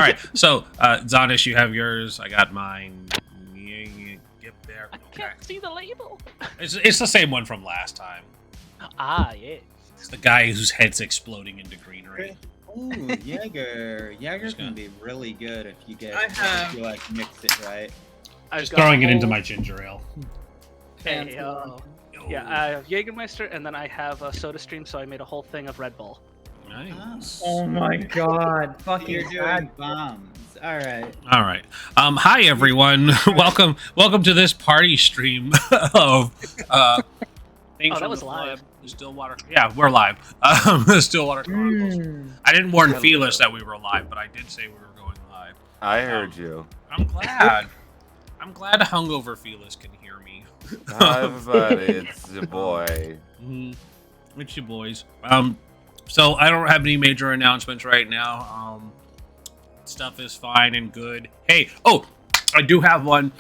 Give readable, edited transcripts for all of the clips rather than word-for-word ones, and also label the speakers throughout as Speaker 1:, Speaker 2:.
Speaker 1: right. So, Zaunis, you have yours. I got mine. Get there.
Speaker 2: I can't see the label.
Speaker 1: It's the same one from last time.
Speaker 2: Ah, yeah.
Speaker 1: It's the guy whose head's exploding into greenery.
Speaker 3: Ooh, Jaeger. Jaeger's gonna be really good if you get if you like mix it right.
Speaker 1: Just throwing it into my ginger ale.
Speaker 2: Okay, yeah, I have Jägermeister, and then I have a SodaStream, so I made a whole thing of Red Bull.
Speaker 1: Nice.
Speaker 4: Oh my god. Fucking
Speaker 3: You're doing bombs. All right.
Speaker 1: All right. Hi everyone. welcome to this party stream of things
Speaker 2: that was live.
Speaker 1: Stillwater. Yeah, we're live. The Stillwater Chronicles. I didn't warn Felis that we were live, but I did say we were going live.
Speaker 5: I heard you.
Speaker 1: I'm glad. I'm glad hungover Felis can hear me.
Speaker 5: Hi everybody, it's your boy.
Speaker 1: It's you boys. So I don't have any major announcements right now. Stuff is fine and good. Hey, I do have one.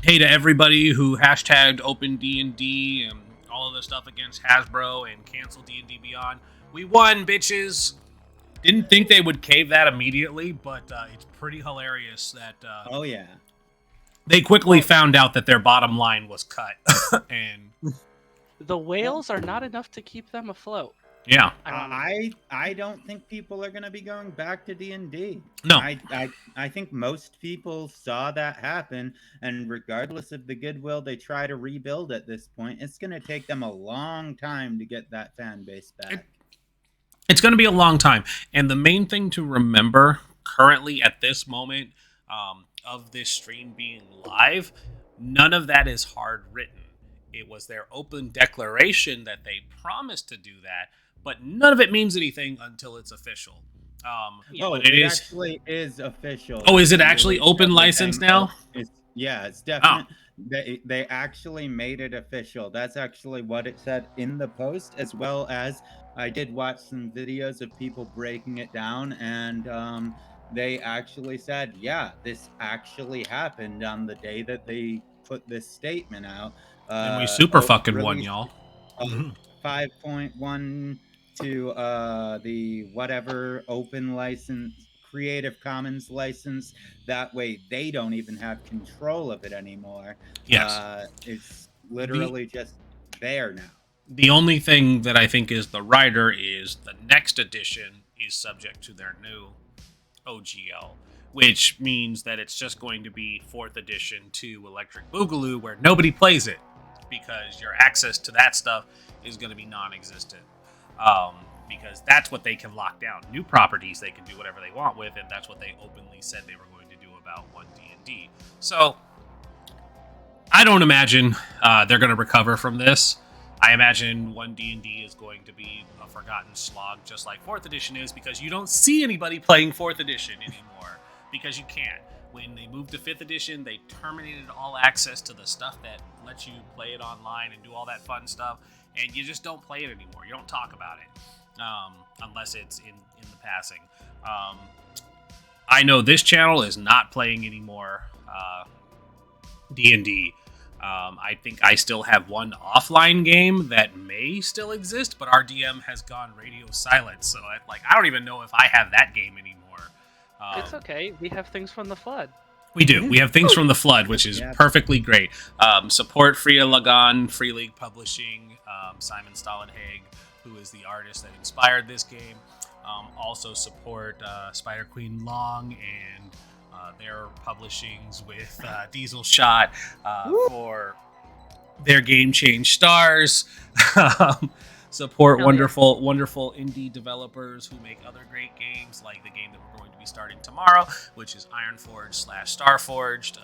Speaker 1: Hey to everybody who hashtagged OpenD&D and all of the stuff against Hasbro and cancel D&D Beyond. We won, bitches. Didn't think they would cave that immediately, but it's pretty hilarious that.
Speaker 3: Oh yeah.
Speaker 1: They quickly found out that their bottom line was cut, and
Speaker 2: the whales are not enough to keep them afloat.
Speaker 1: Yeah,
Speaker 3: I don't think people are gonna be going back to D&D.
Speaker 1: No,
Speaker 3: I think most people saw that happen, and regardless of the goodwill they try to rebuild at this point, it's gonna take them a long time to get that fan base back.
Speaker 1: It's gonna be a long time, and the main thing to remember currently at this moment. Of this stream being live, none of that is hard written. It was their open declaration that they promised to do that, but none of it means anything until it's official.
Speaker 3: It actually is official.
Speaker 1: Oh, is it actually open license now?
Speaker 3: It's definitely. They actually made it official. That's actually what it said in the post, as well as I did watch some videos of people breaking it down, and they actually said, yeah, this actually happened on the day that they put this statement out.
Speaker 1: And we super fucking won, y'all.
Speaker 3: 5.1 to the whatever open license, Creative Commons license. That way they don't even have control of it anymore.
Speaker 1: Yes.
Speaker 3: It's literally just there now.
Speaker 1: The only thing that I think is the rider is the next edition is subject to their new OGL, which means that it's just going to be 4th edition to Electric Boogaloo, where nobody plays it because your access to that stuff is going to be non-existent. Because that's what they can lock down. New properties they can do whatever they want with, and that's what they openly said they were going to do about 1D&D. So I don't imagine they're going to recover from this. I imagine 1D&D is going to be a forgotten slog, just like 4th edition is, because you don't see anybody playing 4th edition anymore, because you can't. When they moved to 5th edition, they terminated all access to the stuff that lets you play it online and do all that fun stuff, and you just don't play it anymore. You don't talk about it, unless it's in the passing. I know this channel is not playing anymore D&D. I think I still have one offline game that may still exist, but our DM has gone radio silent, so I don't even know if I have that game anymore.
Speaker 2: It's okay. We have things from the flood.
Speaker 1: We do. We have things from the flood, which is perfectly great. Support Freya Lagan, Free League Publishing, Simon Stollenhag, who is the artist that inspired this game. Also support Spider Queen Long and their publishings with Diesel Shot for their game Change Stars. Support wonderful indie developers who make other great games, like the game that we're going to be starting tomorrow, which is Ironforge/Starforged.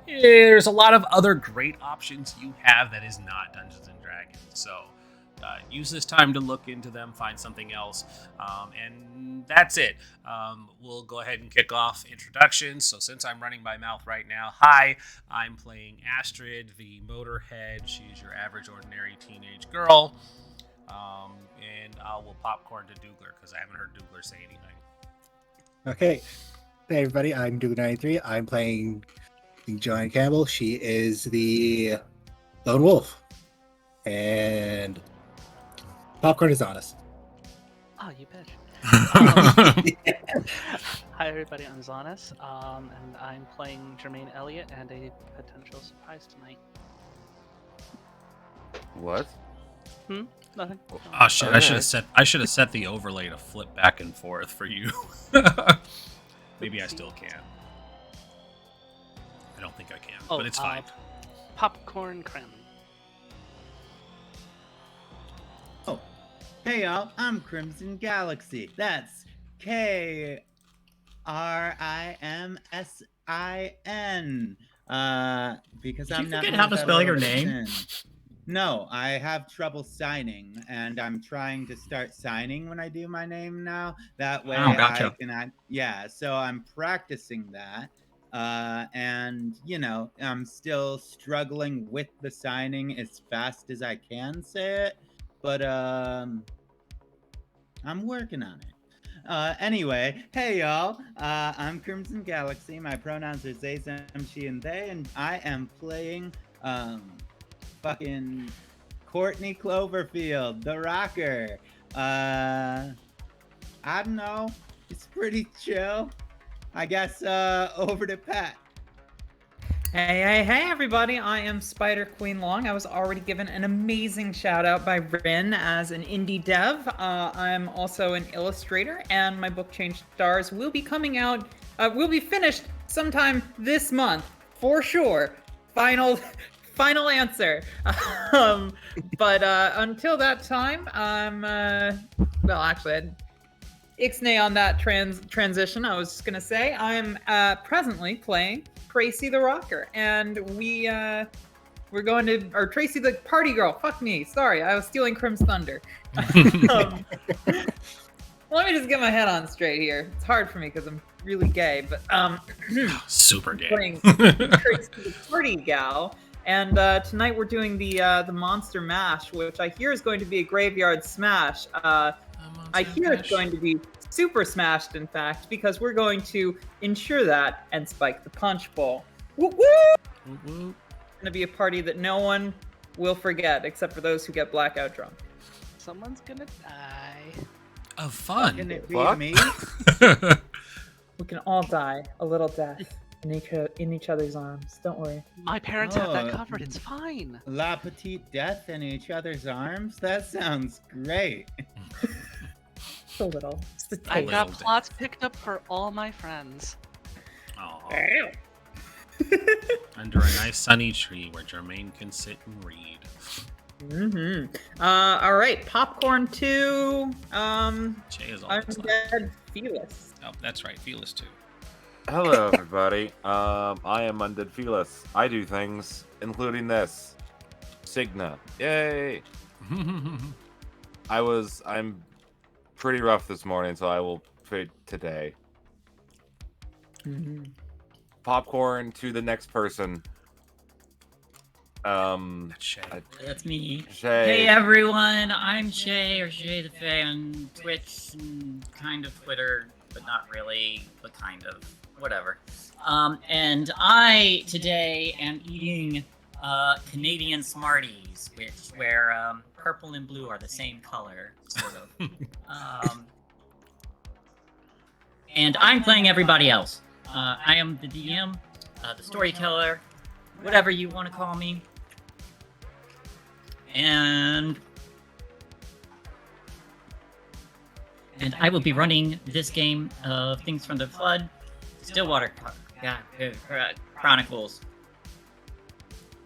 Speaker 1: There's a lot of other great options you have that is not Dungeons and Dragons. So use this time to look into them, find something else, and that's it. We'll go ahead and kick off introductions. So since I'm running my mouth right now, hi, I'm playing Astrid, the Motorhead. She's your average, ordinary teenage girl, and I will popcorn to Doogler because I haven't heard Doogler say anything.
Speaker 6: Okay, hey everybody, I'm Doogler93. I'm playing Joanne Campbell. She is the Lone Wolf, and popcorn is honest.
Speaker 2: Oh, you bet. everybody, I'm Zaunis, and I'm playing Jermaine Elliott and a potential surprise tonight.
Speaker 5: What?
Speaker 2: Nothing.
Speaker 1: Oh shit!
Speaker 5: Okay.
Speaker 1: I should have set the overlay to flip back and forth for you. Maybe I still can. I don't think I can, but it's fine.
Speaker 2: Popcorn Creme.
Speaker 3: Oh, hey y'all, I'm Crimson Galaxy. That's Krimsin. Because
Speaker 4: Did
Speaker 3: I'm
Speaker 4: you
Speaker 3: not.
Speaker 4: forget how to spell your name?
Speaker 3: No, I have trouble signing, and I'm trying to start signing when I do my name now. That way,
Speaker 4: gotcha.
Speaker 3: so I'm practicing that. And you know, I'm still struggling with the signing as fast as I can say it, but I'm working on it. Anyway, hey y'all, I'm Crimson Galaxy. My pronouns are they, them, she, and they, and I am playing fucking Courtney Cloverfield, the rocker. I don't know, it's pretty chill. I guess over to Pat.
Speaker 4: Hey, everybody. I am Spider Queen Long. I was already given an amazing shout out by Rin as an indie dev. I'm also an illustrator, and my book Changed Stars will be coming out, will be finished sometime this month, for sure. Final answer. But until that time, I'm, well, actually, Ixnay on that transition, I was just gonna say, I'm presently playing Tracy the Rocker, and we're going to, or Tracy the Party Girl, fuck me, sorry, I was stealing Crim's thunder. Let me just get my head on straight here. It's hard for me because I'm really gay, but
Speaker 1: super gay.
Speaker 4: Playing Tracy the Party Gal, and tonight we're doing the Monster Mash, which I hear is going to be a graveyard smash. I hear it's going to be super smashed, in fact, because we're going to ensure that and spike the punch bowl. Woo woo! It's going to be a party that no one will forget, except for those who get blackout drunk.
Speaker 2: Someone's gonna die.
Speaker 1: Of fun.
Speaker 3: Can it be
Speaker 5: What?
Speaker 3: me?
Speaker 4: We can all die a little death in each other's arms. Don't worry.
Speaker 2: My parents have that
Speaker 3: Oh.
Speaker 2: covered. It's fine.
Speaker 3: La petite death in each other's arms? That sounds great.
Speaker 4: Just a little. Just a
Speaker 2: I've
Speaker 4: taste.
Speaker 2: got
Speaker 1: Little
Speaker 2: plots picked up for all my friends.
Speaker 1: Aw. Under a nice sunny tree where Jermaine can sit and read.
Speaker 4: All right. Popcorn 2.
Speaker 1: Shae is all this time.
Speaker 4: Undead Felis.
Speaker 1: Oh, that's right. Felis too.
Speaker 5: Hello, everybody. I am Undead Felis. I do things, including this. Signa. Yay! I'm pretty rough this morning, so I will trade today. Popcorn to the next person.
Speaker 1: That's Shae.
Speaker 7: That's me.
Speaker 5: Shae.
Speaker 7: Hey everyone, I'm Shae or ShaeTheFay on Twitch and kind of Twitter, but not really, but kind of, whatever. And I today am eating Canadian Smarties, where purple and blue are the same color, sort of. And I'm playing everybody else. I am the DM, the Storyteller, whatever you want to call me. And I will be running this game of Things from the Flood, Stillwater Chronicles.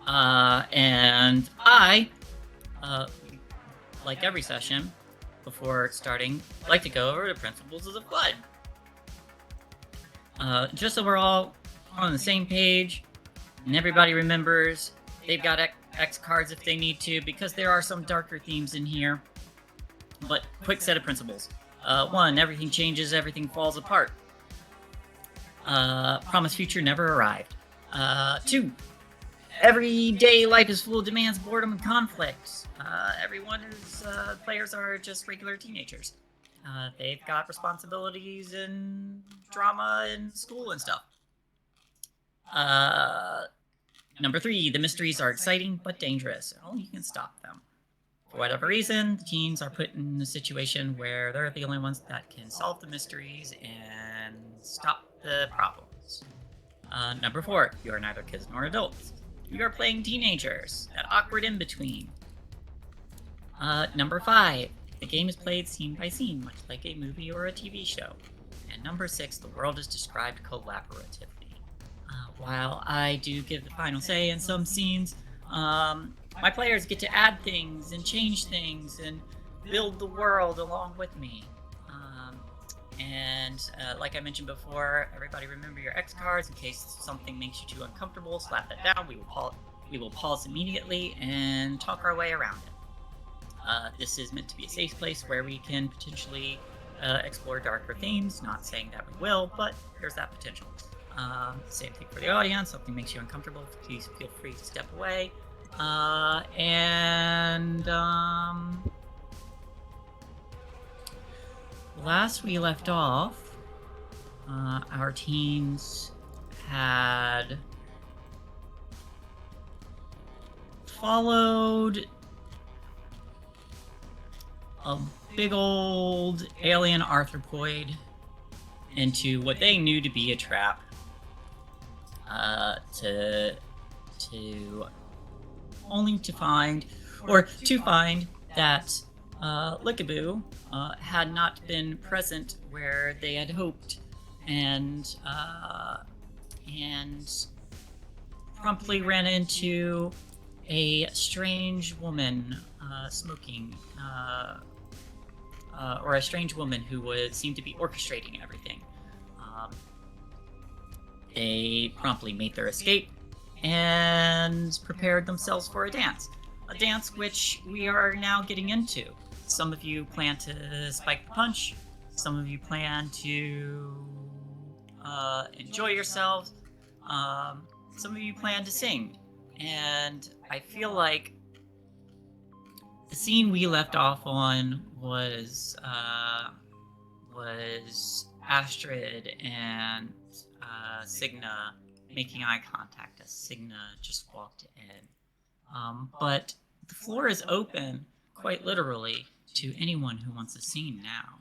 Speaker 7: And I, like every session, before starting, like to go over the principles of the Flood. Just so we're all on the same page, and everybody remembers they've got X cards if they need to, because there are some darker themes in here. But quick set of principles. 1, everything changes, everything falls apart. Promised future never arrived. 2, everyday life is full of demands, boredom, and conflicts. Players are just regular teenagers. They've got responsibilities and drama and school and stuff. Number 3, the mysteries are exciting but dangerous. Only you can stop them. For whatever reason, the teens are put in a situation where they're the only ones that can solve the mysteries and stop the problems. Number 4, you are neither kids nor adults. You are playing teenagers, that awkward in-between. Number 5, the game is played scene by scene, much like a movie or a TV show. And number 6, the world is described collaboratively. While I do give the final say in some scenes, my players get to add things and change things and build the world along with me. Like I mentioned before, everybody remember your X cards in case something makes you too uncomfortable. Slap that down. We will pause immediately and talk our way around it. This is meant to be a safe place where we can potentially explore darker themes. Not saying that we will, but there's that potential. Same thing for the audience. Something makes you uncomfortable, please feel free to step away. Last we left off, our teens had followed a big old alien arthropoid into what they knew to be a trap. To find that Lickaboo had not been present where they had hoped, and promptly ran into a strange woman smoking, or a strange woman who would seem to be orchestrating everything. They promptly made their escape and prepared themselves for a dance which we are now getting into. Some of you plan to spike the punch, some of you plan to enjoy yourselves, some of you plan to sing, and I feel like the scene we left off on was Astrid and Signa making eye contact as Signa just walked in. But the floor is open, quite literally, to anyone who wants a scene now.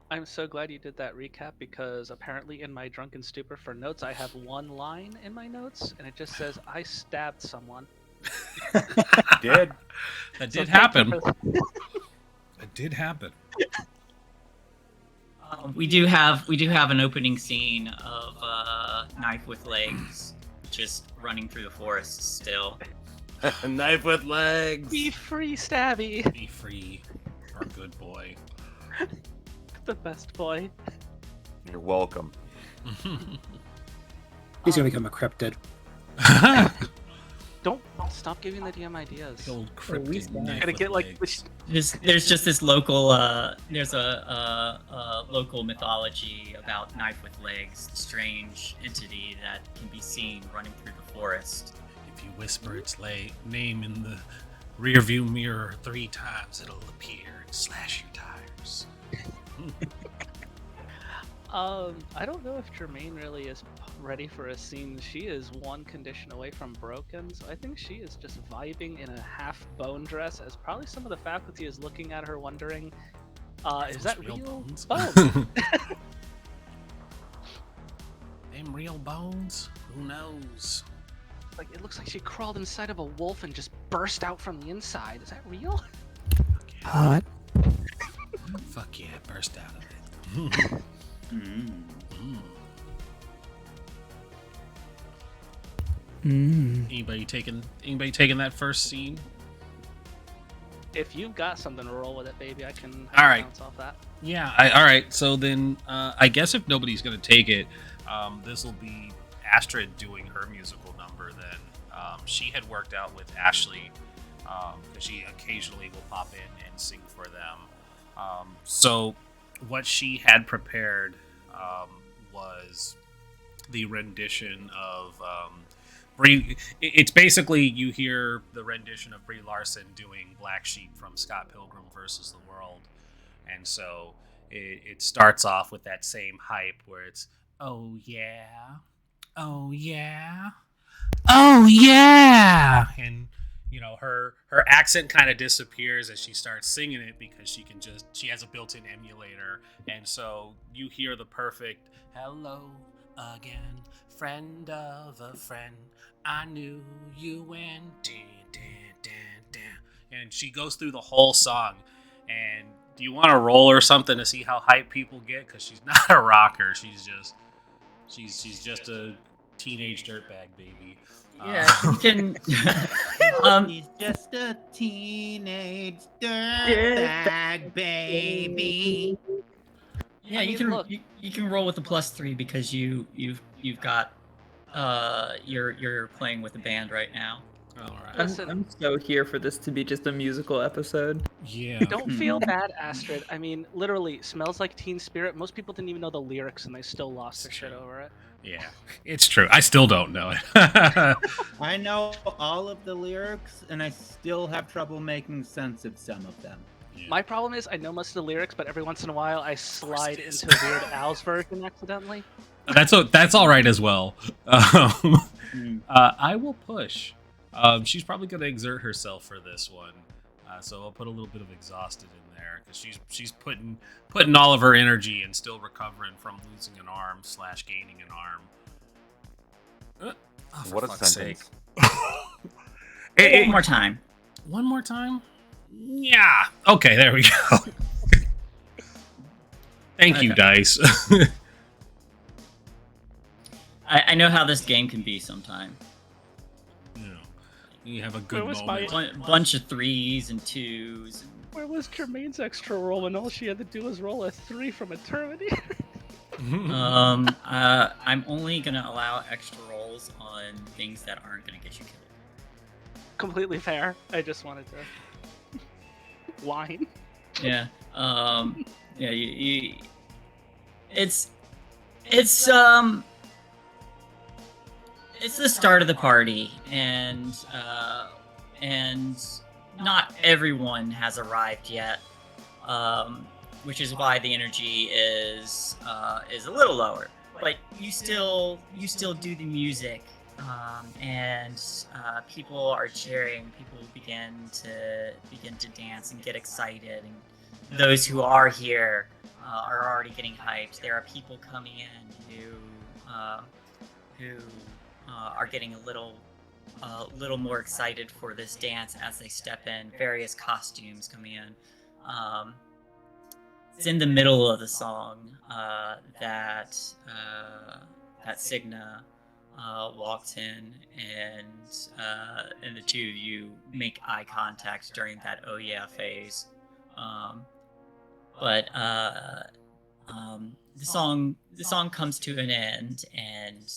Speaker 2: I'm so glad you did that recap, because apparently in my drunken stupor for notes, I have one line in my notes, and it just says, I stabbed someone.
Speaker 5: Did?
Speaker 1: That did happen. That did happen.
Speaker 7: We do have an opening scene of Knife with Legs just running through the forest still.
Speaker 5: Knife with legs.
Speaker 2: Be free, Stabby.
Speaker 1: Be free, our good boy.
Speaker 2: The best boy.
Speaker 5: You're welcome.
Speaker 6: He's gonna become a cryptid.
Speaker 2: Don't stop giving the DM ideas.
Speaker 1: The old cryptid knife
Speaker 2: Gotta
Speaker 1: with
Speaker 2: get like
Speaker 1: legs.
Speaker 7: There's just this local there's a local mythology about Knife with Legs, a strange entity that can be seen running through the forest.
Speaker 1: If you whisper its name in the rearview mirror 3 times, it'll appear and slash your tires.
Speaker 2: I don't know if Jermaine really is ready for a scene. She is one condition away from broken, so I think she is just vibing in a half bone dress, as probably some of the faculty is looking at her wondering, is that real bones?
Speaker 1: Them real bones? Who knows?
Speaker 2: Like, it looks like she crawled inside of a wolf and just burst out from the inside. Is that real?
Speaker 6: Hot.
Speaker 1: Fuck yeah, burst out of it. Anybody taking that first scene?
Speaker 2: If you've got something to roll with it, baby, I can bounce off that.
Speaker 1: Yeah, all right. So then, I guess if nobody's gonna take it, this will be Astrid doing her musical number. Then she had worked out with Ashley, because she occasionally will pop in and sing for them. So what she had prepared was the rendition of Brie. It's basically, you hear the rendition of Brie Larson doing Black Sheep from Scott Pilgrim versus the World, and so it starts off with that same hype where it's oh yeah, oh yeah, oh yeah, and you know her accent kind of disappears as she starts singing it because she has a built-in emulator, and so you hear the perfect hello again, friend of a friend, I knew you when and she goes through the whole song. And do you want to roll or something to see how hype people get? Because she's not a rocker. She's just a teenage dirtbag baby.
Speaker 7: Yeah, you can.
Speaker 3: He's just a teenage dirtbag baby.
Speaker 7: Yeah,
Speaker 2: I
Speaker 7: you
Speaker 2: mean,
Speaker 7: can
Speaker 2: look.
Speaker 7: you can roll with the +3 because you've got you're playing with a band right now.
Speaker 1: All right.
Speaker 2: Listen.
Speaker 4: I'm so here for this to be just a musical episode.
Speaker 1: Yeah.
Speaker 2: Don't feel bad, Astrid. I mean, literally, Smells Like Teen Spirit. Most people didn't even know the lyrics, and they still lost their shit over it.
Speaker 1: Yeah, it's true. I still don't know it.
Speaker 3: I know all of the lyrics, and I still have trouble making sense of some of them.
Speaker 1: Yeah.
Speaker 2: My problem is I know most of the lyrics, but every once in a while I slide into a Weird Al's version accidentally.
Speaker 1: That's all right as well.
Speaker 3: Hmm.
Speaker 1: I will push. She's probably going to exert herself for this one, so I'll put a little bit of exhausted in there because she's putting all of her energy and still recovering from losing an arm / gaining an arm. For
Speaker 5: What a
Speaker 1: fuck's
Speaker 5: sentence.
Speaker 1: sake.
Speaker 7: One more time.
Speaker 1: One more time? Yeah. Okay, there we go. Thank you,
Speaker 7: Okay.
Speaker 1: dice.
Speaker 7: I know how this game can be sometimes.
Speaker 1: You have a good
Speaker 2: Where was
Speaker 1: moment.
Speaker 7: Bunch of 3s and 2s.
Speaker 2: Where was Jermaine's extra roll when all she had to do was roll a 3 from eternity?
Speaker 7: I'm only gonna allow extra rolls on things that aren't gonna get you killed.
Speaker 2: Completely fair. I just wanted to whine.
Speaker 7: Yeah. Yeah. It's the start of the party, and not everyone has arrived yet, which is why the energy is a little lower. But you still do the music, and people are cheering. People begin to dance and get excited. And those who are here are already getting hyped. There are people coming in who are getting a little more excited for this dance as they step in. Various costumes coming in. It's in the middle of the song that Signa walks in, and the two of you make eye contact during that "oh yeah" phase. But the song comes to an end, and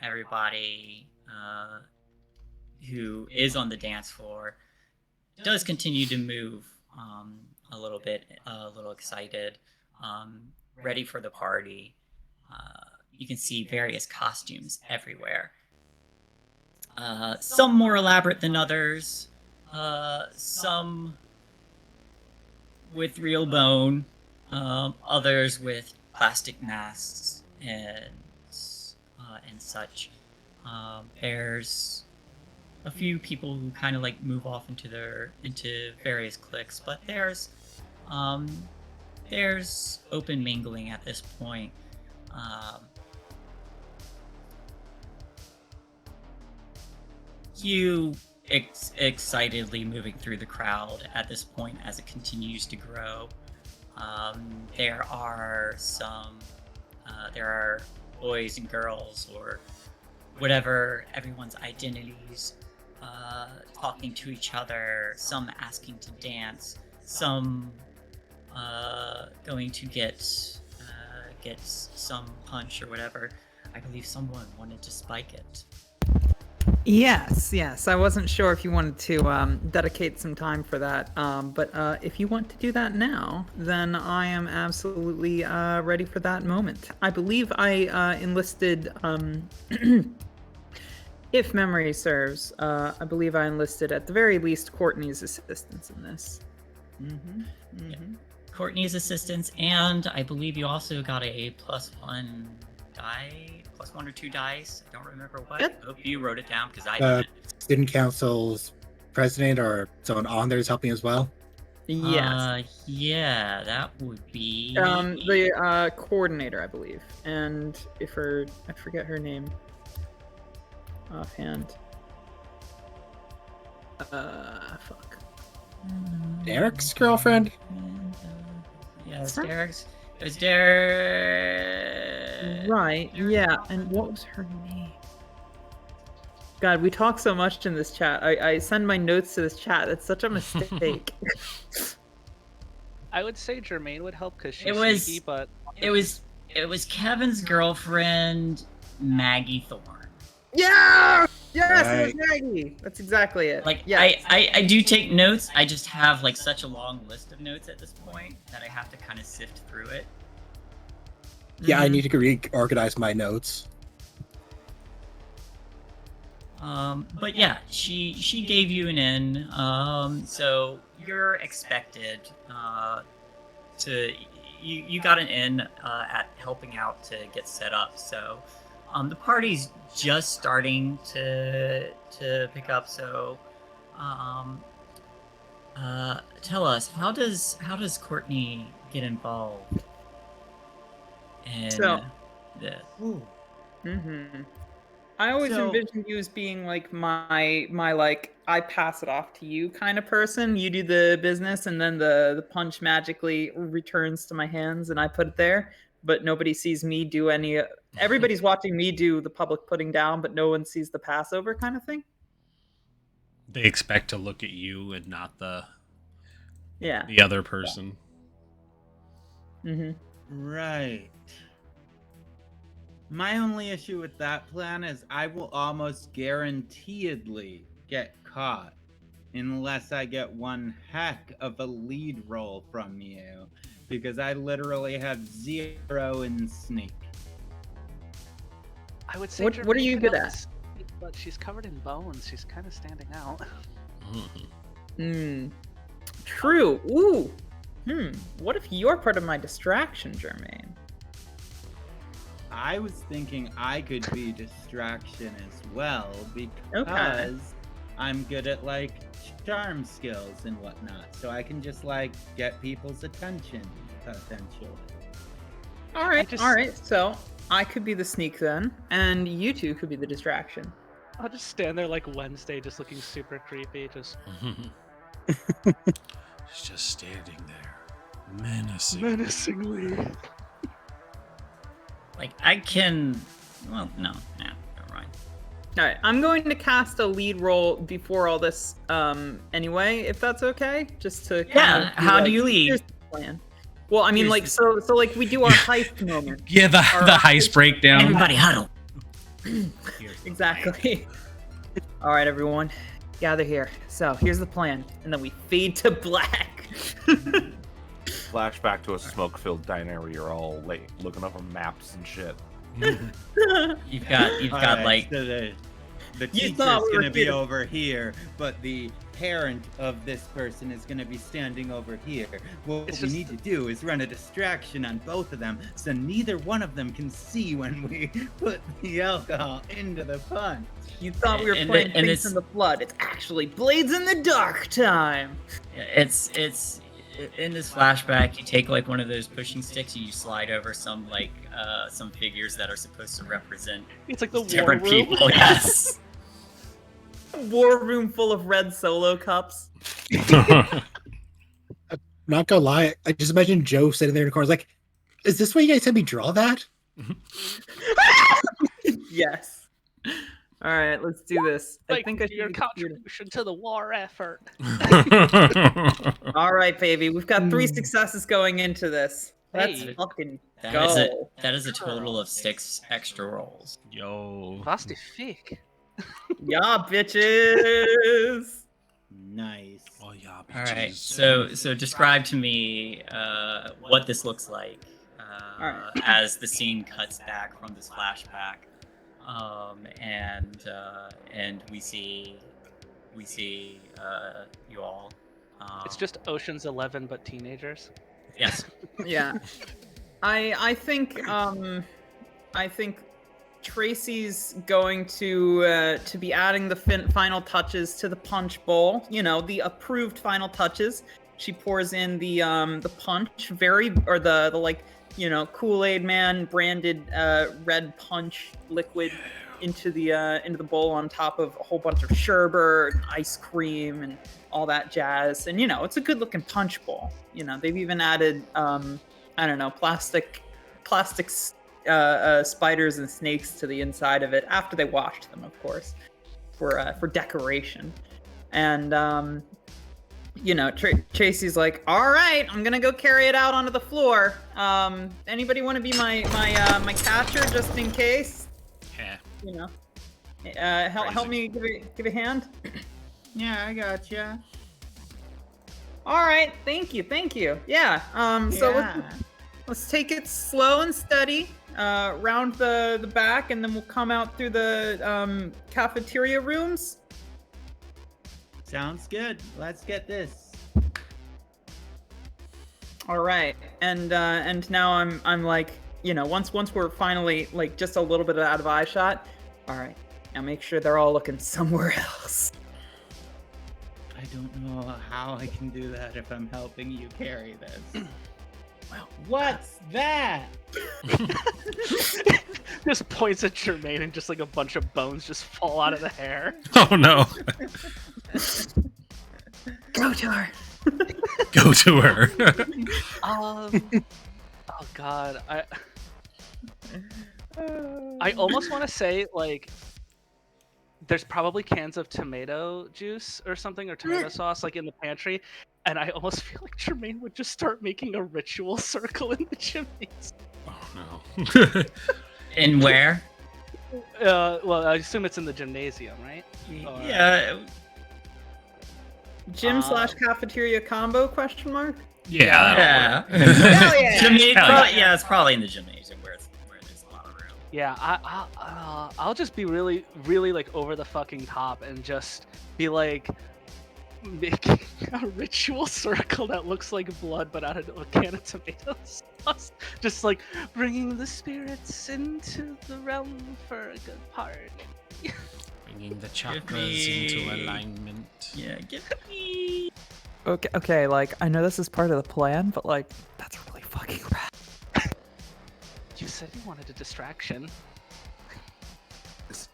Speaker 7: everybody who is on the dance floor does continue to move a little bit, a little excited, ready for the party. You can see various costumes everywhere. Some more elaborate than others. Some with real bone. Others with plastic masks and such. There's a few people who kind of like move off into various cliques, but there's open mingling at this point. You excitedly moving through the crowd at this point as it continues to grow. There are boys and girls, or whatever everyone's identities, talking to each other, some asking to dance, some going to get some punch or whatever. I believe someone wanted to spike it.
Speaker 4: Yes. I wasn't sure if you wanted to dedicate some time for that, but if you want to do that now, then I am absolutely ready for that moment. I believe I enlisted, if memory serves, I believe I enlisted at the very least Courtney's assistance in this.
Speaker 7: Courtney's assistance, and I believe you also got a +1 die, +1 or 2 dice. I don't remember what.
Speaker 4: Yep.
Speaker 7: I hope you wrote it down because I
Speaker 6: Uh,
Speaker 7: didn't.
Speaker 6: Student council's president or someone on there is helping as well.
Speaker 4: Yes.
Speaker 7: Yeah, that would be.
Speaker 4: The coordinator, I believe, and I forget her name offhand. Fuck.
Speaker 6: Derek's girlfriend?
Speaker 7: Yeah, it's
Speaker 4: Huh?
Speaker 7: Derek's. It was Derek.
Speaker 4: Right. Yeah. And what was her name? God, we talk so much in this chat. I send my notes to this chat. That's such a mistake.
Speaker 2: I would say Jermaine would help because she's
Speaker 7: It was-
Speaker 2: sneaky, but
Speaker 7: It was Kevin's girlfriend, Maggie Thorne.
Speaker 4: Yeah. Yes, it
Speaker 6: Right.
Speaker 4: was Maggie. That's exactly it.
Speaker 7: Like
Speaker 4: yeah.
Speaker 7: I do take notes. I just have like such a long list of notes at this point that I have to kind of sift through it.
Speaker 6: Yeah, I need to reorganize my notes.
Speaker 7: But yeah, she gave you an in. So you're expected to you got an in at helping out to get set up. So the party's just starting to pick up. So tell us, how does Courtney get involved in
Speaker 4: So-
Speaker 7: this?
Speaker 4: Mm-hmm. I always
Speaker 3: So-
Speaker 4: envisioned you as being like my like I pass it off to you kind of person. You do the business and then the punch magically returns to my hands and I put it there. But nobody sees me do any. Everybody's watching me do the public putting down, but no one sees the passover kind of thing.
Speaker 1: They expect to look at you and not the
Speaker 4: Yeah.
Speaker 1: other person.
Speaker 4: Mm-hmm.
Speaker 3: Right. My only issue with that plan is I will almost guaranteedly get caught unless I get one heck of a lead roll from you, because I literally have 0 in sneak.
Speaker 2: I would say
Speaker 4: What are
Speaker 2: Jermaine
Speaker 4: you
Speaker 2: could
Speaker 4: good
Speaker 2: help
Speaker 4: at?
Speaker 2: us, But she's covered in bones. She's kind of standing out.
Speaker 4: True. Ooh. What if you're part of my distraction, Jermaine?
Speaker 3: I was thinking I could be distraction as well because I'm good at like charm skills and whatnot, so I can just like get people's attention potentially.
Speaker 4: All right.
Speaker 2: just-
Speaker 4: All right. So I could be the sneak then, and you two could be the distraction.
Speaker 2: I'll just stand there like Wednesday, just looking super creepy. Just
Speaker 1: She's just standing there, menacing.
Speaker 2: menacingly.
Speaker 7: Like I can. Well, no, never mind.
Speaker 4: All right. I'm going to cast a lead roll before all this, anyway, if that's okay, just to. kind of be
Speaker 7: How do
Speaker 4: like,
Speaker 7: you lead?
Speaker 4: Here's the plan. Well, I mean, like, so like we do our heist moment.
Speaker 1: Yeah, the heist breakdown.
Speaker 7: Everybody huddle.
Speaker 1: Here's the
Speaker 4: Exactly. All right, everyone, gather here. So here's the plan, and then we fade to black.
Speaker 5: Flashback to a smoke-filled diner where you're all like looking up on maps and shit.
Speaker 1: plan.
Speaker 7: You've got
Speaker 3: Alright,
Speaker 7: like
Speaker 3: so the
Speaker 4: You
Speaker 3: teacher's
Speaker 4: thought we were
Speaker 3: gonna be
Speaker 4: kidding.
Speaker 3: over here, but the parent of this person is gonna be standing over here. What
Speaker 2: It's
Speaker 3: we
Speaker 2: just-
Speaker 3: need to do is run a distraction on both of them, so neither one of them can see when we put the alcohol into the punch.
Speaker 4: You thought we were
Speaker 7: And
Speaker 4: playing
Speaker 7: and
Speaker 4: Things
Speaker 7: it's-
Speaker 4: in the Flood. It's actually Blades in the Dark time.
Speaker 7: it's in this flashback. You take like one of those pushing sticks and you slide over some some figures that are supposed to represent
Speaker 2: It's like the war
Speaker 7: different
Speaker 2: room.
Speaker 7: people. Yes.
Speaker 4: War room full of red Solo cups.
Speaker 6: Not gonna lie, I just imagine Joe sitting there in the corner like, is this why you guys had me draw that?
Speaker 4: Yes. All right, let's do this. I
Speaker 2: Like
Speaker 4: think I should
Speaker 2: your
Speaker 4: be-
Speaker 2: contribution to the war effort.
Speaker 4: All right, baby. We've got 3 successes going into this. Let's
Speaker 2: Hey.
Speaker 4: fucking
Speaker 7: That
Speaker 4: go.
Speaker 7: is a total of 6 extra rolls.
Speaker 1: Yo.
Speaker 2: Was die fick?
Speaker 4: Yeah, bitches.
Speaker 3: Nice.
Speaker 1: Oh yeah.
Speaker 7: All right.
Speaker 1: bitches.
Speaker 7: So describe to me what this looks like
Speaker 4: Alright.
Speaker 7: as the scene cuts back from this flashback, and we see you all.
Speaker 2: It's just Ocean's 11, but teenagers.
Speaker 7: Yes.
Speaker 4: Yeah. I think I think Tracy's going to be adding the final touches to the punch bowl. You know, the approved final touches. She pours in the punch, the like, you know, Kool-Aid Man branded red punch liquid into the bowl on top of a whole bunch of sherbet and ice cream and all that jazz. And you know, it's a good looking punch bowl. You know, they've even added I don't know, plastic spiders and snakes to the inside of it after they washed them, of course, for decoration. And you know, Tracy's like, all right, I'm gonna go carry it out onto the floor. Anybody want to be my catcher just in case?
Speaker 1: Yeah.
Speaker 4: You know, help me give a hand.
Speaker 3: Yeah, I got you.
Speaker 4: All right, thank you. Yeah. So let's take it slow and steady. Round the back, and then we'll come out through the cafeteria rooms.
Speaker 3: Sounds good. Let's get this.
Speaker 4: All right, and now I'm like, you know, once we're finally like just a little bit out of eye shot. All right, now make sure they're all looking somewhere else.
Speaker 3: I don't know how I can do that if I'm helping you carry this.
Speaker 8: Well, what's that?
Speaker 2: Just points at Jermaine and just like a bunch of bones just fall out of the hair.
Speaker 1: Oh no.
Speaker 4: Go to her.
Speaker 1: Go to her.
Speaker 2: Oh god, I almost want to say like there's probably cans of tomato juice or something, or tomato sauce like in the pantry, and I almost feel like Jermaine would just start making a ritual circle in the gymnasium.
Speaker 1: Oh no.
Speaker 7: In where?
Speaker 2: Well, I assume it's in the gymnasium, right? Or...
Speaker 7: Yeah.
Speaker 4: Gym / cafeteria combo ?
Speaker 1: Yeah.
Speaker 4: Hell yeah.
Speaker 7: Yeah, it's probably in the gymnasium where there's a lot of room.
Speaker 2: Yeah, I'll just be really, really like over the fucking top and just be like making a ritual circle that looks like blood, but out of a can of tomato sauce. Just like bringing the spirits into the realm for a good party.
Speaker 1: Bringing the chakras into alignment.
Speaker 7: Yeah, give me.
Speaker 4: Okay, like I know this is part of the plan, but like that's really fucking rad.
Speaker 2: You said you wanted a distraction.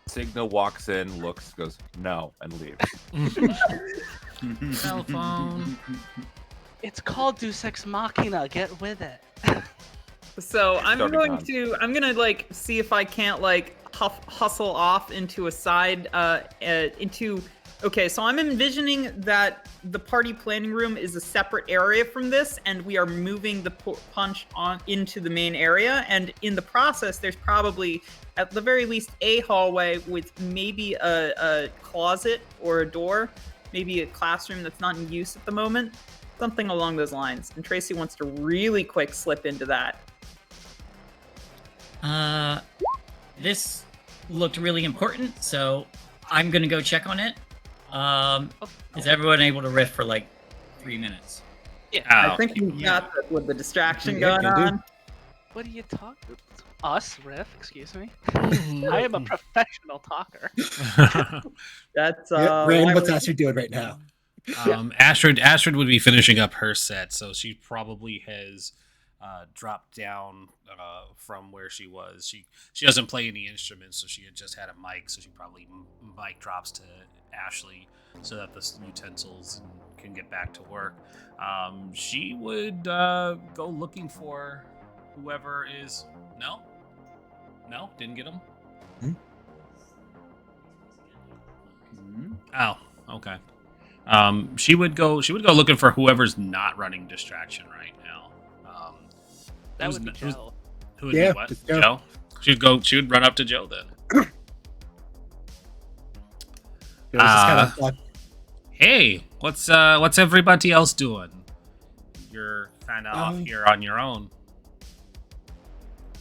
Speaker 5: Signa walks in, looks, goes, no, and leaves.
Speaker 1: Cell phone.
Speaker 2: It's called Deus Ex Machina. Get with it.
Speaker 4: So I'm
Speaker 5: Starting
Speaker 4: gonna like see if I can't like hustle off into a side Okay, so I'm envisioning that the party planning room is a separate area from this, and we are moving the punch on into the main area. And in the process, there's probably, at the very least, a hallway with maybe a closet or a door, maybe a classroom that's not in use at the moment, something along those lines. And Tracy wants to really quick slip into that.
Speaker 7: This looked really important, so I'm gonna go check on it. Is everyone able to riff for like 3 minutes?
Speaker 2: Yeah,
Speaker 4: I think we got this with the distraction going on.
Speaker 2: What are you talking? Us, Riff? Excuse me. I am a professional talker.
Speaker 4: That's
Speaker 6: Rand, what's Astrid doing right now?
Speaker 1: Astrid would be finishing up her set, so she probably has dropped down from where she was. She doesn't play any instruments, so she had just had a mic, so she probably mic drops to Ashley so that the utensils can get back to work. She would go looking for whoever is... No? Didn't get him? Oh, okay. She would go looking for whoever's not running distraction right now.
Speaker 2: That would be Joe.
Speaker 1: Who would be what? Joe? She would run up to Joe then. Hey, what's everybody else doing? You're kind of off here on your own.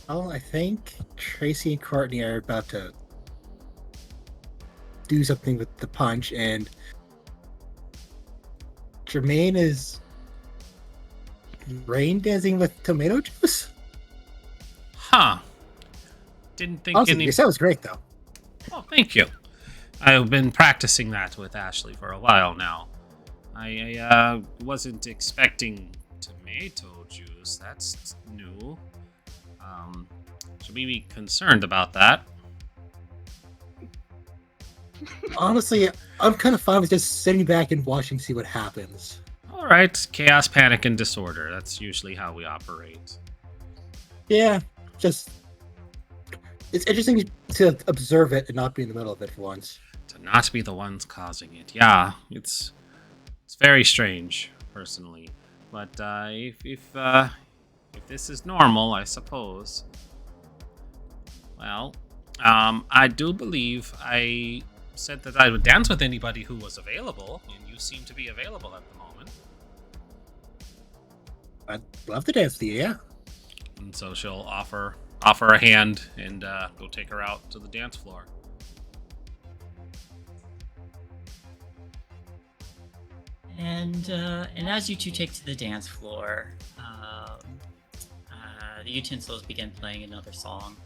Speaker 6: Oh, I think Tracy and Courtney are about to do something with the punch, and Jermaine is rain dancing with tomato juice?
Speaker 1: Huh. Didn't think
Speaker 6: Honestly,
Speaker 1: any.
Speaker 6: your set was great, though.
Speaker 1: Oh, thank you. I've been practicing that with Ashley for a while now. I wasn't expecting tomato juice. That's new. Should we be concerned about that?
Speaker 6: Honestly, I'm kind of fine with just sitting back and watching, see what happens.
Speaker 1: All right, chaos, panic, and disorder. That's usually how we operate.
Speaker 6: Yeah, just it's interesting to observe it and not be in the middle of it for once.
Speaker 1: To not be the ones causing it. Yeah, it's very strange, personally. But if this is normal, I suppose. Well, I do believe I said that I would dance with anybody who was available, and you seem to be available at the moment.
Speaker 6: I'd love to dance with you, yeah.
Speaker 1: And so she'll offer a hand and go take her out to the dance floor.
Speaker 7: And as you two take to the dance floor, the utensils begin playing another song.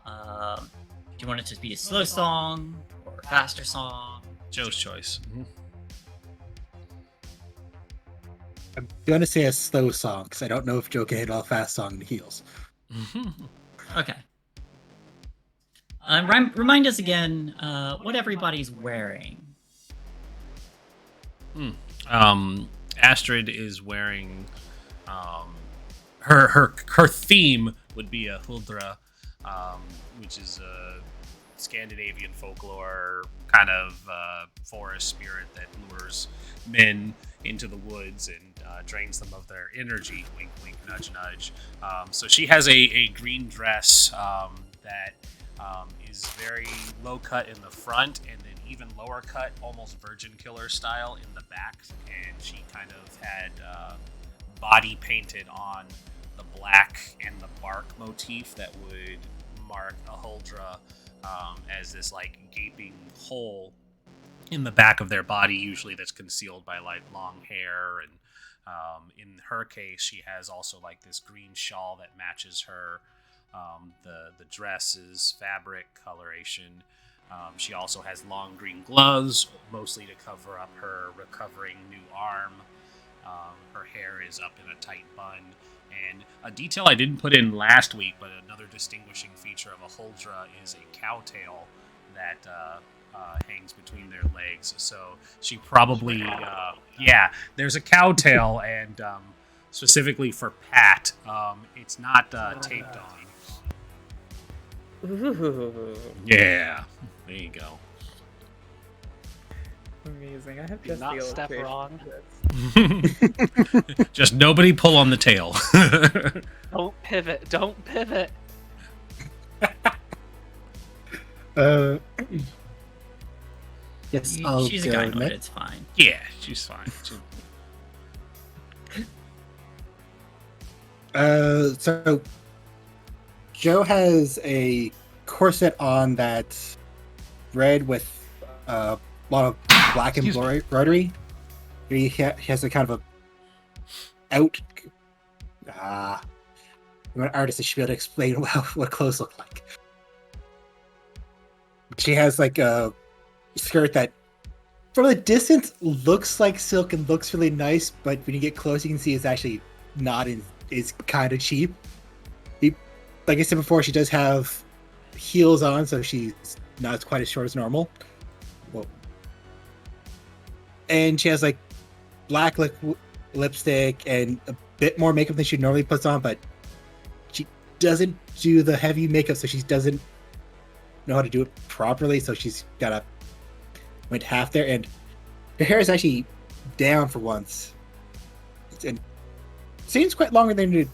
Speaker 7: Do you want it to be a slow song or a faster song?
Speaker 1: Joe's choice. Mm-hmm.
Speaker 6: I'm going to say a slow song, because I don't know if Joe can hit a fast song in the heels.
Speaker 7: Okay. Remind us again what everybody's wearing.
Speaker 1: Astrid is wearing her theme would be a huldra, which is a Scandinavian folklore kind of forest spirit that lures men into the woods and drains them of their energy. Wink, wink, nudge, nudge. So she has a green dress that is very low cut in the front and then even lower cut, almost virgin killer style in the back. And she kind of had body painted on the black and the bark motif that would mark a huldra as this like gaping hole in the back of their body, usually that's concealed by like long hair. And in her case, she has also like this green shawl that matches her. The dress's fabric coloration. She also has long green gloves, mostly to cover up her recovering new arm. Her hair is up in a tight bun. And a detail I didn't put in last week, but another distinguishing feature of a huldra is a cowtail that hangs between their legs. So she probably, there's a cowtail, and specifically for Pat, it's not taped on.
Speaker 4: Ooh.
Speaker 1: Yeah, there you go.
Speaker 4: Amazing. I have just
Speaker 2: not
Speaker 4: the
Speaker 2: step
Speaker 4: illustration
Speaker 2: wrong.
Speaker 4: for this.
Speaker 1: Just nobody pull on the tail.
Speaker 2: Don't pivot. Don't pivot.
Speaker 6: Yes,
Speaker 7: She's a guy mode, it's fine.
Speaker 1: Yeah, she's fine.
Speaker 6: So Joe has a corset on that's red with a lot of black embroidery. He has a kind of a out. I'm an artist. I should be able to explain what clothes look like. She has like a skirt that, from a distance, looks like silk and looks really nice, but when you get close, you can see it's actually not. It's kind of cheap. Like I said before, she does have heels on, so she's not quite as short as normal. Whoa. And she has like black lipstick and a bit more makeup than she normally puts on, but she doesn't do the heavy makeup, so she doesn't know how to do it properly, so she's went half there, and her hair is actually down for once. And seems quite longer than it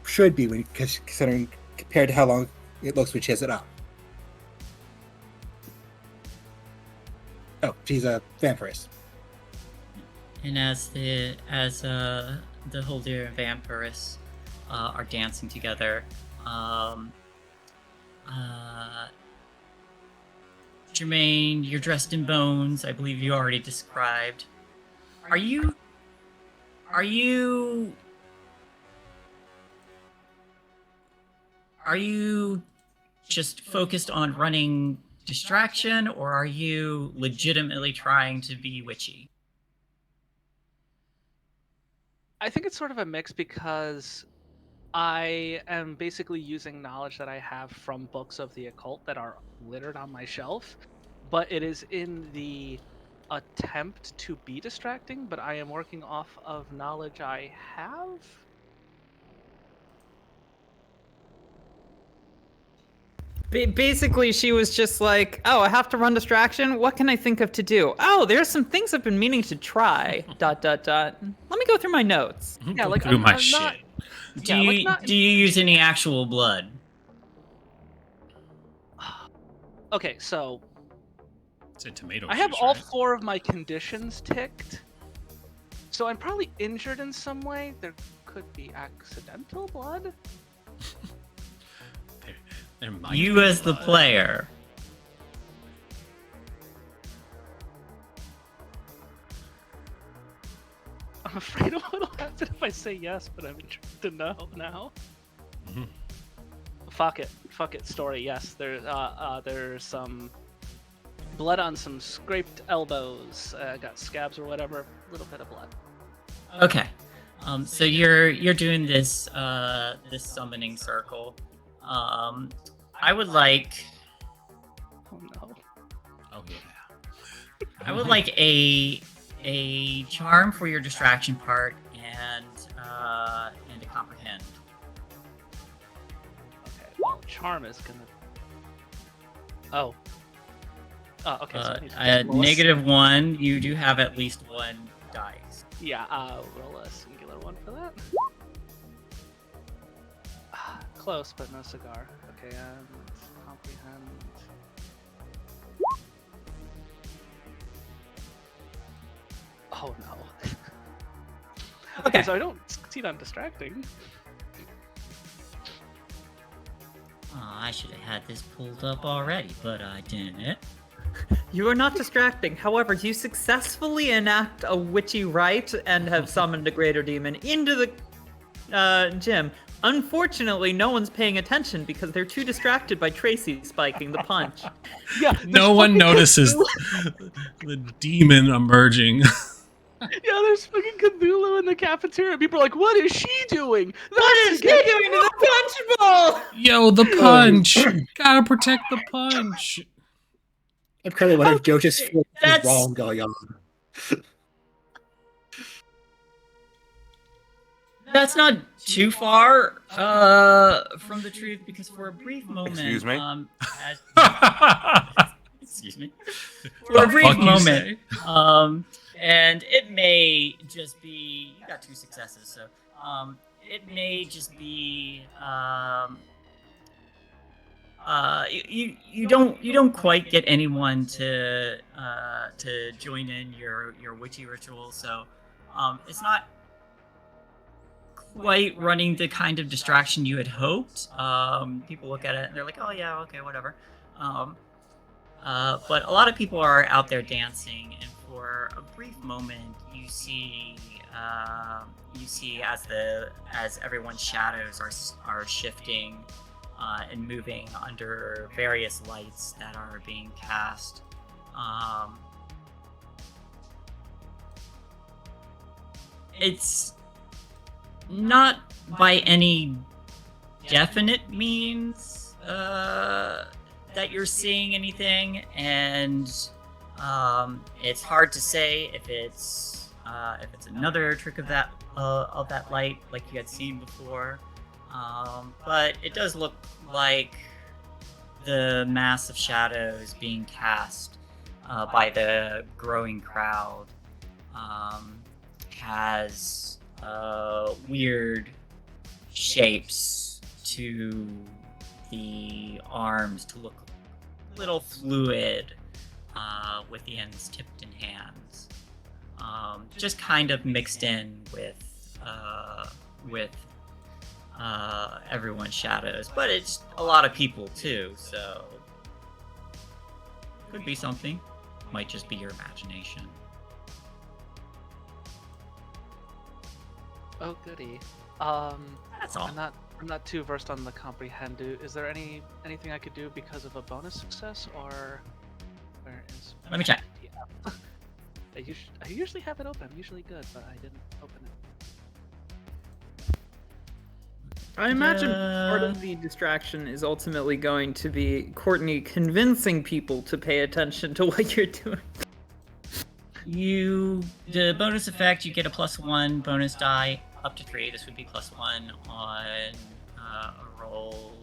Speaker 6: should be considering compared to how long it looks when she has it up. Oh, she's a vampirist.
Speaker 7: And as the Holder and Vampirus are dancing together, Jermaine, you're dressed in bones. I believe you already described. Are you just focused on running distraction, or are you legitimately trying to be witchy?
Speaker 2: I think it's sort of a mix because I am basically using knowledge that I have from books of the occult that are littered on my shelf, but it is in the attempt to be distracting, but I am working off of knowledge I have.
Speaker 4: Basically, she was just like, "Oh, I have to run distraction. What can I think of to do? Oh, there's some things I've been meaning to try. ... Let me go through my notes."
Speaker 2: Yeah, like
Speaker 1: through my
Speaker 2: I'm
Speaker 1: shit.
Speaker 2: not.
Speaker 7: Do
Speaker 2: Yeah,
Speaker 7: you
Speaker 2: like not.
Speaker 7: do you use any actual blood?
Speaker 2: Okay, so
Speaker 1: It's a tomato
Speaker 2: I have
Speaker 1: juice,
Speaker 2: all
Speaker 1: right?
Speaker 2: 4 of my conditions ticked, so I'm probably injured in some way. There could be accidental blood.
Speaker 1: There might
Speaker 7: You
Speaker 1: be
Speaker 7: as the
Speaker 1: blood.
Speaker 7: player.
Speaker 2: I'm afraid of what'll happen if I say yes, but I'm intrigued to know now.
Speaker 1: Mhm.
Speaker 2: Fuck it. Story. Yes, there's some blood on some scraped elbows. Got scabs or whatever. A little bit of blood.
Speaker 7: Okay. So you're doing this this summoning circle. I would like
Speaker 2: Oh no.
Speaker 1: Oh yeah.
Speaker 7: I would like a charm for your distraction part and a comprehend.
Speaker 2: Okay. Well, charm is gonna. Oh. Oh. Okay. So I need to roll a
Speaker 7: -1. You do have at least 1 dice.
Speaker 2: Yeah. Roll a singular one for that. Close, but no cigar. Okay. And comprehend. Oh no. Okay, so I don't succeed on distracting.
Speaker 7: Oh, I should have had this pulled up already, but I didn't.
Speaker 4: You are not distracting. However, you successfully enact a witchy rite and have summoned a greater demon into the gym. Unfortunately, no one's paying attention because they're too distracted by Tracy spiking the punch.
Speaker 2: Yeah.
Speaker 1: No one notices the demon emerging.
Speaker 2: Yeah, there's fucking Cthulhu in the cafeteria. People are like, "What is she doing?
Speaker 4: What is she doing to the punch bowl?"
Speaker 1: Yo, the punch! Gotta protect the punch.
Speaker 6: I'm kind of wondering if Joe just feels
Speaker 7: That's-
Speaker 6: wrong going on.
Speaker 7: That's not too far from the truth, because for a brief moment,
Speaker 5: Excuse me?
Speaker 7: excuse me, for a brief
Speaker 1: fuck you
Speaker 7: moment,
Speaker 1: say?
Speaker 7: and it may just be, you got 2 successes, so it may just be you don't quite get anyone to join in your witchy ritual, so it's not quite running the kind of distraction you had hoped. People look at it and they're like, "Oh yeah, okay, whatever." But a lot of people are out there dancing, and for a brief moment, you see as everyone's shadows are shifting and moving under various lights that are being cast. It's not by any definite means that you're seeing anything, and it's hard to say if it's another trick of that light like you had seen before, but it does look like the mass of shadows being cast by the growing crowd has weird shapes to the arms to look a little fluid with the ends tipped in hands. Just kind of mixed in with everyone's shadows, but it's a lot of people too, so could be something. Might just be your imagination.
Speaker 2: Oh goody.
Speaker 7: That's all.
Speaker 2: I'm not I'm not too versed on the comprehend. Is there anything I could do because of a bonus success, or where is?
Speaker 7: Let me check.
Speaker 2: Yeah. I usually have it open. I'm usually good, but I didn't open it.
Speaker 4: I imagine part of the distraction is ultimately going to be Courtney convincing people to pay attention to what you're doing.
Speaker 7: The bonus effect, you get a +1 bonus die up to 3. This would be +1 on a roll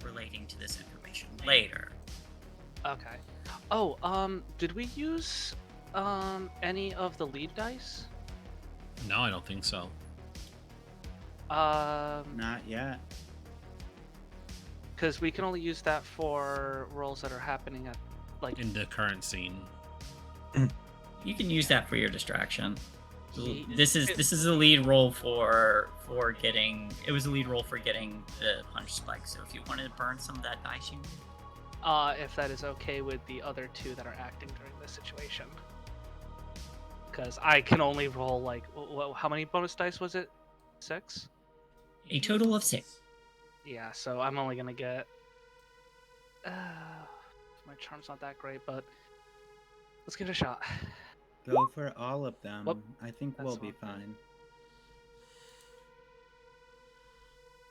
Speaker 7: relating to this information later.
Speaker 2: Okay. Oh, did we use any of the lead dice?
Speaker 1: No, I don't think so.
Speaker 3: Not yet.
Speaker 2: Because we can only use that for rolls that are happening at, like,
Speaker 1: In the current scene.
Speaker 7: You can use that for your distraction. This is a lead roll for getting. It was a lead roll for getting the punch spike. So if you want to burn some of that dice, you.
Speaker 2: If that is okay with the other 2 that are acting during this situation. Because I can only roll, like, how many bonus dice was it? 6?
Speaker 7: A total of 6.
Speaker 2: Yeah, so I'm only gonna get. My charm's not that great, but let's give it a shot.
Speaker 3: Go for all of them.
Speaker 2: Whoop.
Speaker 3: I think
Speaker 2: That's
Speaker 3: we'll be
Speaker 2: fine.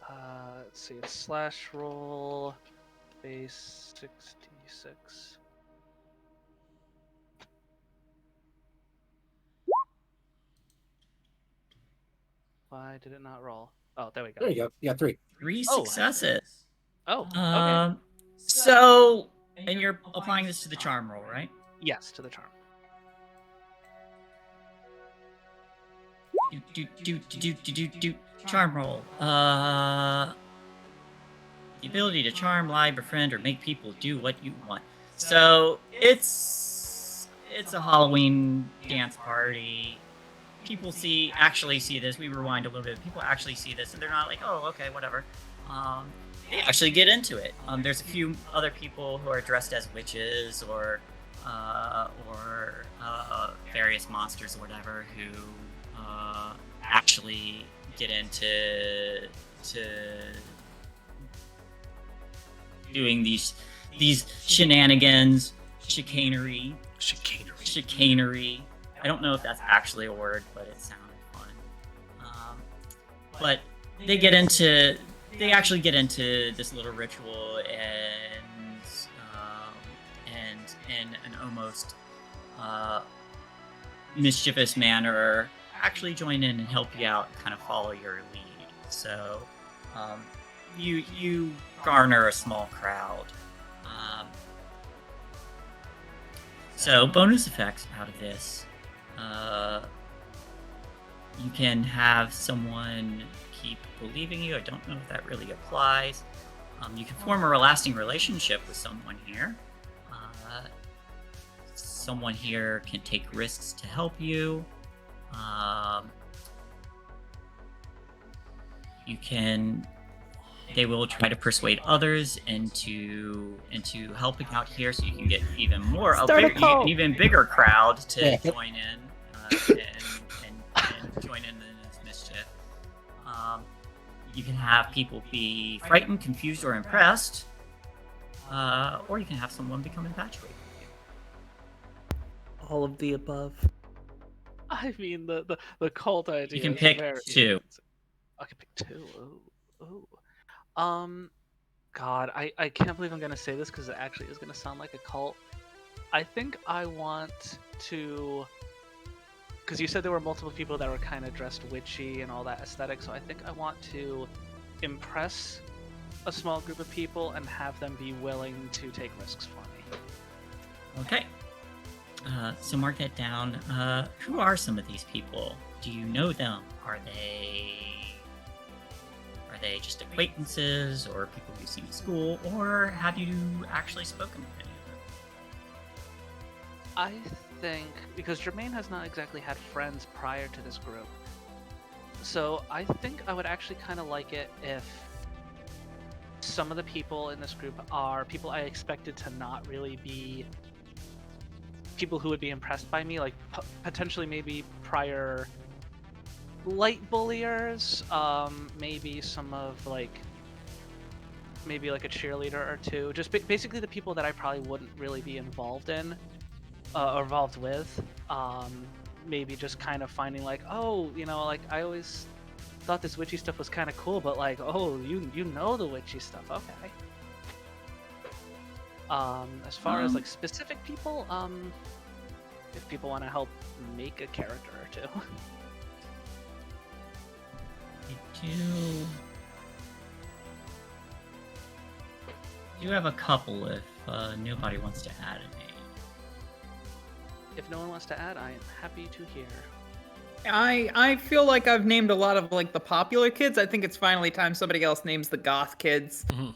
Speaker 3: fine.
Speaker 2: Let's see. Slash roll, base 66. Why did it not roll? Oh, there we go.
Speaker 6: There you go. You got 3.
Speaker 7: 3
Speaker 2: Oh.
Speaker 7: successes.
Speaker 2: Oh, okay.
Speaker 7: So, and you're applying this to the charm roll, right?
Speaker 2: Yes, to the charm.
Speaker 7: Charm roll. The ability to charm, lie, befriend, or make people do what you want. So it's a Halloween dance party. People actually see this. We rewind a little bit. People actually see this, and they're not like, oh, okay, whatever. They actually get into it. There's a few other people who are dressed as witches or various monsters or whatever who actually get into doing these shenanigans, chicanery. I don't know if that's actually a word, but it sounded fun. But they actually get into this little ritual and in an almost mischievous manner actually join in and help you out and kind of follow your lead. So you garner a small crowd. So bonus effects out of this. You can have someone keep believing you. I don't know if that really applies. You can form a lasting relationship with someone here. Someone here can take risks to help you. They will try to persuade others into helping out here, so you can get even even bigger crowd to join in and join in this mischief. You can have people be frightened, confused, or impressed, or you can have someone become infatuated with you.
Speaker 4: All of the above.
Speaker 2: I mean, the cult idea.
Speaker 7: You can pick 2.
Speaker 2: I can pick 2. Oh. God, I can't believe I'm gonna say this because it actually is gonna sound like a cult. I think I want to, because you said there were multiple people that were kind of dressed witchy and all that aesthetic, so I think I want to impress a small group of people and have them be willing to take risks for me.
Speaker 7: Okay. So mark that down. Who are some of these people? Do you know them? Are they just acquaintances or people you've seen in school, or have you actually spoken with any of them?
Speaker 2: I think, because Jermaine has not exactly had friends prior to this group, so I think I would actually kind of like it if some of the people in this group are people I expected to not really be people who would be impressed by me, like potentially maybe prior light bulliers, maybe some of like maybe like a cheerleader or two. Just basically the people that I probably wouldn't really be involved in, or involved with. Maybe just kind of finding like, oh, you know, like I always thought this witchy stuff was kind of cool, but like, oh, you know the witchy stuff, okay. As far as like specific people, if people want to help make a character or two.
Speaker 7: I do have a couple if nobody wants to add a name.
Speaker 2: If no one wants to add, I am happy to hear.
Speaker 4: I feel like I've named a lot of like the popular kids. I think it's finally time somebody else names the goth kids.
Speaker 1: Mhm.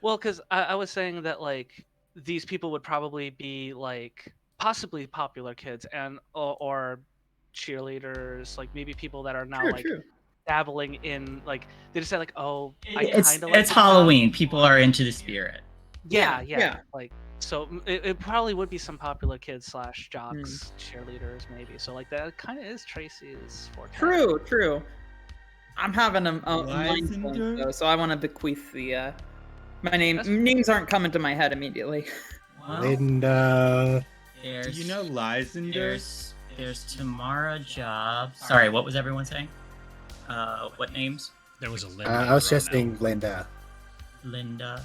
Speaker 2: Well, because I was saying that like these people would probably be like possibly popular kids and or cheerleaders, like maybe people that are now dabbling in like they just said like, oh,
Speaker 7: it's Halloween. People are into the spirit.
Speaker 2: Yeah. Like so, it probably would be some popular kids / jocks, cheerleaders maybe. So like that kind of is Tracy's forte.
Speaker 4: True. I'm having a mind blank, though, so I want to bequeath the names aren't coming to my head immediately.
Speaker 7: Well,
Speaker 6: Linda.
Speaker 3: Do you know Lysander?
Speaker 7: There's Tamara Job. Sorry, what was everyone saying? What names?
Speaker 1: There was a Linda.
Speaker 6: I was just saying Linda.
Speaker 7: Linda.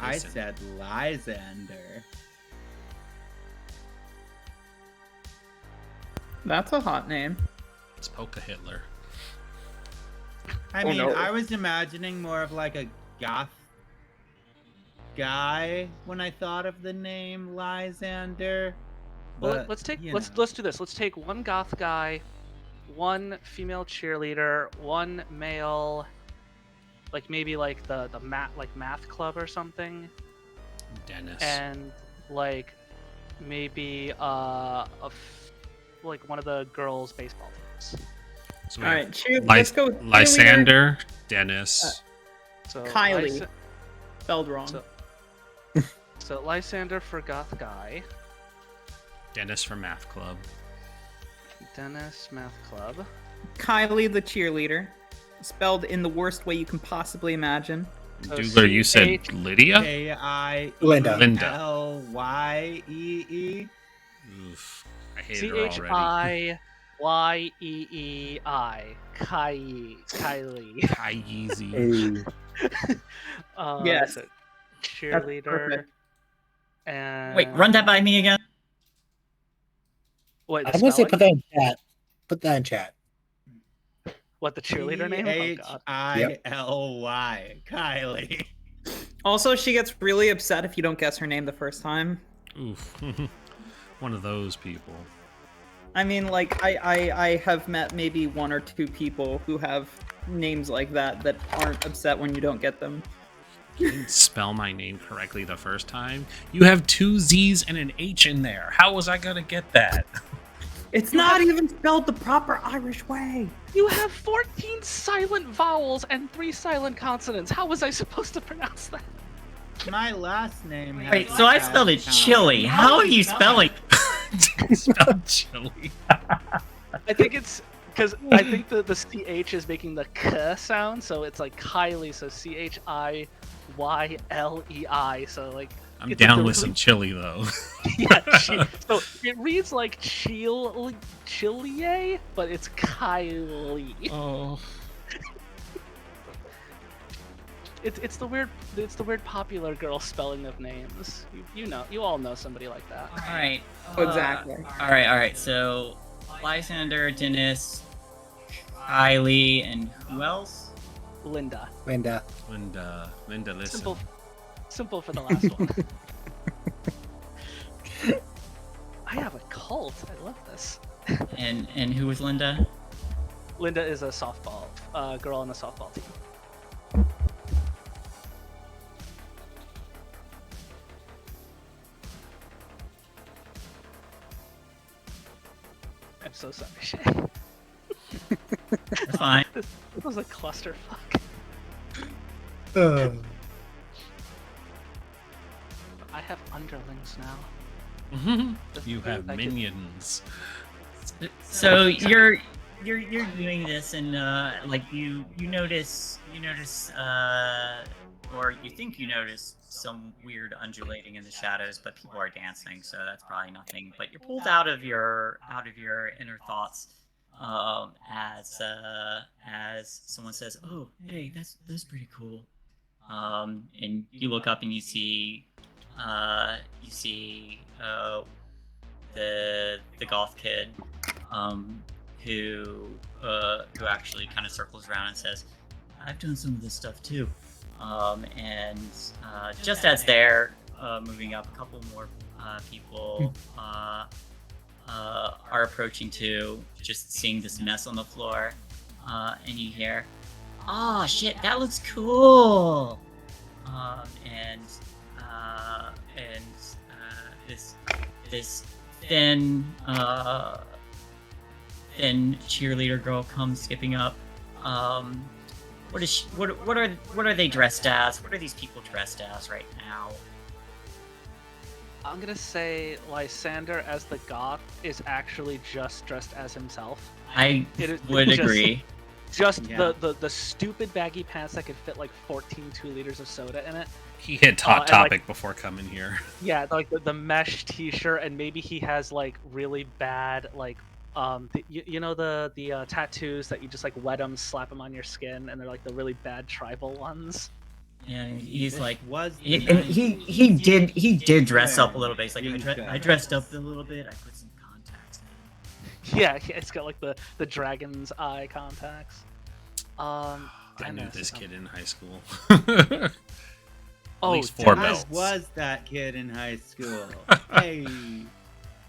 Speaker 3: I said Lysander.
Speaker 4: That's a hot name.
Speaker 1: It's Polka Hitler.
Speaker 3: I mean, I was imagining more of like a goth guy when I thought of the name Lysander.
Speaker 2: Well, let's do this. Let's take one goth guy, one female cheerleader, one male, like maybe like the math club or something.
Speaker 1: Dennis.
Speaker 2: And like maybe like one of the girls' baseball teams.
Speaker 1: So
Speaker 4: all right, let's go.
Speaker 1: Lysander, Dennis.
Speaker 2: So
Speaker 4: Kylie. Spelled wrong.
Speaker 2: So Lysander for goth guy.
Speaker 1: Dennis for math club.
Speaker 2: Dennis math club.
Speaker 4: Kylie the cheerleader. Spelled in the worst way you can possibly imagine.
Speaker 2: So
Speaker 1: Doogler, you said Lydia?
Speaker 6: Linda.
Speaker 3: Lyee.
Speaker 1: Oof. I hate her already.
Speaker 2: Chyei. Kylie.
Speaker 1: Kyeezy.
Speaker 4: Yes.
Speaker 2: So cheerleader. And
Speaker 7: Wait, run that by me again.
Speaker 2: What,
Speaker 6: I'm gonna say put that in chat. Put that in chat.
Speaker 2: What, the cheerleader name?
Speaker 3: Chyly. Kylie.
Speaker 4: Also, she gets really upset if you don't guess her name the first time.
Speaker 1: Oof. One of those people.
Speaker 4: I mean, like, I have met maybe one or two people who have names like that aren't upset when you don't get them.
Speaker 1: You didn't spell my name correctly the first time. You have 2 Z's and an H in there. How was I gonna get that?
Speaker 4: It's not even spelled the proper Irish way.
Speaker 2: You have 14 silent vowels and 3 silent consonants. How was I supposed to pronounce that?
Speaker 3: My last name.
Speaker 7: Wait, so I spelled it chili. How are you spelling?
Speaker 1: Spelled chili.
Speaker 2: I think it's because I think the CH is making the K sound, so it's like Kylie, so CHIYLEI. So like
Speaker 1: I'm down with some chili though.
Speaker 2: Yeah, so it reads like Chilie, but it's Kylie.
Speaker 1: Oh.
Speaker 2: It's the weird popular girl spelling of names. You all know somebody like that.
Speaker 7: All right.
Speaker 4: Exactly.
Speaker 7: All right. So Lysander, Dennis, Kylie, and who else?
Speaker 2: Linda.
Speaker 1: Listen.
Speaker 2: Simple for the last one. I have a cult. I love this.
Speaker 7: And who was Linda?
Speaker 2: Linda is a softball girl on the softball team. I'm so sorry, Shae.
Speaker 7: That's fine.
Speaker 2: This was a clusterfuck. I have underlings now.
Speaker 1: You have minions.
Speaker 7: So you're doing this, and like you notice or you think you notice some weird undulating in the shadows, but people are dancing, so that's probably nothing. But you're pulled out of your inner thoughts as someone says, "Oh, hey, that's pretty cool." And you look up and you see the goth kid, who actually kind of circles around and says, "I've done some of this stuff too." And just as they're moving up, a couple more people are approaching too, just seeing this mess on the floor, and you hear, "Oh shit, that looks cool!" And this thin cheerleader girl comes skipping up. What are they dressed as? What are these people dressed as right now?
Speaker 2: I'm gonna say Lysander as the goth is actually just dressed as himself.
Speaker 7: I would agree.
Speaker 2: Just the stupid baggy pants that could fit like 14 2-liters of soda in it.
Speaker 1: He hit Hot Topic before coming here.
Speaker 2: Yeah, like the mesh t-shirt, and maybe he has like really bad like the tattoos that you just like wet them, slap them on your skin, and they're like the really bad tribal ones.
Speaker 7: Yeah, he's like, he did dress up a little bit. He's like, I dressed up a little bit. I put some contacts in.
Speaker 2: Yeah, it's got like the dragon's eye contacts.
Speaker 1: I knew this kid in high school.
Speaker 3: At least 4 belts. Was that kid in high school? Hey.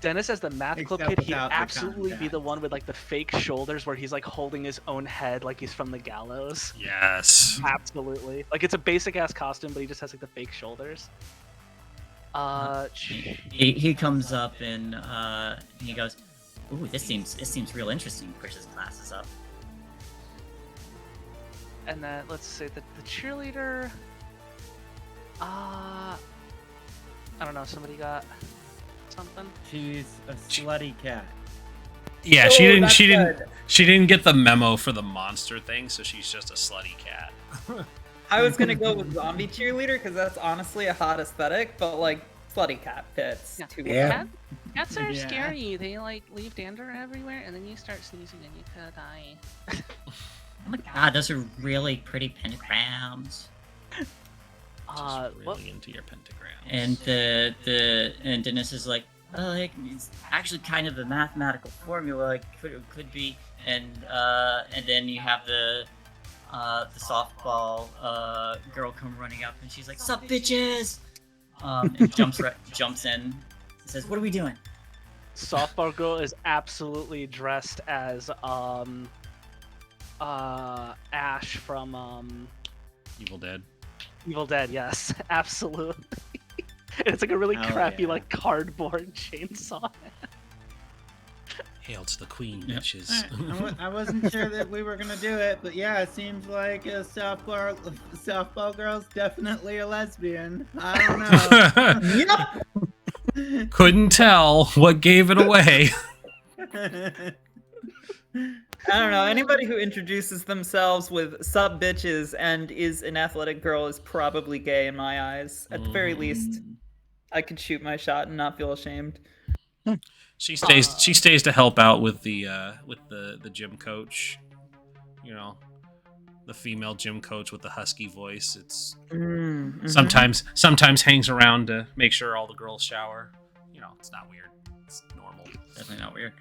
Speaker 2: Dennis as the math club kid, he'd absolutely be the one with like the fake shoulders where he's like holding his own head like he's from the gallows.
Speaker 1: Yes.
Speaker 2: Absolutely. Like it's a basic ass costume, but he just has like the fake shoulders.
Speaker 7: He comes up and he goes, "Ooh, this seems real interesting." Pushes glasses up.
Speaker 2: And then let's say that the cheerleader. I don't know. Somebody got something.
Speaker 3: She's a slutty cat.
Speaker 1: Yeah, she didn't get the memo for the monster thing, so she's just a slutty cat.
Speaker 4: I was gonna go with zombie cheerleader because that's honestly a hot aesthetic, but like slutty cat fits.
Speaker 2: Yeah. Cats are scary. They like leave dander everywhere, and then you start sneezing and you could die.
Speaker 7: Oh my god, those are really pretty pentagrams.
Speaker 1: Just really into your pentagrams.
Speaker 7: And and Dennis is like, it's actually kind of a mathematical formula. Could be. And then you have the softball girl come running up, and she's like, "Sup, bitches!" And jumps in, and says, "What are we doing?"
Speaker 2: Softball girl is absolutely dressed as Ash from
Speaker 1: Evil Dead.
Speaker 2: Evil Dead, yes, absolutely. It's like a really crappy, like cardboard chainsaw.
Speaker 1: Hail to the queen, bitches.
Speaker 3: I wasn't sure that we were gonna do it, but yeah, it seems like a softball girl's definitely a lesbian. I don't know.
Speaker 1: Yep. Couldn't tell what gave it away.
Speaker 4: I don't know. Anybody who introduces themselves with "sup bitches" and is an athletic girl is probably gay in my eyes. At the very least, I could shoot my shot and not feel ashamed.
Speaker 1: She stays to help out with the gym coach. You know, the female gym coach with the husky voice. It's sometimes hangs around to make sure all the girls shower. You know, it's not weird. It's normal.
Speaker 7: Definitely not weird.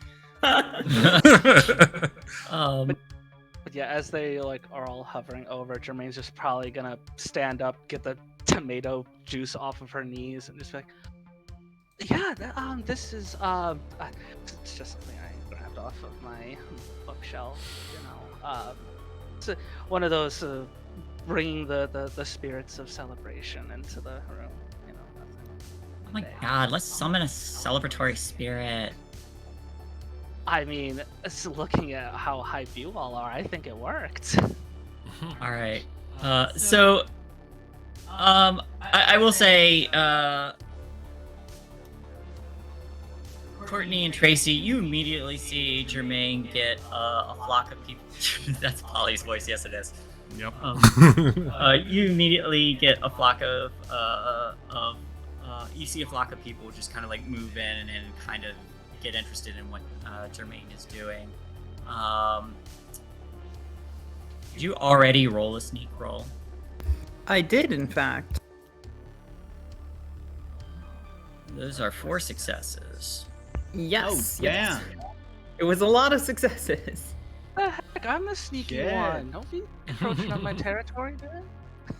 Speaker 2: But yeah, as they like are all hovering over, Jermaine's just probably gonna stand up, get the tomato juice off of her knees, and just be like, "Yeah, this is it's just something I grabbed off of my bookshelf, you know. It's one of those bringing the spirits of celebration into the room, you know."
Speaker 7: Oh my god, let's summon a celebratory spirit.
Speaker 2: I mean, looking at how hype you all are, I think it worked.
Speaker 7: All right. So, I will say, Courtney and Tracy, you immediately see Jermaine get a flock of people. That's Polly's voice. Yes, it is.
Speaker 1: Yep.
Speaker 7: You immediately get a flock of you see a flock of people just kind of like move in and kind of get interested in what Jermaine is doing. Did you already roll a sneak roll?
Speaker 4: I did, in fact.
Speaker 7: Those are 4 successes.
Speaker 4: Yes.
Speaker 3: Oh, damn.
Speaker 4: Yes. It was a lot of successes.
Speaker 2: The heck? I'm the sneaky
Speaker 3: Shit.
Speaker 2: one. Don't be encroaching on my territory, man.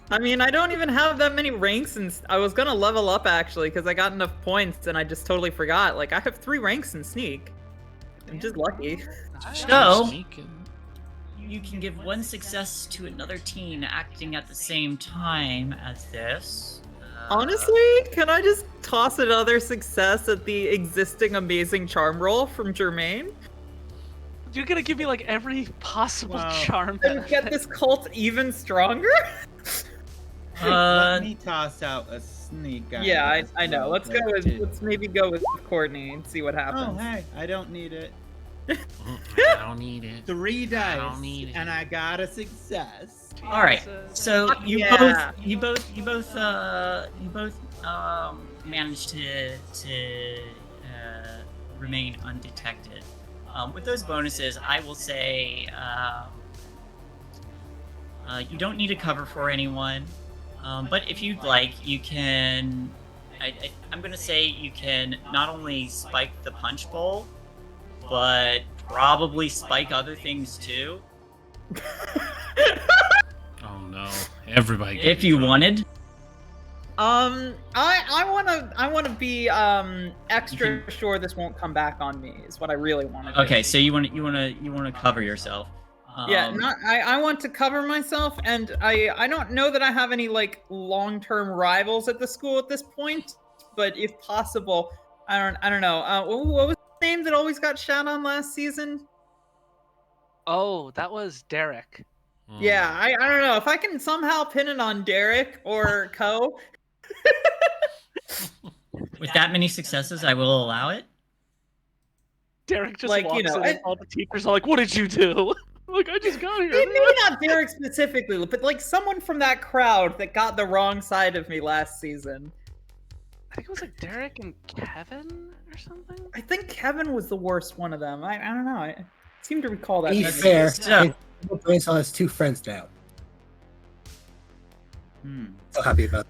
Speaker 4: I mean, I don't even have that many ranks, and I was gonna level up actually because I got enough points, and I just totally forgot. Like, I have 3 ranks in sneak. I'm just lucky.
Speaker 7: So, you can give 1 success to another teen acting at the same time as this.
Speaker 4: Honestly, can I just toss another success at the existing amazing charm roll from Jermaine?
Speaker 2: You're gonna give me like every possible charm.
Speaker 4: And get this cult even stronger?
Speaker 3: Let me toss out a sneak.
Speaker 4: Yeah, I know. Let's maybe go with Courtney and see what happens.
Speaker 3: Oh, hey, I don't need it.
Speaker 1: I don't need it.
Speaker 3: 3 dice,
Speaker 1: don't need it.
Speaker 3: and I got a success.
Speaker 7: All right, so you both managed to remain undetected. With those bonuses, I will say you don't need to cover for anyone, but if you'd like, you can. I'm gonna say you can not only spike the punch bowl, but probably spike other things too.
Speaker 1: Oh no! Everybody.
Speaker 7: If you wanted.
Speaker 4: I wanna be extra sure this won't come back on me. Is what I really want to do.
Speaker 7: Okay, so you want to cover yourself.
Speaker 4: Yeah, I want to cover myself, and I don't know that I have any like long-term rivals at the school at this point, but if possible, I don't know. What was the name that always got shot on last season?
Speaker 2: Oh, that was Derek.
Speaker 4: Yeah, I don't know if I can somehow pin it on Derek or Co.
Speaker 7: With that many successes, I will allow it.
Speaker 2: Derek just
Speaker 4: Like,
Speaker 2: walks
Speaker 4: you know,
Speaker 2: in and all the teachers are like, "What did you do?" Like, I just got here.
Speaker 4: Maybe not Derek specifically, but like someone from that crowd that got the wrong side of me last season.
Speaker 2: I think it was like Derek and Kevin or something.
Speaker 4: I think Kevin was the worst one of them. I don't know. I seem to recall that.
Speaker 6: Be
Speaker 4: maybe.
Speaker 6: fair,
Speaker 7: So-
Speaker 6: Brainstorm has 2 friends now. So happy about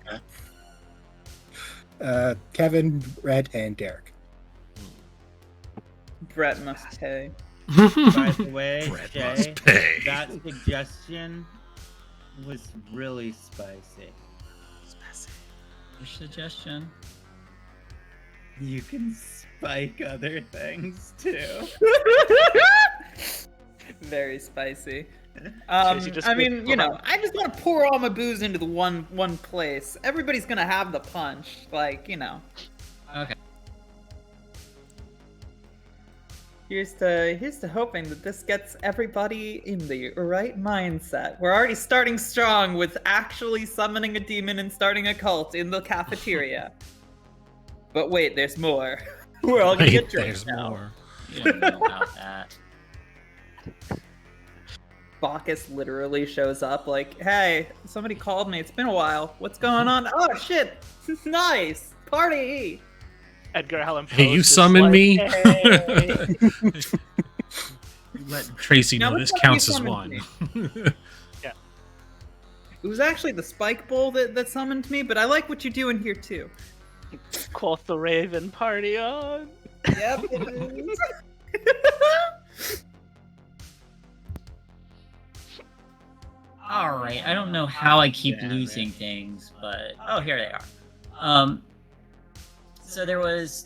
Speaker 6: that. Kevin, Brett, and Derek.
Speaker 4: Brett must pay.
Speaker 3: By the way,
Speaker 1: Brett
Speaker 3: Shae,
Speaker 1: must pay.
Speaker 3: that suggestion was really spicy.
Speaker 7: Which suggestion?
Speaker 3: You can spike other things too.
Speaker 4: Very spicy.
Speaker 2: Tracy just
Speaker 4: I
Speaker 2: goes,
Speaker 4: mean, you know, I just want to pour all my booze into the one place. Everybody's gonna have the punch, like, you know.
Speaker 7: Okay.
Speaker 4: Here's to hoping that this gets everybody in the right mindset. We're already starting strong with actually summoning a demon and starting a cult in the cafeteria. But wait, there's more. We're all gonna get drinks
Speaker 1: There's
Speaker 4: now.
Speaker 1: more.
Speaker 7: You don't know about that.
Speaker 4: Bacchus literally shows up like, hey, somebody called me. It's been a while. What's going on? Oh, shit. Nice. Party.
Speaker 2: Edgar Allan Poe.
Speaker 1: Hey, you
Speaker 2: just
Speaker 1: summoned
Speaker 2: like,
Speaker 1: me?
Speaker 2: "Hey."
Speaker 1: Let Tracy
Speaker 4: Now,
Speaker 1: know
Speaker 4: let's
Speaker 1: this
Speaker 4: not
Speaker 1: counts
Speaker 4: be
Speaker 1: as
Speaker 4: summoned
Speaker 1: one.
Speaker 4: It was actually the Spike Bowl that summoned me, but I like what you're doing here, too.
Speaker 2: Quoth the Raven, party on.
Speaker 4: Yep, it is.
Speaker 7: All right. I don't know how I keep
Speaker 3: Damn
Speaker 7: losing
Speaker 3: it.
Speaker 7: things, but oh, here they are. So there's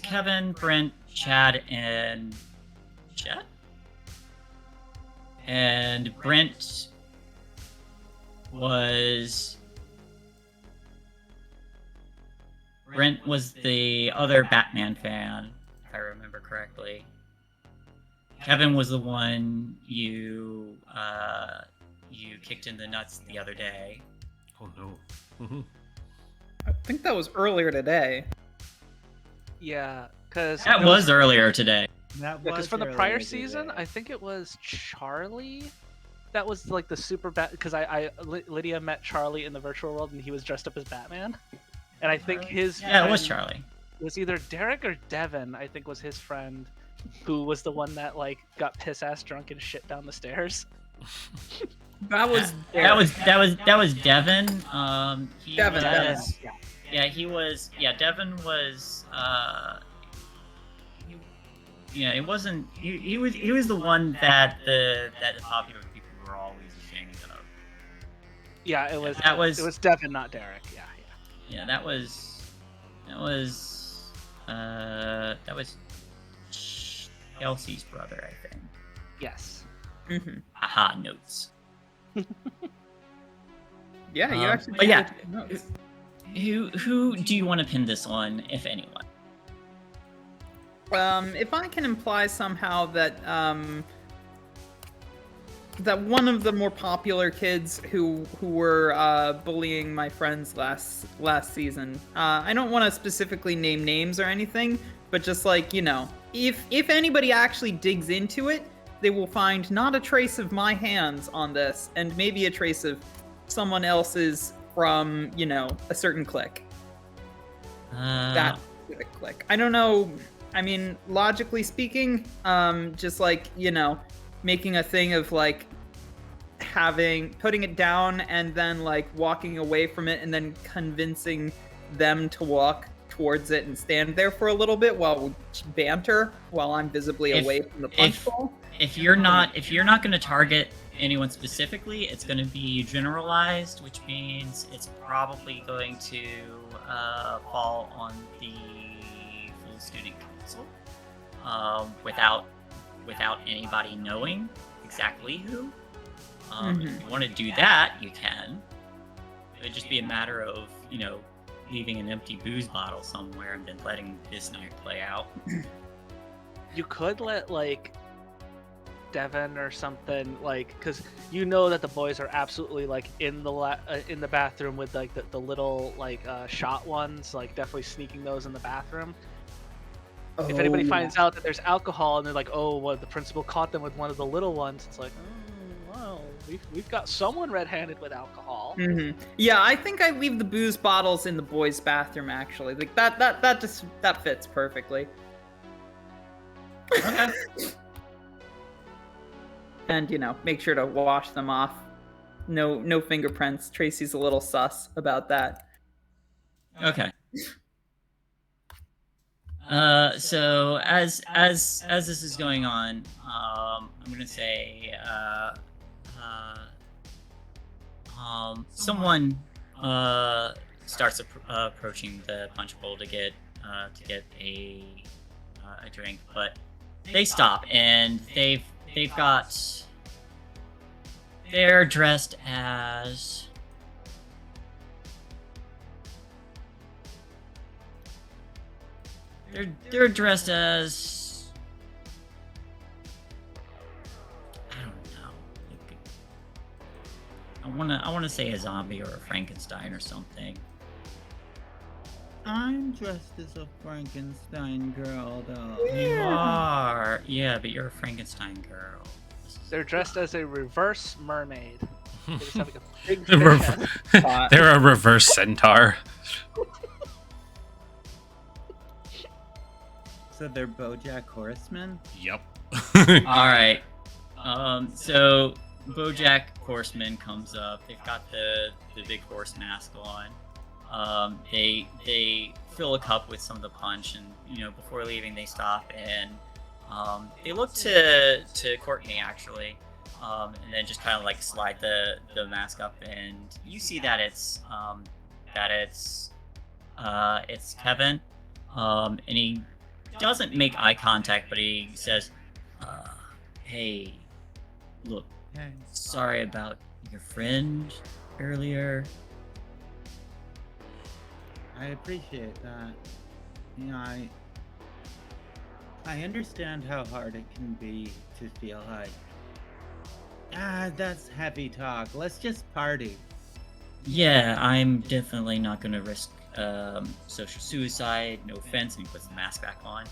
Speaker 7: Kevin, Brent, Chad, and Chet. And Brent was the other Batman fan, if I remember correctly. Kevin was the one you kicked in the nuts the other day.
Speaker 1: Oh no.
Speaker 4: I think that was earlier today.
Speaker 2: Yeah, because
Speaker 7: That was earlier today.
Speaker 2: because from the prior season, I think it was Charlie. That was like the super bad because Lydia met Charlie in the virtual world and he was dressed up as Batman, and I think his
Speaker 7: Yeah, it was Charlie.
Speaker 2: It was either Derek or Devin. I think was his friend, who was the one that like got piss ass drunk and shit down the stairs.
Speaker 4: That was
Speaker 7: Devin. He
Speaker 4: Devin.
Speaker 7: was, yeah, he was. Yeah, Devin was. Yeah, it wasn't. He was the one that the popular people were always ashamed of.
Speaker 2: Yeah, it was Devin, not Derek. Yeah.
Speaker 7: That was Kelsey's brother, I think.
Speaker 2: Yes.
Speaker 4: Mm-hmm.
Speaker 7: Aha, notes.
Speaker 4: Yeah, you actually.
Speaker 7: But yeah, who do you want to pin this on, if anyone?
Speaker 4: If I can imply somehow that that one of the more popular kids who were bullying my friends last season. I don't want to specifically name names or anything, but just like, you know, if anybody actually digs into it, they will find not a trace of my hands on this, and maybe a trace of someone else's from, you know, a certain clique. That specific clique. I don't know. I mean, logically speaking, just like, you know, making a thing of like putting it down and then like walking away from it and then convincing them to walk towards it and stand there for a little bit while we banter while I'm visibly away from the punch bowl.
Speaker 7: If you're not going to target anyone specifically, it's going to be generalized, which means it's probably going to fall on the full student council without anybody knowing exactly who. If you want to do that, you can. It would just be a matter of, you know, leaving an empty booze bottle somewhere and then letting this night play out.
Speaker 2: You could let, like, Devin or something, like, because you know that the boys are absolutely, like, in the bathroom with, like, the little, like, shot ones, like, definitely sneaking those in the bathroom. Oh, if anybody finds out that there's alcohol and they're like, oh, well, the principal caught them with one of the little ones, it's like, oh, well, we've got someone red-handed with alcohol.
Speaker 4: Mm-hmm. Yeah, I think I leave the booze bottles in the boys' bathroom, actually. Like, that fits perfectly.
Speaker 7: Okay.
Speaker 4: And, you know, make sure to wash them off. No fingerprints. Tracy's a little sus about that.
Speaker 7: Okay. So as this is going on, I'm gonna say someone starts approaching the punch bowl to get a drink, but they stop and they're dressed as they're dressed as I don't know. I wanna say a zombie or a Frankenstein or something.
Speaker 3: I'm dressed as a Frankenstein girl, though.
Speaker 7: You are, yeah, but you're a Frankenstein girl.
Speaker 2: They're dressed as a reverse mermaid. They just have like a big fish head.
Speaker 1: They're a reverse centaur.
Speaker 3: So they're BoJack Horsemen?
Speaker 1: Yep.
Speaker 7: All right. So BoJack Horseman comes up. They've got the big horse mask on. They fill a cup with some of the punch, and you know, before leaving, they stop and they look to Courtney actually, and then just kind of like slide the mask up, and you see that it's Kevin, and he doesn't make eye contact, but he says, "Hey, look, sorry about your friend earlier."
Speaker 3: I appreciate that. You know, I understand how hard it can be to feel like, that's heavy talk. Let's just party.
Speaker 7: Yeah, I'm definitely not gonna risk social suicide, no offense, and he puts the mask back on.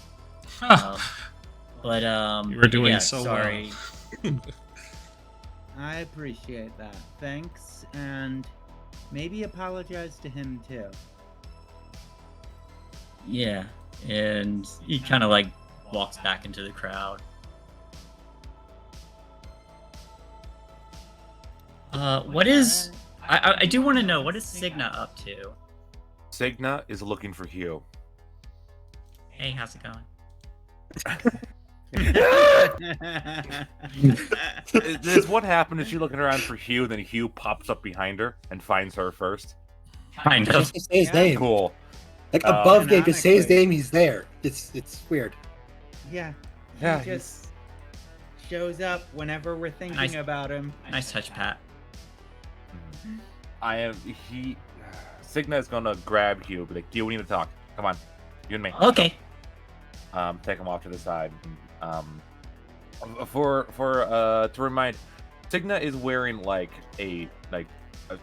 Speaker 1: You were doing
Speaker 7: yeah,
Speaker 1: so
Speaker 7: sorry.
Speaker 1: well.
Speaker 3: I appreciate that. Thanks, and maybe apologize to him too.
Speaker 7: Yeah, and he kind of like walks back into the crowd. What is... I do want to know, what is Cigna up to?
Speaker 5: Cigna is looking for Hugh.
Speaker 7: Hey, how's it going?
Speaker 5: Is what happened? Is she looking around for Hugh, then Hugh pops up behind her and finds her first?
Speaker 7: Kind of.
Speaker 6: Just say his name.
Speaker 5: Cool.
Speaker 6: Like above game, just say his name. He's there. It's weird.
Speaker 3: Yeah.
Speaker 5: Yeah,
Speaker 3: He just shows up whenever we're thinking
Speaker 7: Nice.
Speaker 3: about him.
Speaker 7: Nice touch, Pat.
Speaker 5: Cigna is gonna grab Hugh, be like, Hugh, we need to talk. Come on, you and me.
Speaker 7: Okay.
Speaker 5: Take him off to the side. To remind, Cigna is wearing like a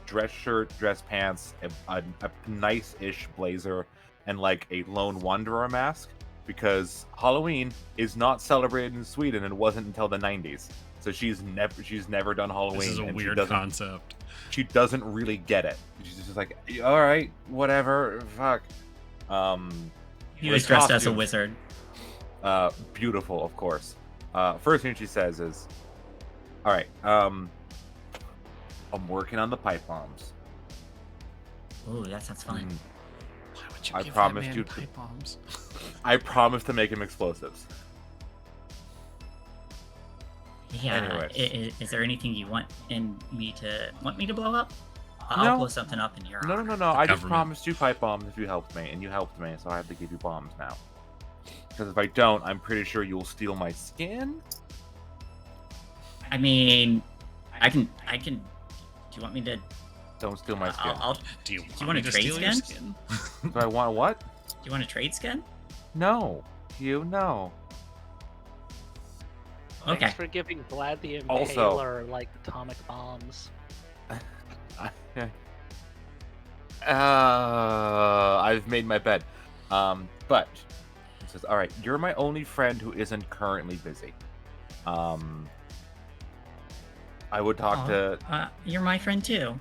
Speaker 5: dress shirt, dress pants, a nice-ish blazer, and like a Lone Wanderer mask, because Halloween is not celebrated in Sweden and wasn't until the 90s. So she's never done Halloween.
Speaker 1: This is a
Speaker 5: and
Speaker 1: weird concept.
Speaker 5: She doesn't really get it. She's just like, all right, whatever, fuck.
Speaker 7: He was dressed as a wizard.
Speaker 5: Beautiful, of course. First thing she says is, all right, I'm working on the pipe bombs.
Speaker 7: Ooh, that sounds fun.
Speaker 1: Why would you
Speaker 5: I
Speaker 1: give
Speaker 5: promised
Speaker 1: that man
Speaker 5: you
Speaker 1: pipe bombs?
Speaker 5: I promised to make him explosives.
Speaker 7: Yeah.
Speaker 5: Anyways.
Speaker 7: Is there anything you want me to blow up? I'll
Speaker 5: No.
Speaker 7: blow something up in your
Speaker 5: No.
Speaker 7: honor.
Speaker 5: I just
Speaker 1: government.
Speaker 5: promised you pipe bombs if you helped me, and you helped me, so I have to give you bombs now. Because if I don't, I'm pretty sure you'll steal my skin.
Speaker 7: I mean, I can. Do you want me to?
Speaker 5: Don't steal my skin.
Speaker 1: Do you
Speaker 7: want
Speaker 1: me
Speaker 7: a
Speaker 1: to
Speaker 7: trade
Speaker 1: steal your
Speaker 7: skin?
Speaker 5: Do I want what?
Speaker 7: Do you want a trade skin?
Speaker 5: No. You no.
Speaker 7: Okay.
Speaker 2: Thanks for giving Vlad the
Speaker 5: Also-
Speaker 2: Impaler like atomic bombs.
Speaker 5: I've made my bed. But it says, all right, you're my only friend who isn't currently busy. I would talk to.
Speaker 7: You're my friend too.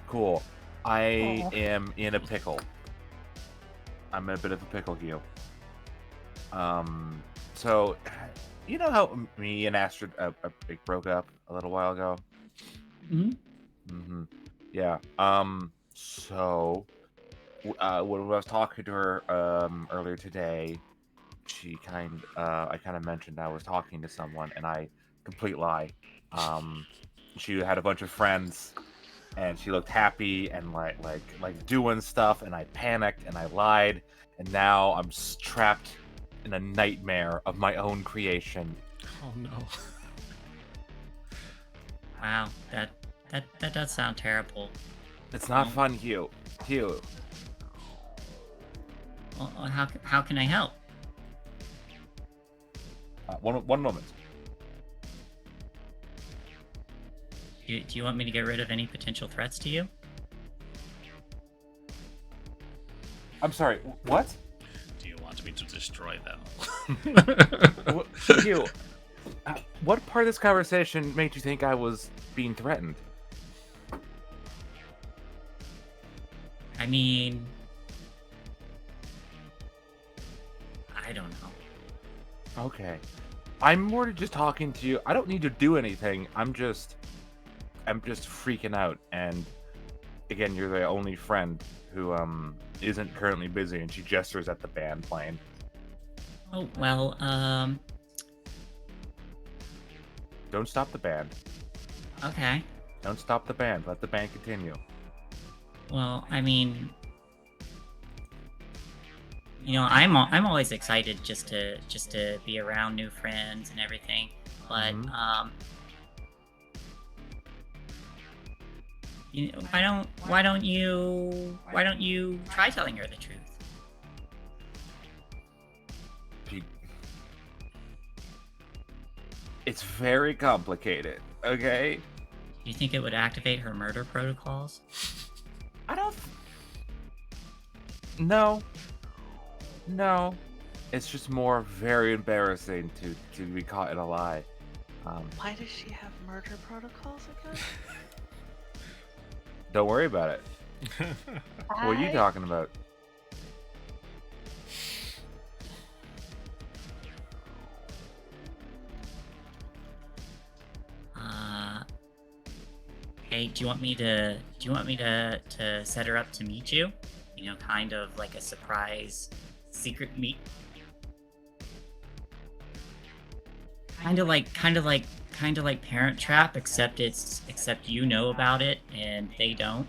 Speaker 5: Cool. I am in a pickle. I'm in a bit of a pickle, Hugh. So, you know how me and Astrid broke up a little while ago?
Speaker 7: Mm-hmm.
Speaker 5: Yeah. So, when I was talking to her earlier today, I kind of mentioned I was talking to someone, and complete lie. She had a bunch of friends, and she looked happy and like doing stuff, and I panicked and I lied, and now I'm trapped in a nightmare of my own creation.
Speaker 1: Oh no.
Speaker 7: Wow, that does sound terrible.
Speaker 5: It's not fun, Hugh. Hugh.
Speaker 7: Well, how can I help?
Speaker 5: One moment.
Speaker 7: Do you want me to get rid of any potential threats to you?
Speaker 5: I'm sorry. What?
Speaker 1: Do you want me to destroy them?
Speaker 5: Hugh, what part of this conversation made you think I was being threatened?
Speaker 7: I mean, I don't know.
Speaker 5: Okay. I'm more just talking to you. I don't need to do anything. I'm just freaking out. And again, you're the only friend who isn't currently busy, and she gestures at the band playing.
Speaker 7: Oh, well,
Speaker 5: Don't stop the band.
Speaker 7: okay.
Speaker 5: Don't stop the band. Let the band continue.
Speaker 7: Well, I mean, you know, I'm always excited just to be around new friends and everything, but you know, why don't you try telling her the truth?
Speaker 5: It's very complicated, okay?
Speaker 7: Do you think it would activate her murder protocols?
Speaker 5: I don't... No. It's just more very embarrassing to be caught in a lie.
Speaker 2: Why does she have murder protocols again?
Speaker 5: Don't worry about it. What are you talking about?
Speaker 7: Hey, do you want me to set her up to meet you? You know, kind of like a surprise secret meet. Kind of like Parent Trap, except you know about it and they don't.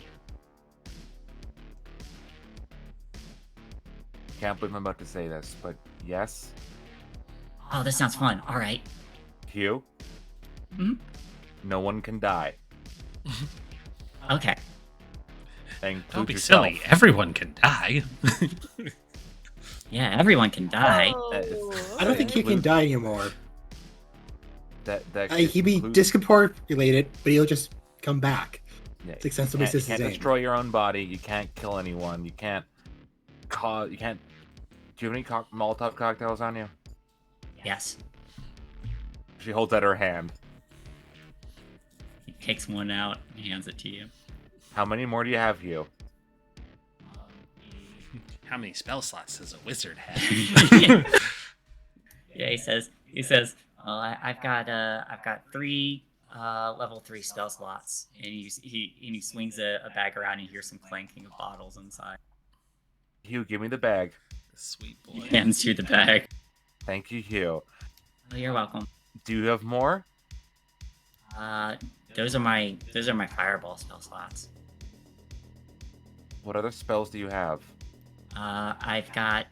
Speaker 5: Can't believe I'm about to say this, but yes.
Speaker 7: Oh, this sounds fun. All right.
Speaker 5: Hugh.
Speaker 7: Hmm?
Speaker 5: No one can die.
Speaker 7: Okay.
Speaker 1: Don't be silly. Everyone can die.
Speaker 7: Yeah, everyone can die.
Speaker 6: I don't think he can die anymore.
Speaker 5: That
Speaker 6: He'd be discorporated, but he'll just come back.
Speaker 5: Yeah,
Speaker 6: It's like somebody says
Speaker 5: you can't destroy your own body. You can't kill anyone. You can't cause. You can't. Do you have any Molotov cocktails on you?
Speaker 7: Yes.
Speaker 5: She holds out her hand.
Speaker 7: He takes one out and hands it to you.
Speaker 5: How many more do you have, Hugh?
Speaker 1: How many spell slots does a wizard have?
Speaker 7: Yeah, he says, well, I've got 3 level 3 spell slots, and he swings a bag around and you hear some clanking of bottles inside.
Speaker 5: Hugh, give me the bag.
Speaker 1: Sweet boy.
Speaker 7: He hands you the bag.
Speaker 5: Thank you, Hugh.
Speaker 7: Oh, you're welcome.
Speaker 5: Do you have more?
Speaker 7: Those are my fireball spell slots.
Speaker 5: What other spells do you have?
Speaker 7: I've got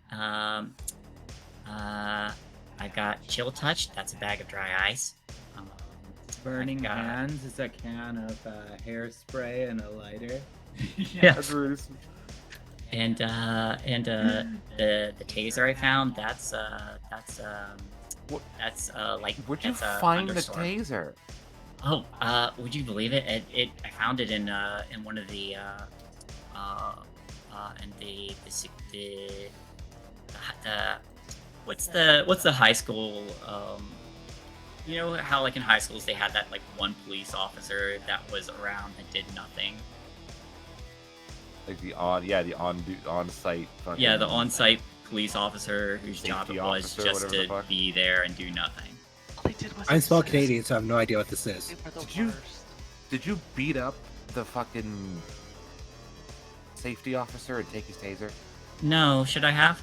Speaker 7: Chill Touch. That's a bag of dry ice.
Speaker 3: Burning Hands is a can of hairspray and a lighter.
Speaker 7: Yes. And the taser I found. That's like.
Speaker 5: Where'd you
Speaker 7: that's a
Speaker 5: find the
Speaker 7: undersword.
Speaker 5: taser?
Speaker 7: Oh, would you believe it? I found it in one of the what's the high school you know how like in high schools they had that like one police officer that was around that did nothing.
Speaker 5: Like the on-site.
Speaker 7: Yeah, the on-site police officer whose job
Speaker 5: Safety
Speaker 7: it was
Speaker 5: officer,
Speaker 7: just
Speaker 5: whatever the
Speaker 7: to
Speaker 5: fuck.
Speaker 7: be there and do nothing.
Speaker 2: All they did was
Speaker 6: I'm small
Speaker 2: exist.
Speaker 6: Canadian, so I have no idea what this is.
Speaker 2: They were the
Speaker 5: Did you-
Speaker 2: worst.
Speaker 5: Did you beat up the fucking safety officer and take his taser?
Speaker 7: No, should I have?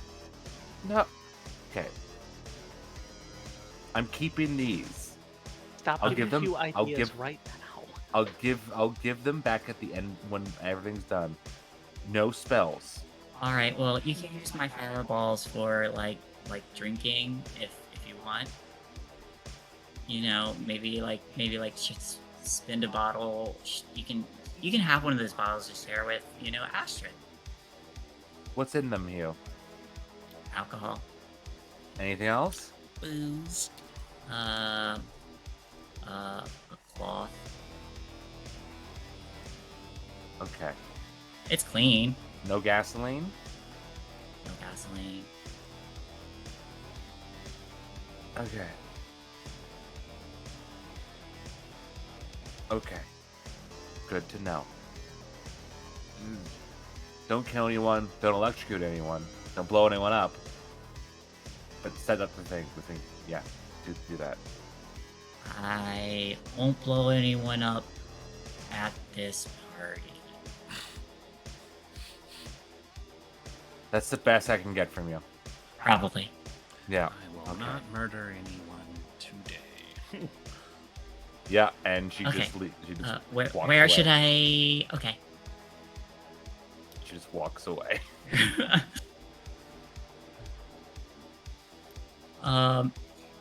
Speaker 5: No. Okay. I'm keeping these.
Speaker 2: Stop
Speaker 5: I'll
Speaker 2: giving
Speaker 5: give them-
Speaker 2: you
Speaker 5: I'll
Speaker 2: ideas
Speaker 5: give-
Speaker 2: right now.
Speaker 5: I'll give them back at the end when everything's done. No spells.
Speaker 7: All right. Well, you can use my fireballs for like drinking if you want. You know, maybe just spend a bottle. You can have one of those bottles to share with Astrid.
Speaker 5: What's in them, Hugh?
Speaker 7: Alcohol.
Speaker 5: Anything else?
Speaker 1: Booze.
Speaker 7: A cloth.
Speaker 5: Okay.
Speaker 7: It's clean.
Speaker 5: No gasoline?
Speaker 7: No gasoline.
Speaker 5: Okay. Okay. Good to know. Don't kill anyone. Don't electrocute anyone. Don't blow anyone up. But set up the thing. Yeah. Do that.
Speaker 7: I won't blow anyone up at this party.
Speaker 5: That's the best I can get from you.
Speaker 7: Probably.
Speaker 5: Yeah.
Speaker 1: I will not murder anyone today.
Speaker 5: Yeah, and she
Speaker 7: Okay.
Speaker 5: just she just
Speaker 7: Where
Speaker 5: walks away.
Speaker 7: should I? Okay.
Speaker 5: She just walks away.
Speaker 7: All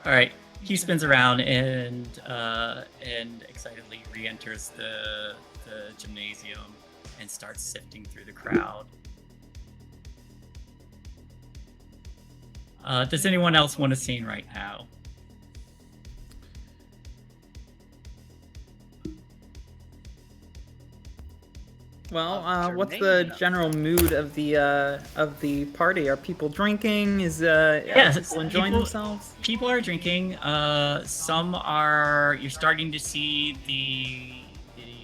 Speaker 7: right. He spins around and excitedly re-enters the gymnasium and starts sifting through the crowd. Does anyone else want a scene right now?
Speaker 4: Well, what's the general mood of the party? Are people drinking? Are people enjoying themselves?
Speaker 7: People are drinking. Some are. You're starting to see the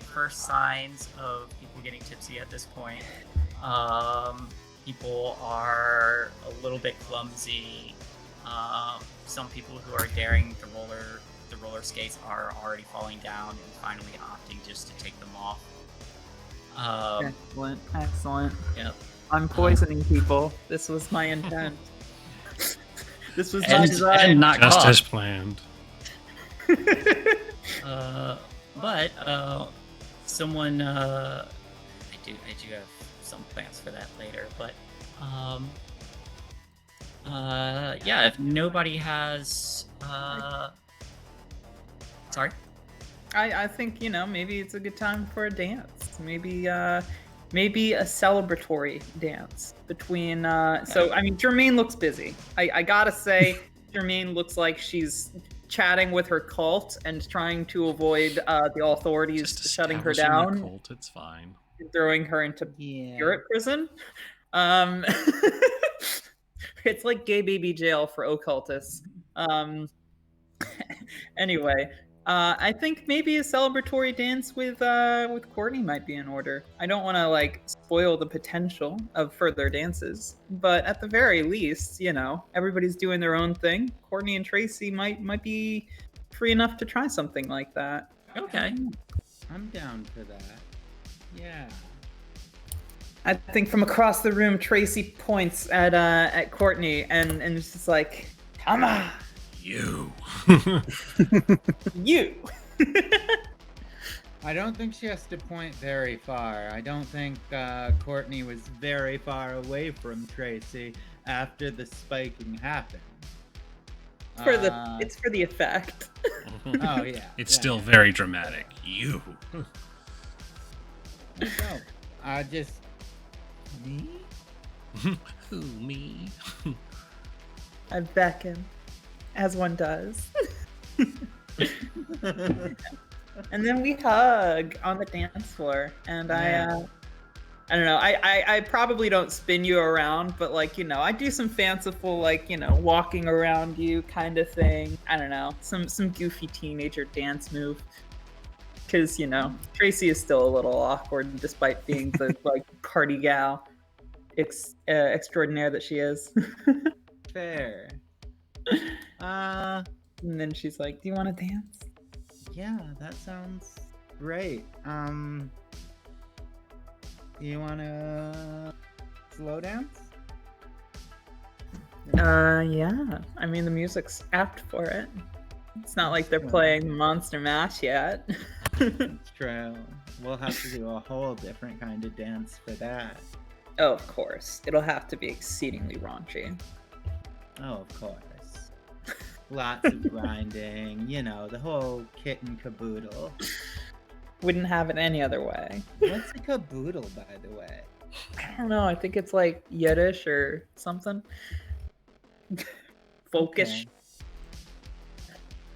Speaker 7: first signs of people getting tipsy at this point. People are a little bit clumsy. Some people who are daring the roller skates are already falling down and finally opting just to take them off.
Speaker 4: Excellent.
Speaker 7: Yep.
Speaker 4: I'm poisoning people. This was my intent. This was my design.
Speaker 7: And not
Speaker 1: just
Speaker 7: caught.
Speaker 1: as planned.
Speaker 7: But someone I do have some plans for that later, but yeah, if nobody has sorry?
Speaker 4: I think, maybe it's a good time for a dance. Maybe a celebratory dance between Jermaine looks busy. I gotta say, Jermaine looks like she's chatting with her cult and trying to avoid the authorities
Speaker 1: Just
Speaker 4: shutting her
Speaker 1: establishing
Speaker 4: down.
Speaker 1: the cult, it's fine.
Speaker 4: And throwing her into spirit prison. It's like gay baby jail for occultists. Anyway, I think maybe a celebratory dance with Courtney might be in order. I don't want to spoil the potential of further dances, but at the very least, everybody's doing their own thing. Courtney and Tracy might be free enough to try something like that.
Speaker 7: Okay.
Speaker 3: I'm down for that. Yeah.
Speaker 4: I think from across the room, Tracy points at Courtney and it's just like, come on.
Speaker 1: You.
Speaker 4: You.
Speaker 3: I don't think she has to point very far. I don't think Courtney was very far away from Tracy after the spiking happened.
Speaker 4: It's for the effect.
Speaker 3: Oh yeah.
Speaker 1: It's still very dramatic. You.
Speaker 3: No, just me.
Speaker 1: Who, me?
Speaker 4: I beckon, as one does. And then we hug on the dance floor, and I don't know. I probably don't spin you around, but I do some fanciful walking around you kind of thing. I don't know, some goofy teenager dance move. Because Tracy is still a little awkward despite being the party gal extraordinaire that she is.
Speaker 3: Fair.
Speaker 4: And then she's like, "Do you want to dance?"
Speaker 3: Yeah, that sounds great. You wanna slow dance?
Speaker 4: Yeah. I mean, the music's apt for it. It's not like they're playing Monster Mash yet.
Speaker 3: It's true. We'll have to do a whole different kind of dance for that.
Speaker 4: Oh, of course. It'll have to be exceedingly raunchy.
Speaker 3: Oh, of course. Lots of grinding, the whole kit and caboodle.
Speaker 4: Wouldn't have it any other way.
Speaker 3: What's a caboodle, by the way?
Speaker 4: I don't know. I think it's Yiddish or something. Folkish.
Speaker 3: Okay.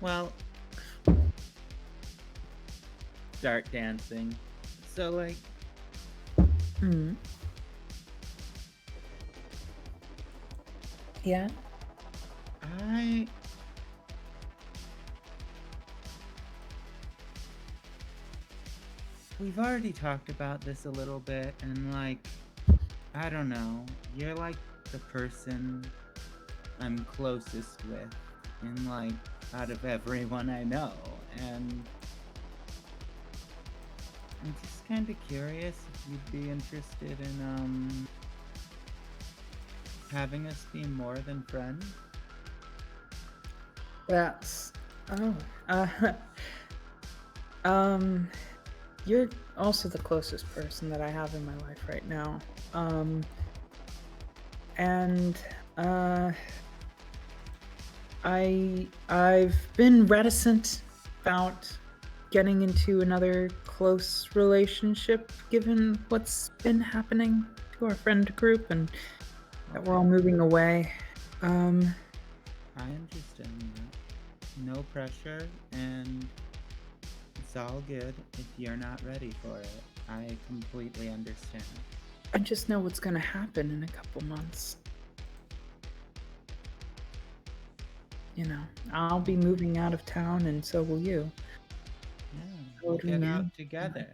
Speaker 3: Well, start dancing. So,
Speaker 4: Hmm. Yeah.
Speaker 3: We've already talked about this a little bit, and I don't know, you're the person I'm closest with in out of everyone I know, and I'm just kind of curious if you'd be interested in having us be more than friends.
Speaker 4: That's you're also the closest person that I have in my life right now. I've been reticent about getting into another close relationship given what's been happening to our friend group and that we're all moving away.
Speaker 3: I understand that. No pressure, and it's all good if you're not ready for it. I completely understand.
Speaker 4: I just know what's gonna happen in a couple months. You know, I'll be moving out of town, and so will you.
Speaker 3: Yeah,
Speaker 4: Go
Speaker 3: we'll
Speaker 4: to
Speaker 3: get
Speaker 4: New-
Speaker 3: out together.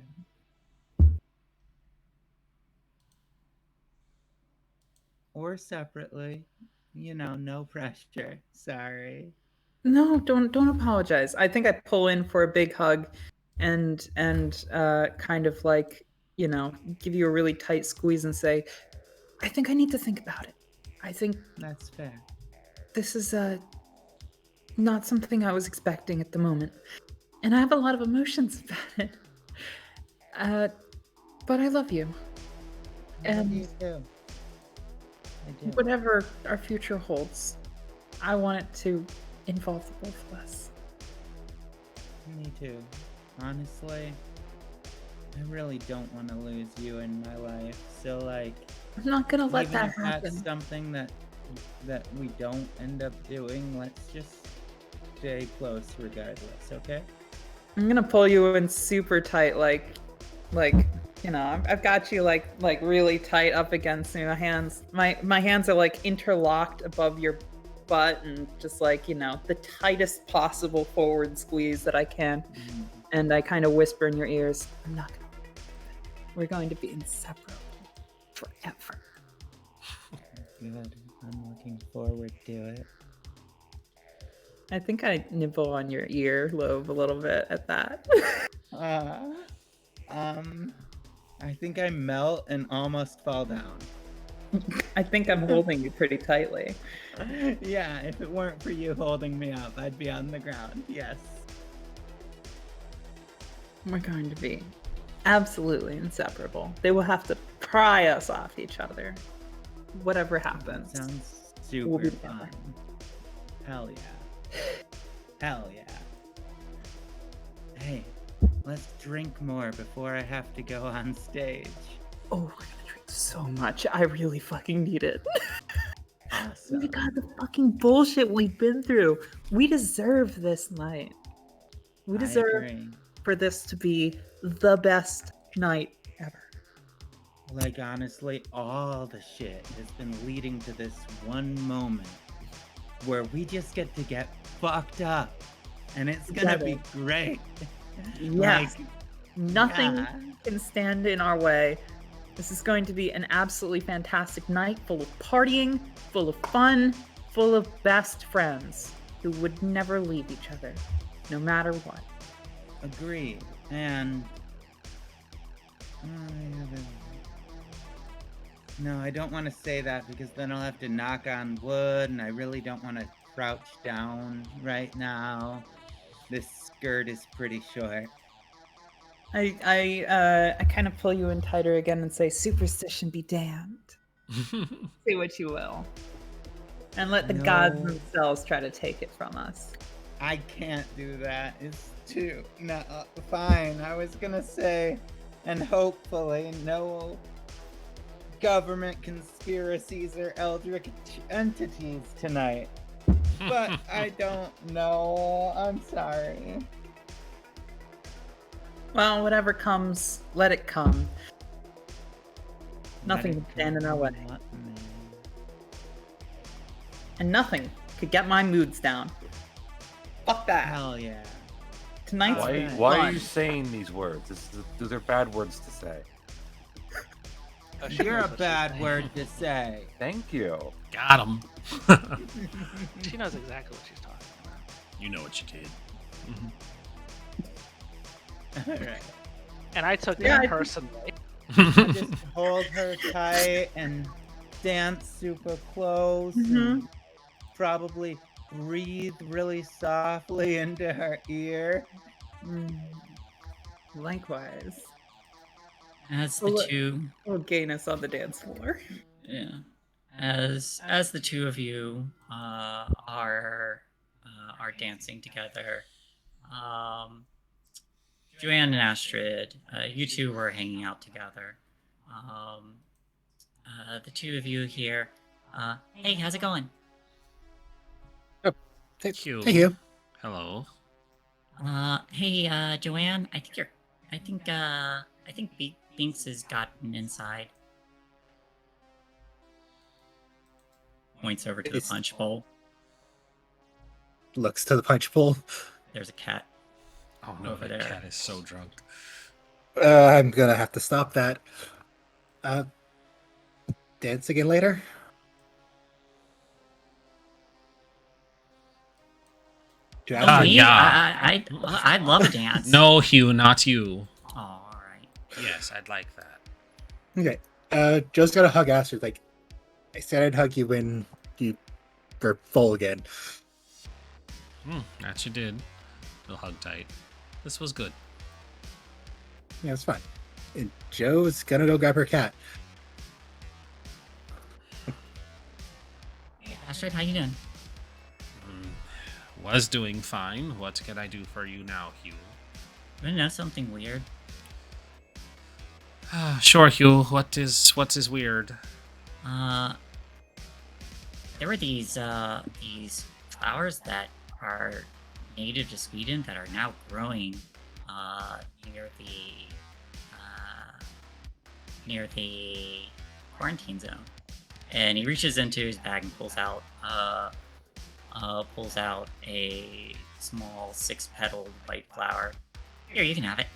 Speaker 3: Or separately. You know, no pressure. Sorry.
Speaker 4: No, don't apologize. I think I pull in for a big hug, and kind of like, you know, give you a really tight squeeze and say, I think I need to think about it. I think
Speaker 3: That's fair.
Speaker 4: this is not something I was expecting at the moment, and I have a lot of emotions about it. But I love you,
Speaker 3: I love
Speaker 4: and
Speaker 3: you too. I do.
Speaker 4: whatever our future holds, I want it to involve the both of us.
Speaker 3: Me too. Honestly, I really don't want to lose you in my life. So like,
Speaker 4: I'm not gonna let
Speaker 3: even
Speaker 4: that
Speaker 3: if
Speaker 4: happen.
Speaker 3: that's something that we don't end up doing, let's just stay close regardless, okay?
Speaker 4: I'm gonna pull you in super tight, like, you know, I've got you like really tight up against me. My hands are like interlocked above your butt, and just like, you know, the tightest possible forward squeeze that I can. And I kind of whisper in your ears, I'm not gonna. We're going to be inseparable forever.
Speaker 3: Good. I'm looking forward to it.
Speaker 4: I think I nibble on your ear lobe a little bit at that.
Speaker 3: I think I melt and almost fall down.
Speaker 4: I think I'm holding you pretty tightly.
Speaker 3: Yeah, if it weren't for you holding me up, I'd be on the ground. Yes.
Speaker 4: We're going to be absolutely inseparable. They will have to pry us off each other. Whatever happens.
Speaker 3: Sounds
Speaker 4: We'll
Speaker 3: super
Speaker 4: be together.
Speaker 3: fun. Hell yeah. Hell yeah. Hey, let's drink more before I have to go on stage.
Speaker 4: Oh, we're gonna drink so much. I really fucking need it. Oh
Speaker 3: Awesome.
Speaker 4: my god, the fucking bullshit we've been through. We deserve this night. We
Speaker 3: I
Speaker 4: deserve
Speaker 3: agree.
Speaker 4: for this to be the best night ever.
Speaker 3: Like, honestly, all the shit has been leading to this one moment where we just get to get fucked up. And it's gonna be great.
Speaker 4: Yes.
Speaker 3: Like,
Speaker 4: Nothing
Speaker 3: yeah.
Speaker 4: can stand in our way. This is going to be an absolutely fantastic night, full of partying, full of fun, full of best friends who would never leave each other, no matter what.
Speaker 3: Agreed. And no, I don't want to say that because then I'll have to knock on wood, and I really don't want to crouch down right now. This skirt is pretty short.
Speaker 4: I kind of pull you in tighter again and say, superstition be damned. Say what you will. And let the gods
Speaker 3: No.
Speaker 4: themselves try to take it from us.
Speaker 3: I can't do that. It's too... No, fine. I was gonna say, and hopefully no government conspiracies or eldritch entities tonight. But I don't know. I'm sorry.
Speaker 4: Well, whatever comes, let it come. Nothing
Speaker 3: Let it
Speaker 4: can stand in our
Speaker 3: come,
Speaker 4: way.
Speaker 3: not me.
Speaker 4: And nothing could get my moods down. Fuck that.
Speaker 3: Hell yeah.
Speaker 4: Tonight's
Speaker 5: Why are
Speaker 4: fun.
Speaker 5: you saying these words? These are bad words to say.
Speaker 2: Oh, she
Speaker 3: You're
Speaker 2: knows
Speaker 3: a
Speaker 2: what she's
Speaker 3: bad
Speaker 2: saying.
Speaker 3: word to say.
Speaker 5: Thank you.
Speaker 1: Got him.
Speaker 2: She knows exactly what she's talking about.
Speaker 1: You know what you did.
Speaker 3: Alright.
Speaker 2: And I took
Speaker 4: Yeah,
Speaker 2: that
Speaker 4: I-
Speaker 2: personally.
Speaker 3: I just hold her tight and dance super close and probably breathe really softly into her ear.
Speaker 4: Likewise.
Speaker 7: As the
Speaker 4: Well, look-
Speaker 7: two,
Speaker 4: We'll gain us on the dance floor.
Speaker 7: yeah, as the two of you are dancing together, Joanne and Astrid, you two were hanging out together. The two of you here. Hey, how's it going?
Speaker 6: Thank
Speaker 1: Cute.
Speaker 6: you.
Speaker 1: Hello.
Speaker 7: Hey, Joanne, I think Binks has gotten inside. Points over to the punch bowl.
Speaker 6: Looks to the punch bowl.
Speaker 7: There's a cat.
Speaker 1: Oh no,
Speaker 7: over
Speaker 1: that
Speaker 7: there.
Speaker 1: cat is so drunk.
Speaker 6: I'm gonna have to stop that. Dance again later? Do you have
Speaker 7: Me?
Speaker 1: yeah.
Speaker 7: I'd love a dance.
Speaker 1: No, Hugh, not you.
Speaker 7: Oh, all right.
Speaker 1: Yes, I'd like that.
Speaker 6: Okay. Joe's gonna hug Astrid. Like, I said I'd hug you when you were full again.
Speaker 1: That you did. We'll hug tight. This was good.
Speaker 6: Yeah, it's fine. And Joe's gonna go grab her cat.
Speaker 7: Hey, Astrid, how you doing?
Speaker 1: Was doing fine. What can I do for you now, Hugh?
Speaker 7: You wanna know something weird?
Speaker 1: Sure, Hugh. What is weird?
Speaker 7: There were these flowers that are native to Sweden that are now growing near the quarantine zone. And he reaches into his bag and pulls out a small 6-petaled white flower. Here, you can have it.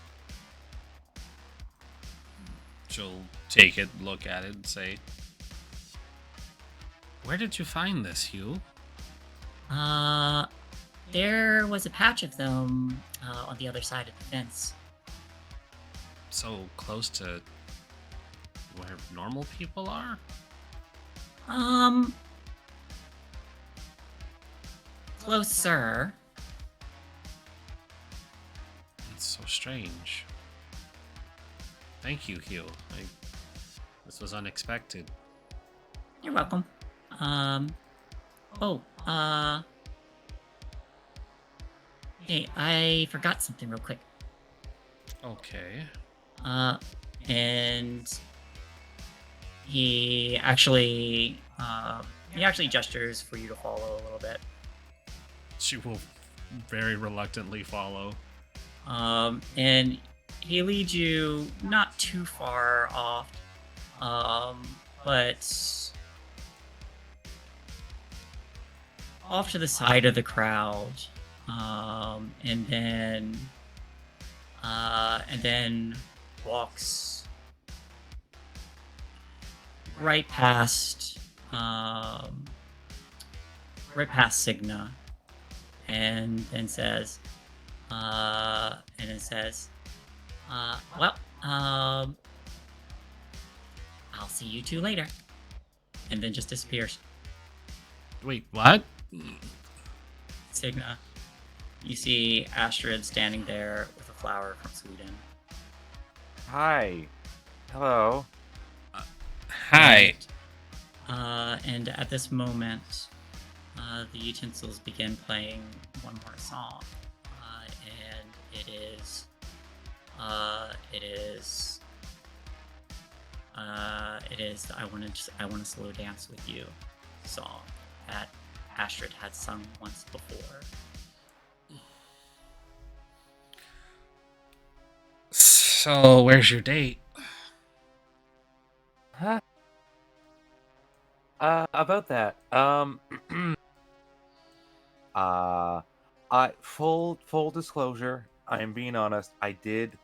Speaker 1: She'll take it, look at it, and say, "Where did you find this, Hugh?"
Speaker 7: There was a patch of them on the other side of the fence.
Speaker 1: So close to where normal people are?
Speaker 7: Closer.
Speaker 1: It's so strange. Thank you, Hugh. This was unexpected.
Speaker 7: You're welcome. Hey, I forgot something real quick.
Speaker 1: Okay.
Speaker 7: And he actually gestures for you to follow a little bit.
Speaker 1: She will very reluctantly follow.
Speaker 7: And he leads you not too far off, but off to the side of the crowd, and then walks right past Signa, and then says, well, I'll see you two later, and then just disappears.
Speaker 1: Wait, what?
Speaker 7: Signa, you see Astrid standing there with a flower from Sweden.
Speaker 5: Hi. Hello.
Speaker 1: Hi.
Speaker 7: And at this moment, the utensils begin playing one more song, and it is I want to slow dance with you song that Astrid had sung once before.
Speaker 1: So, where's your date?
Speaker 5: Huh? About that. Full disclosure, I am being honest, I did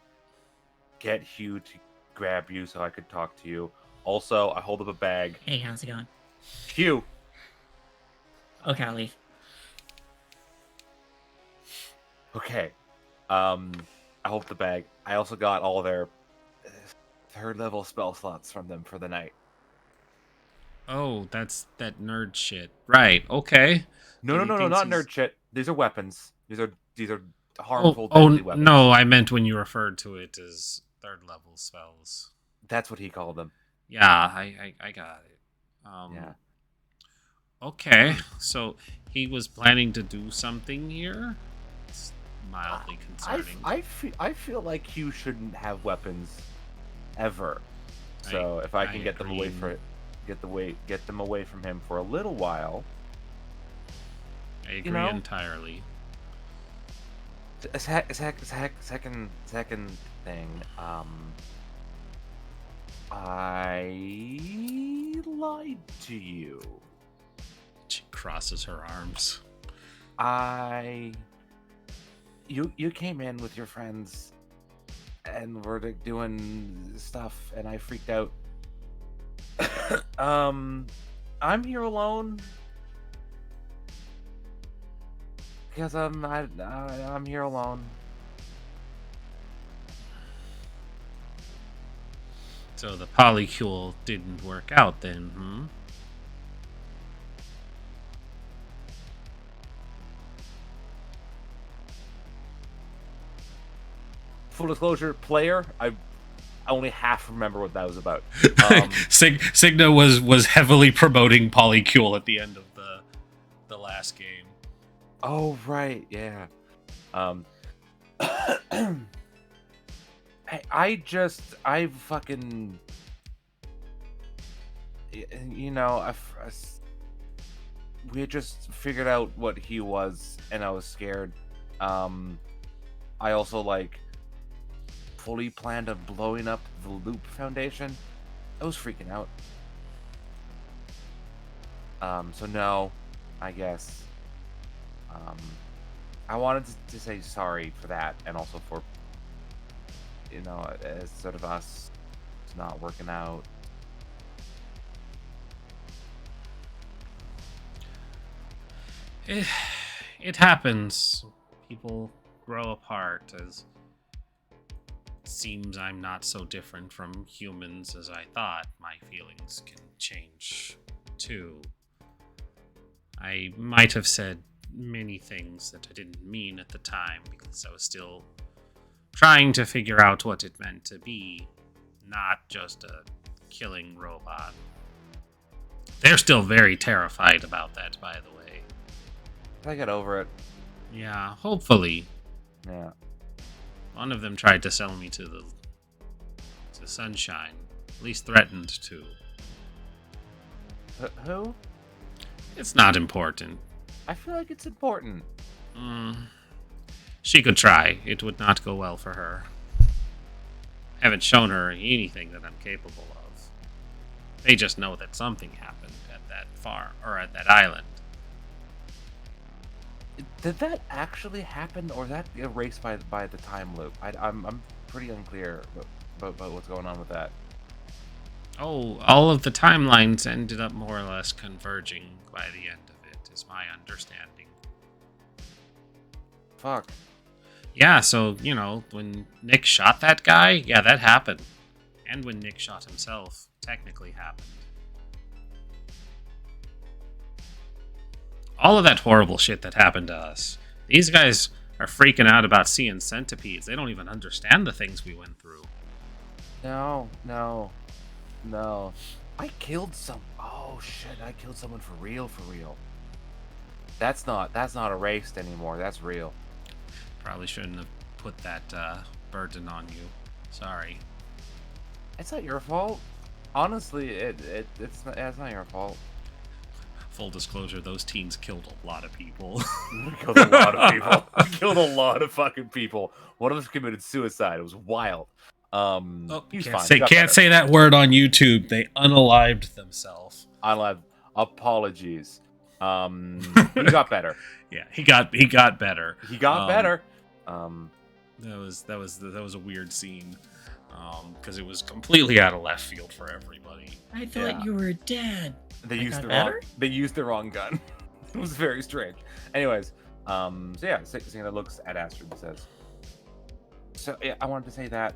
Speaker 5: get Hugh to grab you so I could talk to you. Also, I hold up a bag.
Speaker 7: Hey, how's it going?
Speaker 5: Hugh!
Speaker 7: Okay, I'll leave.
Speaker 5: Okay. I hold up the bag. I also got all their 3rd level spell slots from them for the night.
Speaker 1: Oh, that's that nerd shit. Right, okay.
Speaker 5: No, not nerd shit. These are weapons. These are harmful, deadly weapons.
Speaker 1: No, I meant when you referred to it as 3rd level spells.
Speaker 5: That's what he called them.
Speaker 1: Yeah, I got it.
Speaker 5: Yeah.
Speaker 1: Okay, so he was planning to do something here? It's mildly concerning.
Speaker 5: I feel like Hugh shouldn't have weapons ever. So if I can get them away from him for a little while.
Speaker 1: I agree entirely.
Speaker 5: Second thing. I lied to you.
Speaker 1: She crosses her arms.
Speaker 5: You came in with your friends and were like, doing stuff, and I freaked out. I'm here alone because I'm here alone.
Speaker 1: So the polycule didn't work out then, hmm?
Speaker 5: Full disclosure, player, I only half remember what that was about.
Speaker 1: Signa was heavily promoting polycule at the end of the last game.
Speaker 5: Oh right, yeah. I fucking, you know, we had just figured out what he was, and I was scared. I also like fully planned on blowing up the Loop Foundation. I was freaking out. So no, I guess. I wanted to say sorry for that, and also for, you know, as sort of us not working out.
Speaker 1: It happens. People grow apart. As it seems I'm not so different from humans as I thought. My feelings can change too. I might have said many things that I didn't mean at the time because I was still trying to figure out what it meant to be, not just a killing robot. They're still very terrified about that, by the way.
Speaker 5: I got over it.
Speaker 1: Yeah, hopefully.
Speaker 5: Yeah.
Speaker 1: One of them tried to sell me to Sunshine. At least threatened to.
Speaker 5: Who?
Speaker 1: It's not important.
Speaker 5: I feel like it's important.
Speaker 1: She could try. It would not go well for her. I haven't shown her anything that I'm capable of. They just know that something happened at that farm, or at that island.
Speaker 5: Did that actually happen, or is that erased by the time loop? I'm pretty unclear about what's going on with that.
Speaker 1: Oh, all of the timelines ended up more or less converging by the end of it, is my understanding.
Speaker 5: Fuck.
Speaker 1: Yeah, so, you know, when Nick shot that guy, yeah, that happened. And when Nick shot himself, technically happened. All of that horrible shit that happened to us. These guys are freaking out about seeing centipedes. They don't even understand the things we went through.
Speaker 5: No. I killed oh shit, I killed someone for real. That's not erased anymore, that's real.
Speaker 1: Probably shouldn't have put that burden on you. Sorry.
Speaker 5: It's not your fault. Honestly, it's not your fault.
Speaker 1: Full disclosure, those teens killed a lot of people.
Speaker 5: We killed a lot of people. We killed a lot of fucking people. One of us committed suicide. It was wild. He's fine.
Speaker 1: Can't say that word on YouTube. They unalived themselves.
Speaker 5: Unalived. Apologies. He got better.
Speaker 1: Yeah, he got better.
Speaker 5: He got better.
Speaker 1: That was a weird scene. Because it was completely out of left field for everybody.
Speaker 7: I thought you were dead.
Speaker 5: They used the wrong gun. It was very strange. Anyways, so yeah, Signa looks at Astrid and says, so yeah, I wanted to say that,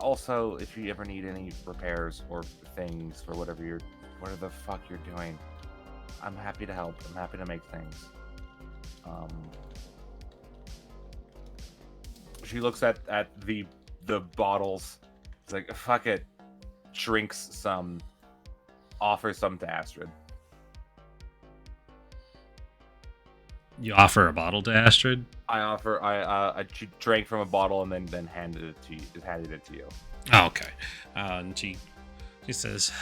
Speaker 5: also, if you ever need any repairs or things for whatever the fuck you're doing, I'm happy to help. I'm happy to make things. She looks at the bottles. It's like, fuck it. Drinks some. Offers some to Astrid.
Speaker 1: You offer a bottle to Astrid?
Speaker 5: She drank from a bottle and then handed it to you.
Speaker 1: Oh, okay. And she says,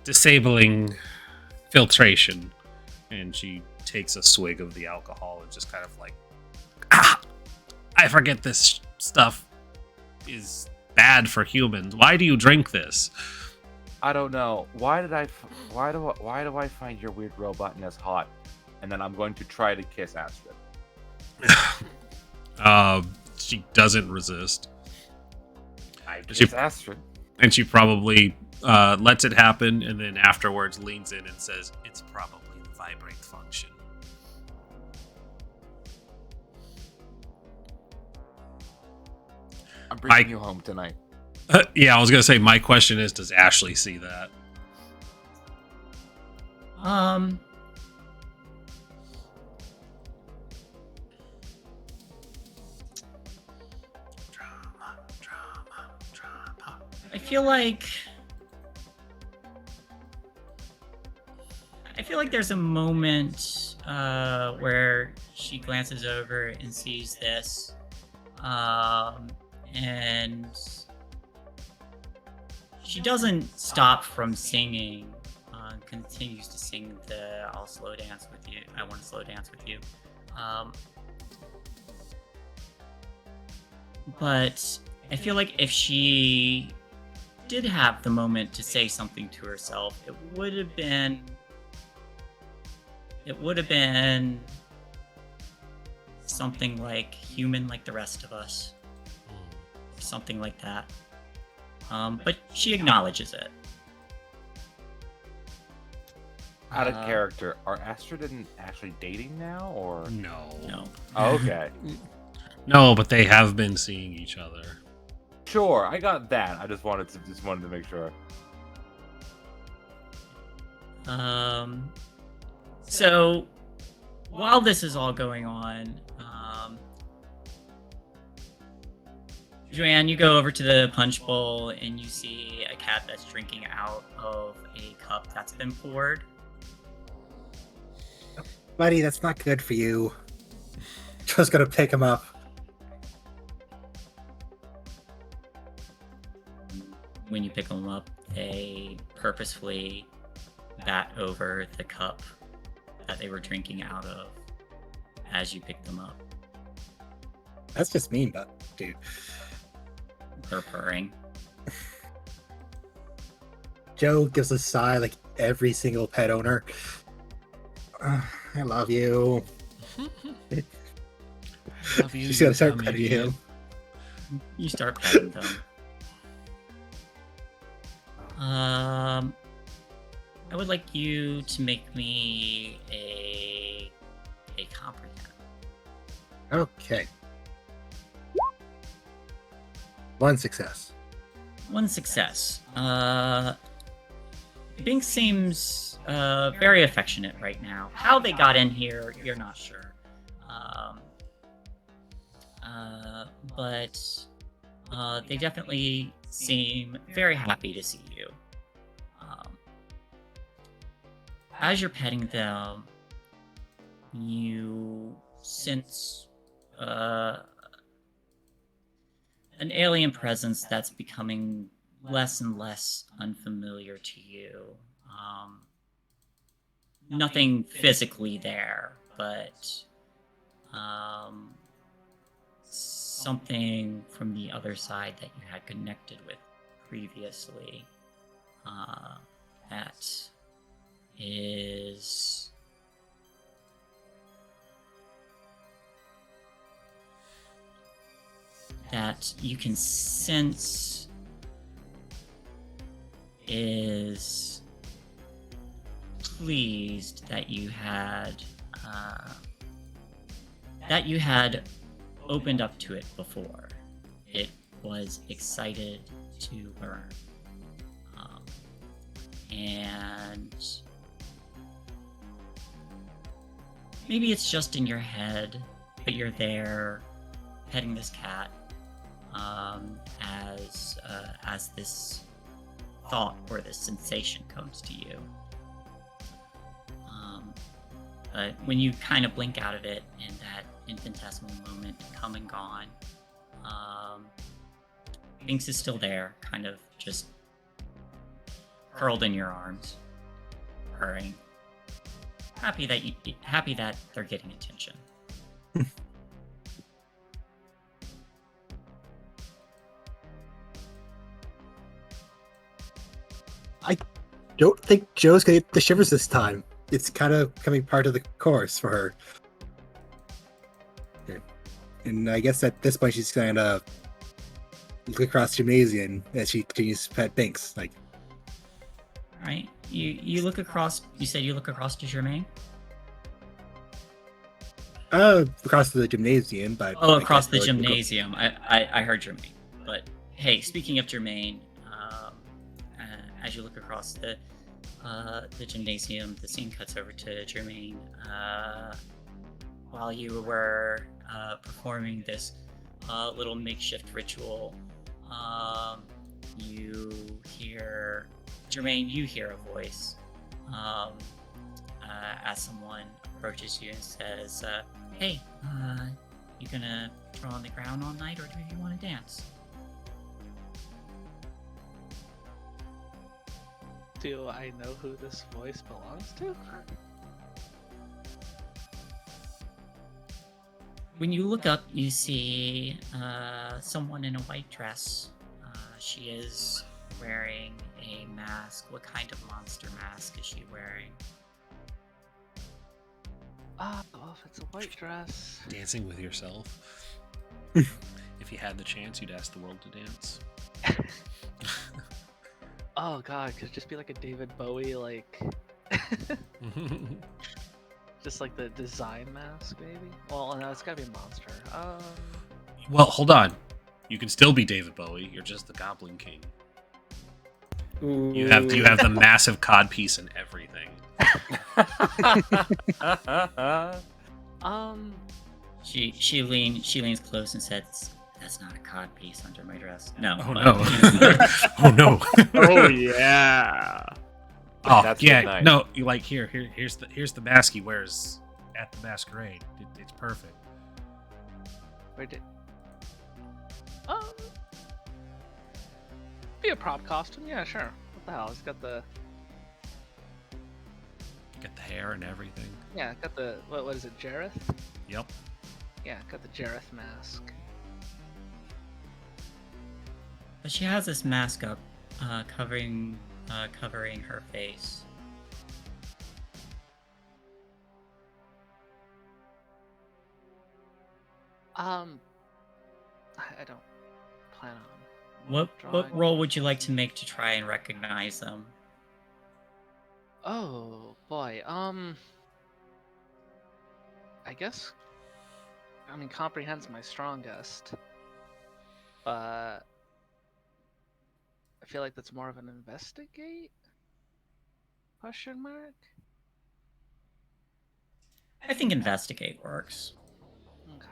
Speaker 1: disabling filtration. And she takes a swig of the alcohol and just kind of like, I forget this stuff is bad for humans. Why do you drink this?
Speaker 5: I don't know. Why do I find your weird robotness hot? And then I'm going to try to kiss Astrid.
Speaker 1: She doesn't resist.
Speaker 5: I kiss Astrid.
Speaker 1: And she probably lets it happen, and then afterwards leans in and says, "It's probably the vibrate function."
Speaker 5: I'm bringing you home tonight.
Speaker 1: Yeah, I was gonna say. My question is, does Ashley see that?
Speaker 7: Drama. I feel like there's a moment where she glances over and sees this, and she doesn't stop from singing. Continues to sing the "I'll slow dance with you." I want to slow dance with you. But I feel like if she did have the moment to say something to herself, it would have been something like "human like the rest of us," or something like that. But she acknowledges it.
Speaker 5: Out of character, are Astrid and Ashley dating now, or
Speaker 1: no?
Speaker 5: Oh, okay.
Speaker 1: No, but they have been seeing each other.
Speaker 5: Sure, I got that. I just wanted to make sure.
Speaker 7: So while this is all going on, Joanne, you go over to the punch bowl and you see a cat that's drinking out of a cup that's been poured.
Speaker 6: Buddy, that's not good for you. Just gonna pick him up.
Speaker 7: When you pick them up, they purposefully bat over the cup that they were drinking out of as you pick them up.
Speaker 6: That's just mean, but dude.
Speaker 7: They're purring.
Speaker 6: Joe gives a sigh like every single pet owner. I love you.
Speaker 1: Love you.
Speaker 6: She's gonna start petting him.
Speaker 7: You start petting them. I would like you to make me a comprehend.
Speaker 6: Okay. 1 success.
Speaker 7: 1 success. Bink seems very affectionate right now. How they got in here, you're not sure. But they definitely seem very happy to see you. As you're petting them, you sense an alien presence that's becoming less and less unfamiliar to you. Nothing physically there, but something from the other side that you had connected with previously that is that you can sense is pleased that you had opened up to it before. It was excited to learn. And maybe it's just in your head, but you're there petting this cat as this thought or this sensation comes to you. But when you kind of blink out of it in that infinitesimal moment, come and gone, Binks is still there, kind of just curled in your arms, purring, happy that they're getting attention.
Speaker 6: I don't think Joe's gonna get the shivers this time. It's kind of becoming part of the course for her. And I guess at this point she's gonna look across the gymnasium as she continues to pet Binks. Like,
Speaker 7: All right, you look across. You said you look across to Germaine.
Speaker 6: across the gymnasium, but
Speaker 7: across the gymnasium. I heard Germaine. But hey, speaking of Germaine, as you look across the gymnasium, the scene cuts over to Germaine. While you were performing this little makeshift ritual, you hear Germaine. You hear a voice as someone approaches you and says, "Hey, you gonna draw on the ground all night, or do you want to dance?"
Speaker 2: Do I know who this voice belongs to?
Speaker 7: When you look up, you see someone in a white dress. She is wearing a mask. What kind of monster mask is she wearing?
Speaker 2: Well, if it's a white dress.
Speaker 1: Dancing with yourself. If you had the chance, you'd ask the world to dance.
Speaker 2: Oh god, could it just be like a David Bowie, like... just like the design mask, maybe? Well, no, it's gotta be a monster.
Speaker 1: Well, hold on. You can still be David Bowie. You're just the Goblin King.
Speaker 6: Ooh.
Speaker 1: You have the massive codpiece and everything.
Speaker 7: She leans close and says, "That's not a cod piece under my dress." No.
Speaker 1: Oh no. Oh no.
Speaker 5: Oh yeah.
Speaker 1: Oh
Speaker 5: That's
Speaker 1: yeah.
Speaker 5: nice.
Speaker 1: No, you like here's the mask he wears at the masquerade. It's perfect.
Speaker 2: Where did... be a prop costume? Yeah, sure. What the hell? He's got the...
Speaker 1: Got the hair and everything.
Speaker 2: Yeah, got the... What is it, Jareth?
Speaker 1: Yep.
Speaker 2: Yeah, got the Jareth mask.
Speaker 7: But she has this mask up, covering her face.
Speaker 2: I don't plan on...
Speaker 7: What
Speaker 2: drawing.
Speaker 7: role would you like to make to try and recognize them?
Speaker 2: Oh, boy, I guess... I mean, comprehend's my strongest. But... I feel like that's more of an investigate? Question mark?
Speaker 7: I think investigate works.
Speaker 2: Okay.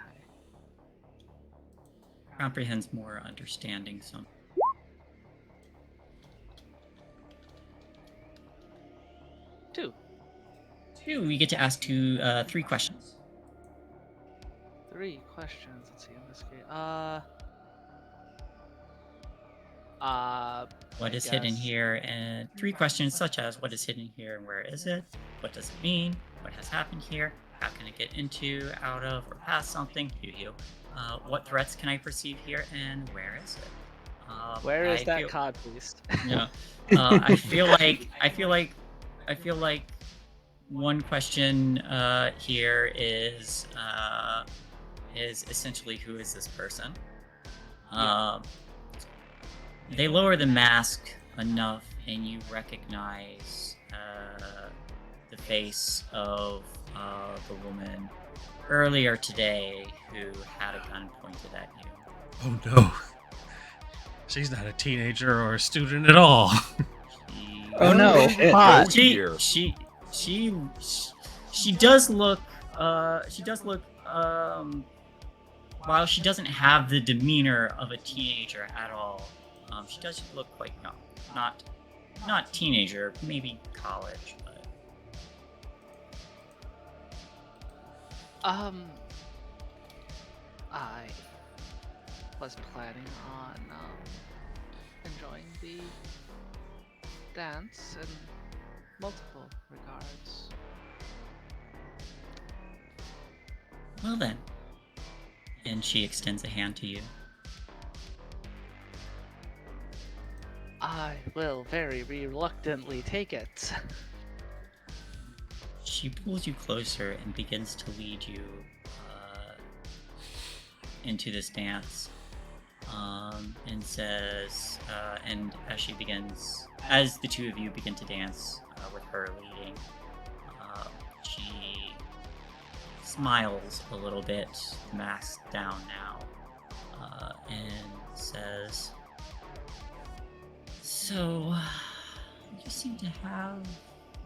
Speaker 7: Comprehend's more understanding some.
Speaker 2: 2.
Speaker 7: We get to ask 3 questions.
Speaker 2: 3 questions. Let's see, investigate.
Speaker 7: What is hidden here? And 3 questions such as, what is hidden here and where is it? What does it mean? What has happened here? How can I get into, out of, or past something? What threats can I perceive here, and where is it?
Speaker 2: Where is that cod beast?
Speaker 7: Yeah. I feel like one question here is essentially, who is this person? They lower the mask enough, and you recognize the face of the woman earlier today who had a gun pointed at you.
Speaker 1: Oh no. She's not a teenager or a student at all.
Speaker 9: Oh no! Hot.
Speaker 7: She does look. While she doesn't have the demeanor of a teenager at all, she does look quite young. Not teenager, maybe college, but.
Speaker 2: I was planning on enjoying the dance in multiple regards.
Speaker 7: Well then. And she extends a hand to you.
Speaker 2: I will very reluctantly take it.
Speaker 7: She pulls you closer and begins to lead you into this dance. And says, and as the two of you begin to dance with her leading, she smiles a little bit, mask down now, and says, "So, you seem to have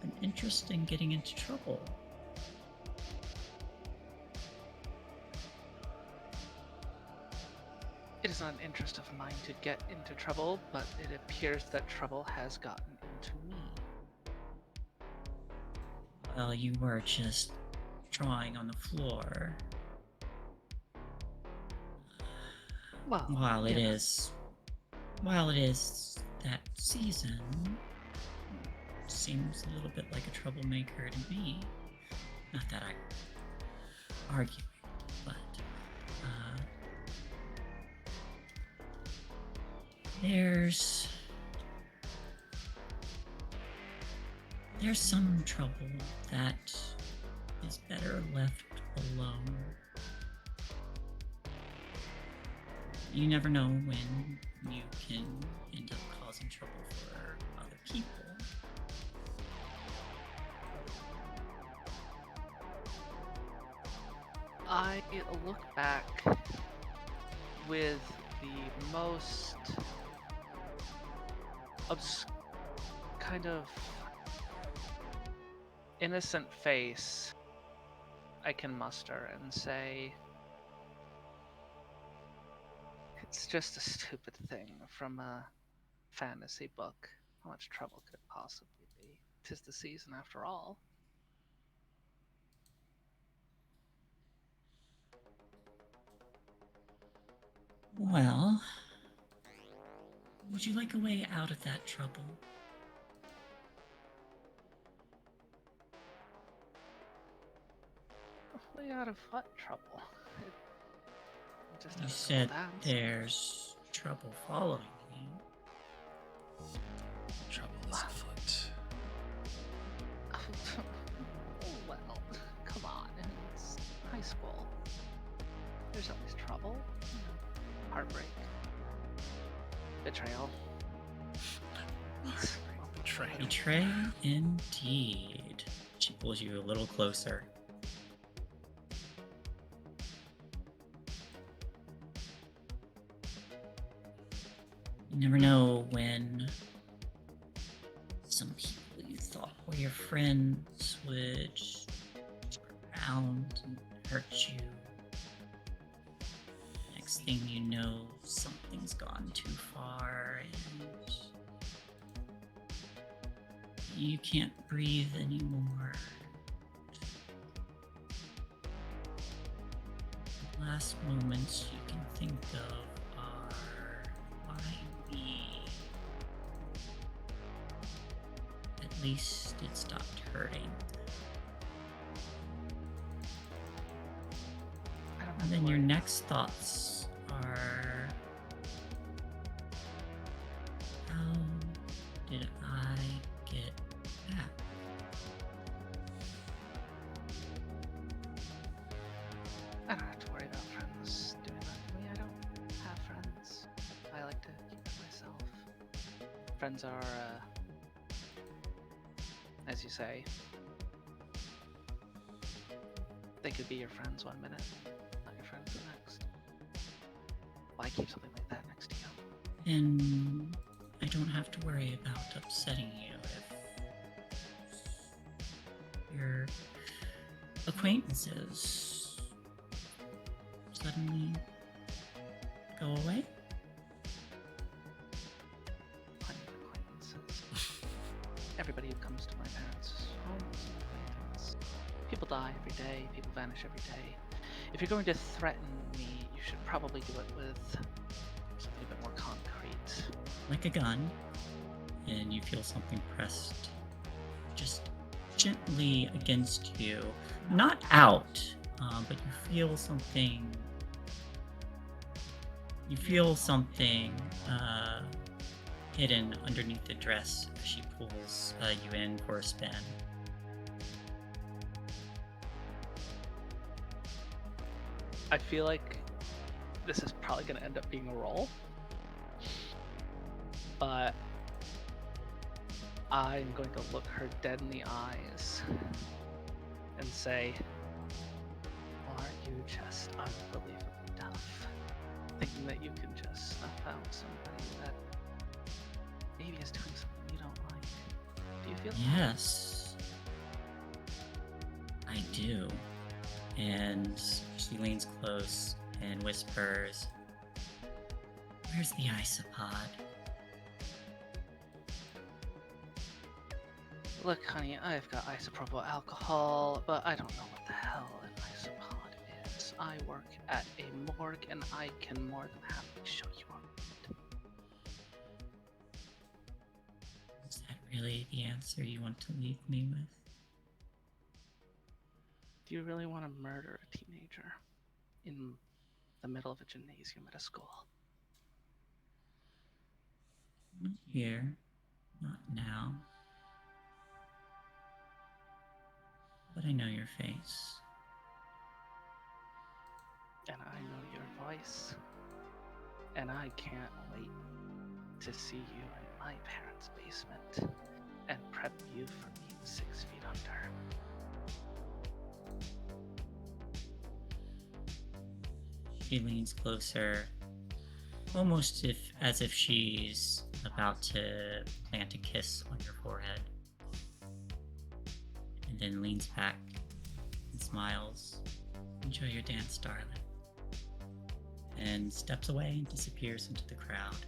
Speaker 7: an interest in getting into trouble."
Speaker 2: It is not an interest of mine to get into trouble, but it appears that trouble has gotten into me.
Speaker 7: Well, you were just drawing on the floor.
Speaker 2: Well,
Speaker 7: While it is that season, seems a little bit like a troublemaker to me. Not that I argue, but there's some trouble that is better left alone. You never know when you can end up causing trouble for other people.
Speaker 2: I look back with the most kind of innocent face I can muster and say, it's just a stupid thing from a fantasy book. How much trouble could it possibly be? 'Tis the season after all.
Speaker 7: Well, would you like a way out of that trouble?
Speaker 2: Way out of what trouble? It just
Speaker 7: You
Speaker 2: has to
Speaker 7: said
Speaker 2: go down.
Speaker 7: there's trouble following you.
Speaker 1: Trouble is afoot.
Speaker 2: Well, come on, it's high school. There's always trouble. Heartbreak. Betrayal.
Speaker 1: Betrayal.
Speaker 7: Betrayal indeed. She pulls you a little closer. You never know when some people you thought were your friends would around and hurt you. Next thing you know, something's gone too far and you can't breathe anymore. The last moments you can think of are why me. At least it stopped hurting. And then your next thoughts are, how did I get back?
Speaker 2: I don't have to worry about friends doing that to me. I don't have friends. I like to keep it myself. Friends are, as you say, they could be your friends one minute, not your friends the next. Why keep something like that next to you?
Speaker 7: And I don't have to worry about upsetting you if your acquaintances suddenly go away.
Speaker 2: Plenty of acquaintances. Everybody who comes to my parents' home is an acquaintance. People die every day, people vanish every day. If you're going to threaten me, you should probably do it with something a bit more concrete.
Speaker 7: Like a gun, and you feel something pressed just gently against you. Not out, but you feel something. You feel something hidden underneath the dress as she pulls you in for a spin.
Speaker 2: I feel like this is probably going to end up being a roll, but I'm going to look her dead in the eyes and say, "Aren't you just unbelievably tough? Thinking that you can just snuff out somebody that maybe is doing something you don't like. Do you feel that?"
Speaker 7: Yes, I do. And she leans close and whispers, "Where's the isopod?"
Speaker 2: Look, honey, I've got isopropyl alcohol, but I don't know what the hell an isopod is. I work at a morgue, and I can more than happily show you around.
Speaker 7: Is that really the answer you want to leave me with?
Speaker 2: Do you really want to murder a teenager in the middle of a gymnasium at a school?
Speaker 7: Not here. Not now. But I know your face.
Speaker 2: And I know your voice. And I can't wait to see you in my parents' basement and prep you for being 6 feet under.
Speaker 7: She leans closer, almost as if she's about to plant a kiss on your forehead. And then leans back and smiles. "Enjoy your dance, darling." And steps away and disappears into the crowd.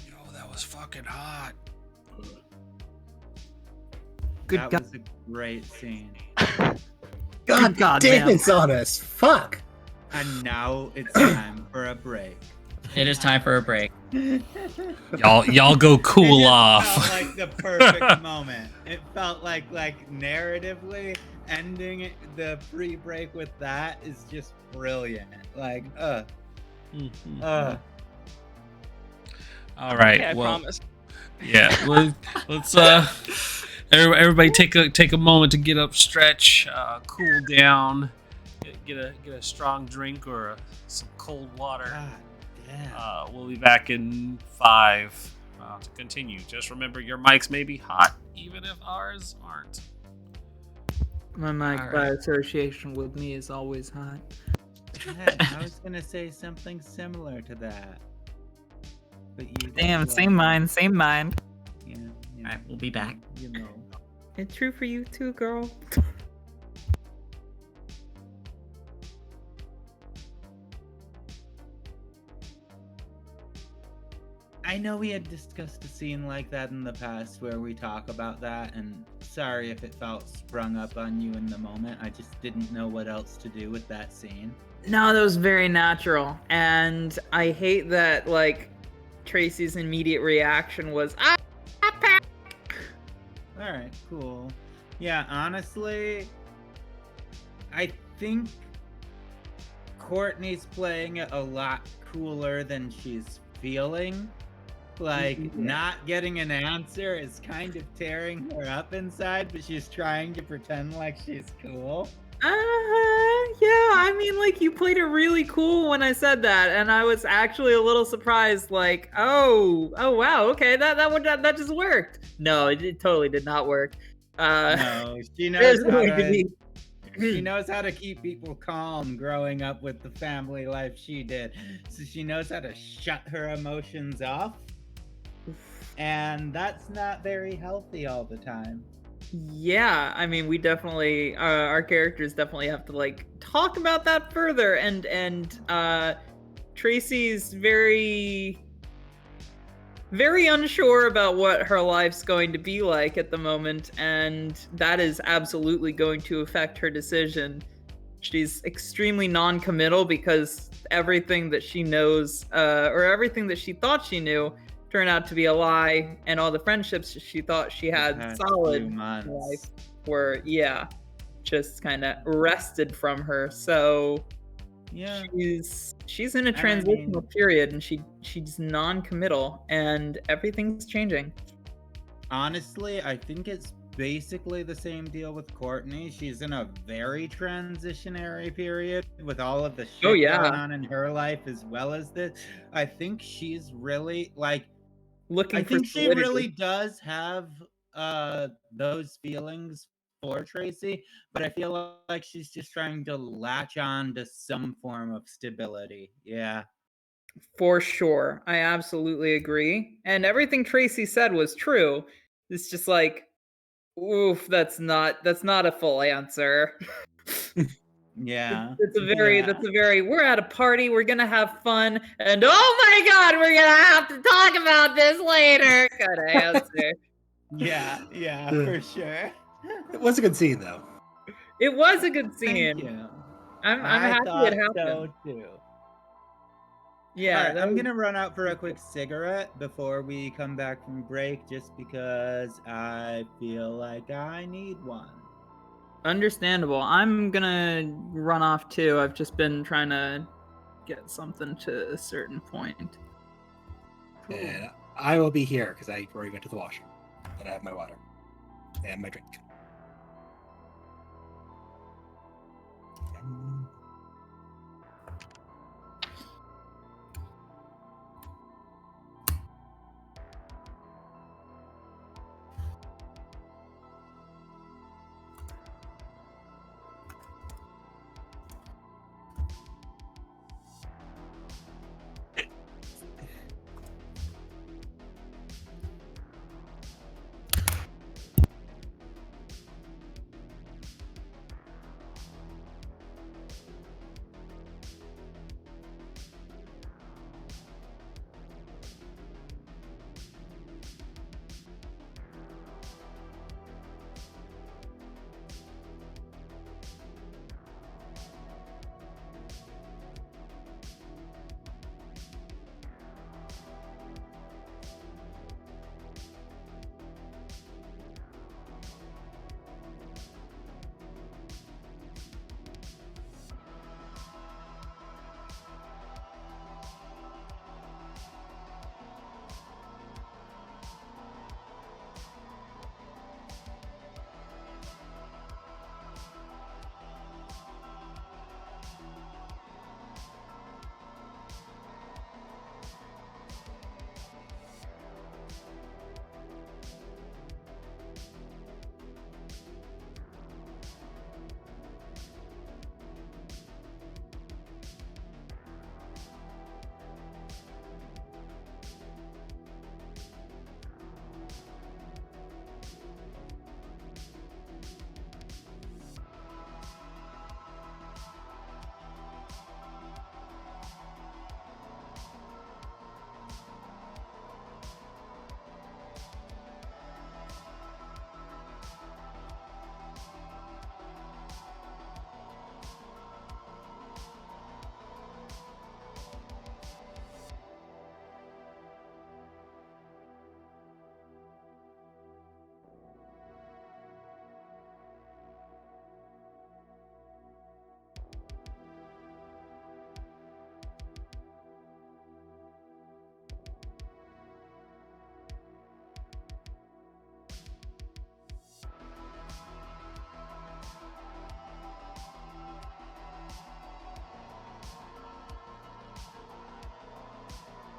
Speaker 1: Yo, that was fucking hot.
Speaker 3: Good that was a great scene.
Speaker 6: God damn it, Zaunis. Fuck.
Speaker 3: And now it's time for a break.
Speaker 7: It is time for a break.
Speaker 1: Y'all go cool off.
Speaker 3: It felt like the perfect moment. It felt like narratively ending the pre-break with that is just brilliant. Like, All
Speaker 1: right.
Speaker 2: Okay, I
Speaker 1: well,
Speaker 2: promise.
Speaker 1: Yeah. Let's everybody take a moment to get up, stretch, cool down, get a strong drink or some cold water.
Speaker 3: God damn.
Speaker 1: We'll be back in 5 to continue. Just remember, your mics may be hot, even if ours aren't.
Speaker 4: My mic,
Speaker 7: All
Speaker 4: by
Speaker 7: right.
Speaker 4: association with me, is always hot.
Speaker 3: I was gonna say something similar to that. But you
Speaker 4: Damn, same mind.
Speaker 3: Yeah,
Speaker 7: Alright, we'll be back.
Speaker 3: you know.
Speaker 4: It's true for you too, girl.
Speaker 3: I know we had discussed a scene like that in the past where we talk about that, and sorry if it felt sprung up on you in the moment. I just didn't know what else to do with that scene.
Speaker 4: No, that was very natural. And I hate that, Tracy's immediate reaction was,
Speaker 3: Alright, cool. Yeah, honestly, I think Courtney's playing it a lot cooler than she's feeling. Not getting an answer is kind of tearing her up inside, but she's trying to pretend like she's cool.
Speaker 4: Yeah, I mean, you played it really cool when I said that, and I was actually a little surprised, oh wow, okay, that just worked. No, it totally did not work.
Speaker 3: No, she knows how to keep people calm growing up with the family life she did. So she knows how to shut her emotions off. And that's not very healthy all the time.
Speaker 4: Yeah, I mean, we definitely, our characters definitely have to talk about that further, and Tracy's very unsure about what her life's going to be like at the moment, and that is absolutely going to affect her decision. She's extremely non-committal because everything that she knows, or everything that she thought she knew, turned out to be a lie, and all the friendships she thought she had solid in life were, just kind of wrested from her. So
Speaker 3: Yeah.
Speaker 4: She's in a transitional period, and she's non-committal, and everything's changing.
Speaker 3: Honestly, I think it's basically the same deal with Courtney. She's in a very transitionary period with all of the shit going on in her life as well as this. I think she's really
Speaker 4: looking.
Speaker 3: I
Speaker 4: for
Speaker 3: think she
Speaker 4: solidity.
Speaker 3: really does have those feelings for Tracy, but I feel like she's just trying to latch on to some form of stability. Yeah.
Speaker 4: For sure. I absolutely agree. And everything Tracy said was true. It's just like, oof, that's not a full answer.
Speaker 3: Yeah.
Speaker 4: That's a very we're at a party, we're gonna have fun, and oh my god, we're gonna have to talk about this later kind of answer.
Speaker 3: Yeah, for sure.
Speaker 6: It was a good scene though.
Speaker 4: It was a good scene.
Speaker 3: Thank you.
Speaker 4: I'm happy it happened.
Speaker 3: So too.
Speaker 4: Yeah.
Speaker 3: All right, I'm gonna run out for a quick cigarette before we come back from break, just because I feel like I need one.
Speaker 4: Understandable. I'm gonna run off too. I've just been trying to get something to a certain point.
Speaker 6: Cool. And I will be here because I already went to the washroom. And I have my water and my drink.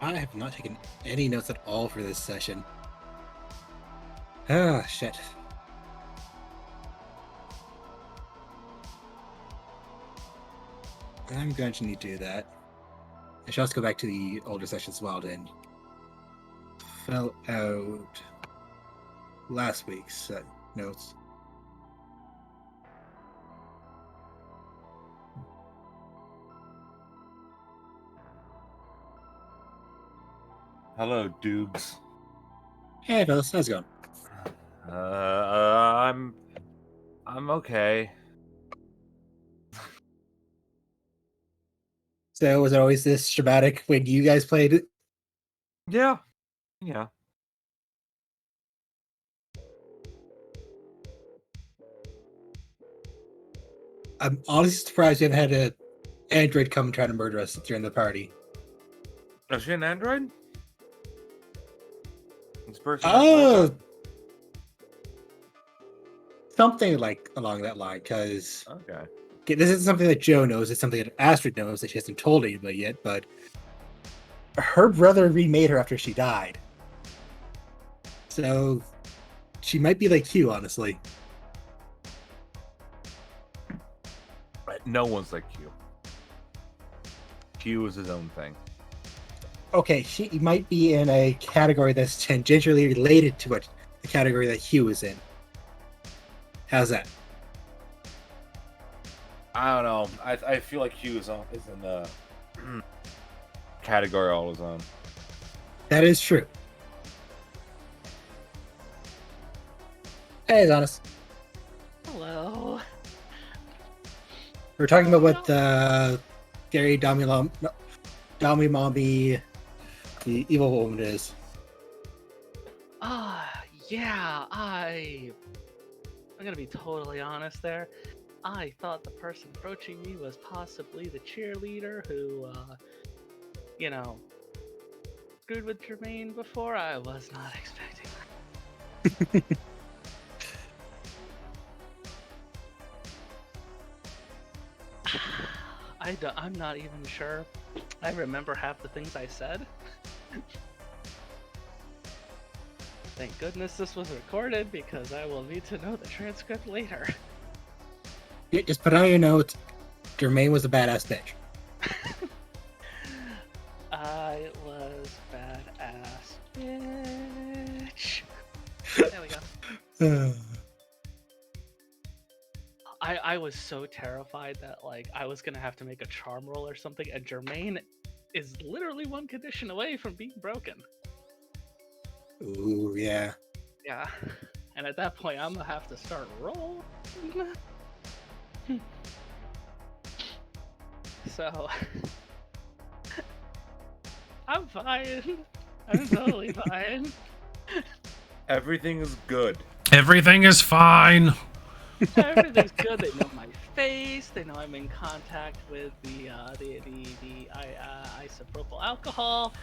Speaker 6: I have not taken any notes at all for this session. Ah, shit. I'm going to need to do that. I should also go back to the older sessions as well and fill out last week's notes.
Speaker 5: Hello, Doogs.
Speaker 6: Hey, fellas, how's it going?
Speaker 5: I'm okay.
Speaker 6: So was it always this dramatic when you guys played it?
Speaker 5: Yeah.
Speaker 6: I'm honestly surprised you haven't had android come and try to murder us during the party.
Speaker 5: Is she an android? This person
Speaker 6: Oh, something like along that line. Because
Speaker 5: okay,
Speaker 6: this isn't something that Joe knows. It's something that Astrid knows that she hasn't told anybody yet. But her brother remade her after she died, so she might be like Hugh, honestly.
Speaker 5: no one's like Q. Q is his own thing.
Speaker 6: Okay, she might be in a category that's tangentially related to it, the category that Hugh is in. How's that?
Speaker 5: I don't know. I feel like Q is in the category all his own.
Speaker 6: That is true. Hey, Zaunis.
Speaker 2: Hello.
Speaker 6: We're talking about what Gary Dami Mommy, the evil woman, is.
Speaker 2: Yeah, I'm gonna be totally honest there. I thought the person approaching me was possibly the cheerleader who, screwed with Jermaine before. I was not expecting that. I'm not even sure I remember half the things I said. Thank goodness this was recorded, because I will need to know the transcript later.
Speaker 6: Yeah, just put on your notes, Jermaine was a badass bitch.
Speaker 2: I was badass bitch. There we go. I was so terrified that I was gonna have to make a charm roll or something, and Jermaine is literally one condition away from being broken.
Speaker 6: Ooh, yeah.
Speaker 2: Yeah, and at that point I'm gonna have to start rolling. So I'm fine. I'm totally fine.
Speaker 5: Everything is good.
Speaker 1: Everything is fine.
Speaker 2: Everything's good. They know my face. They know I'm in contact with the isopropyl alcohol.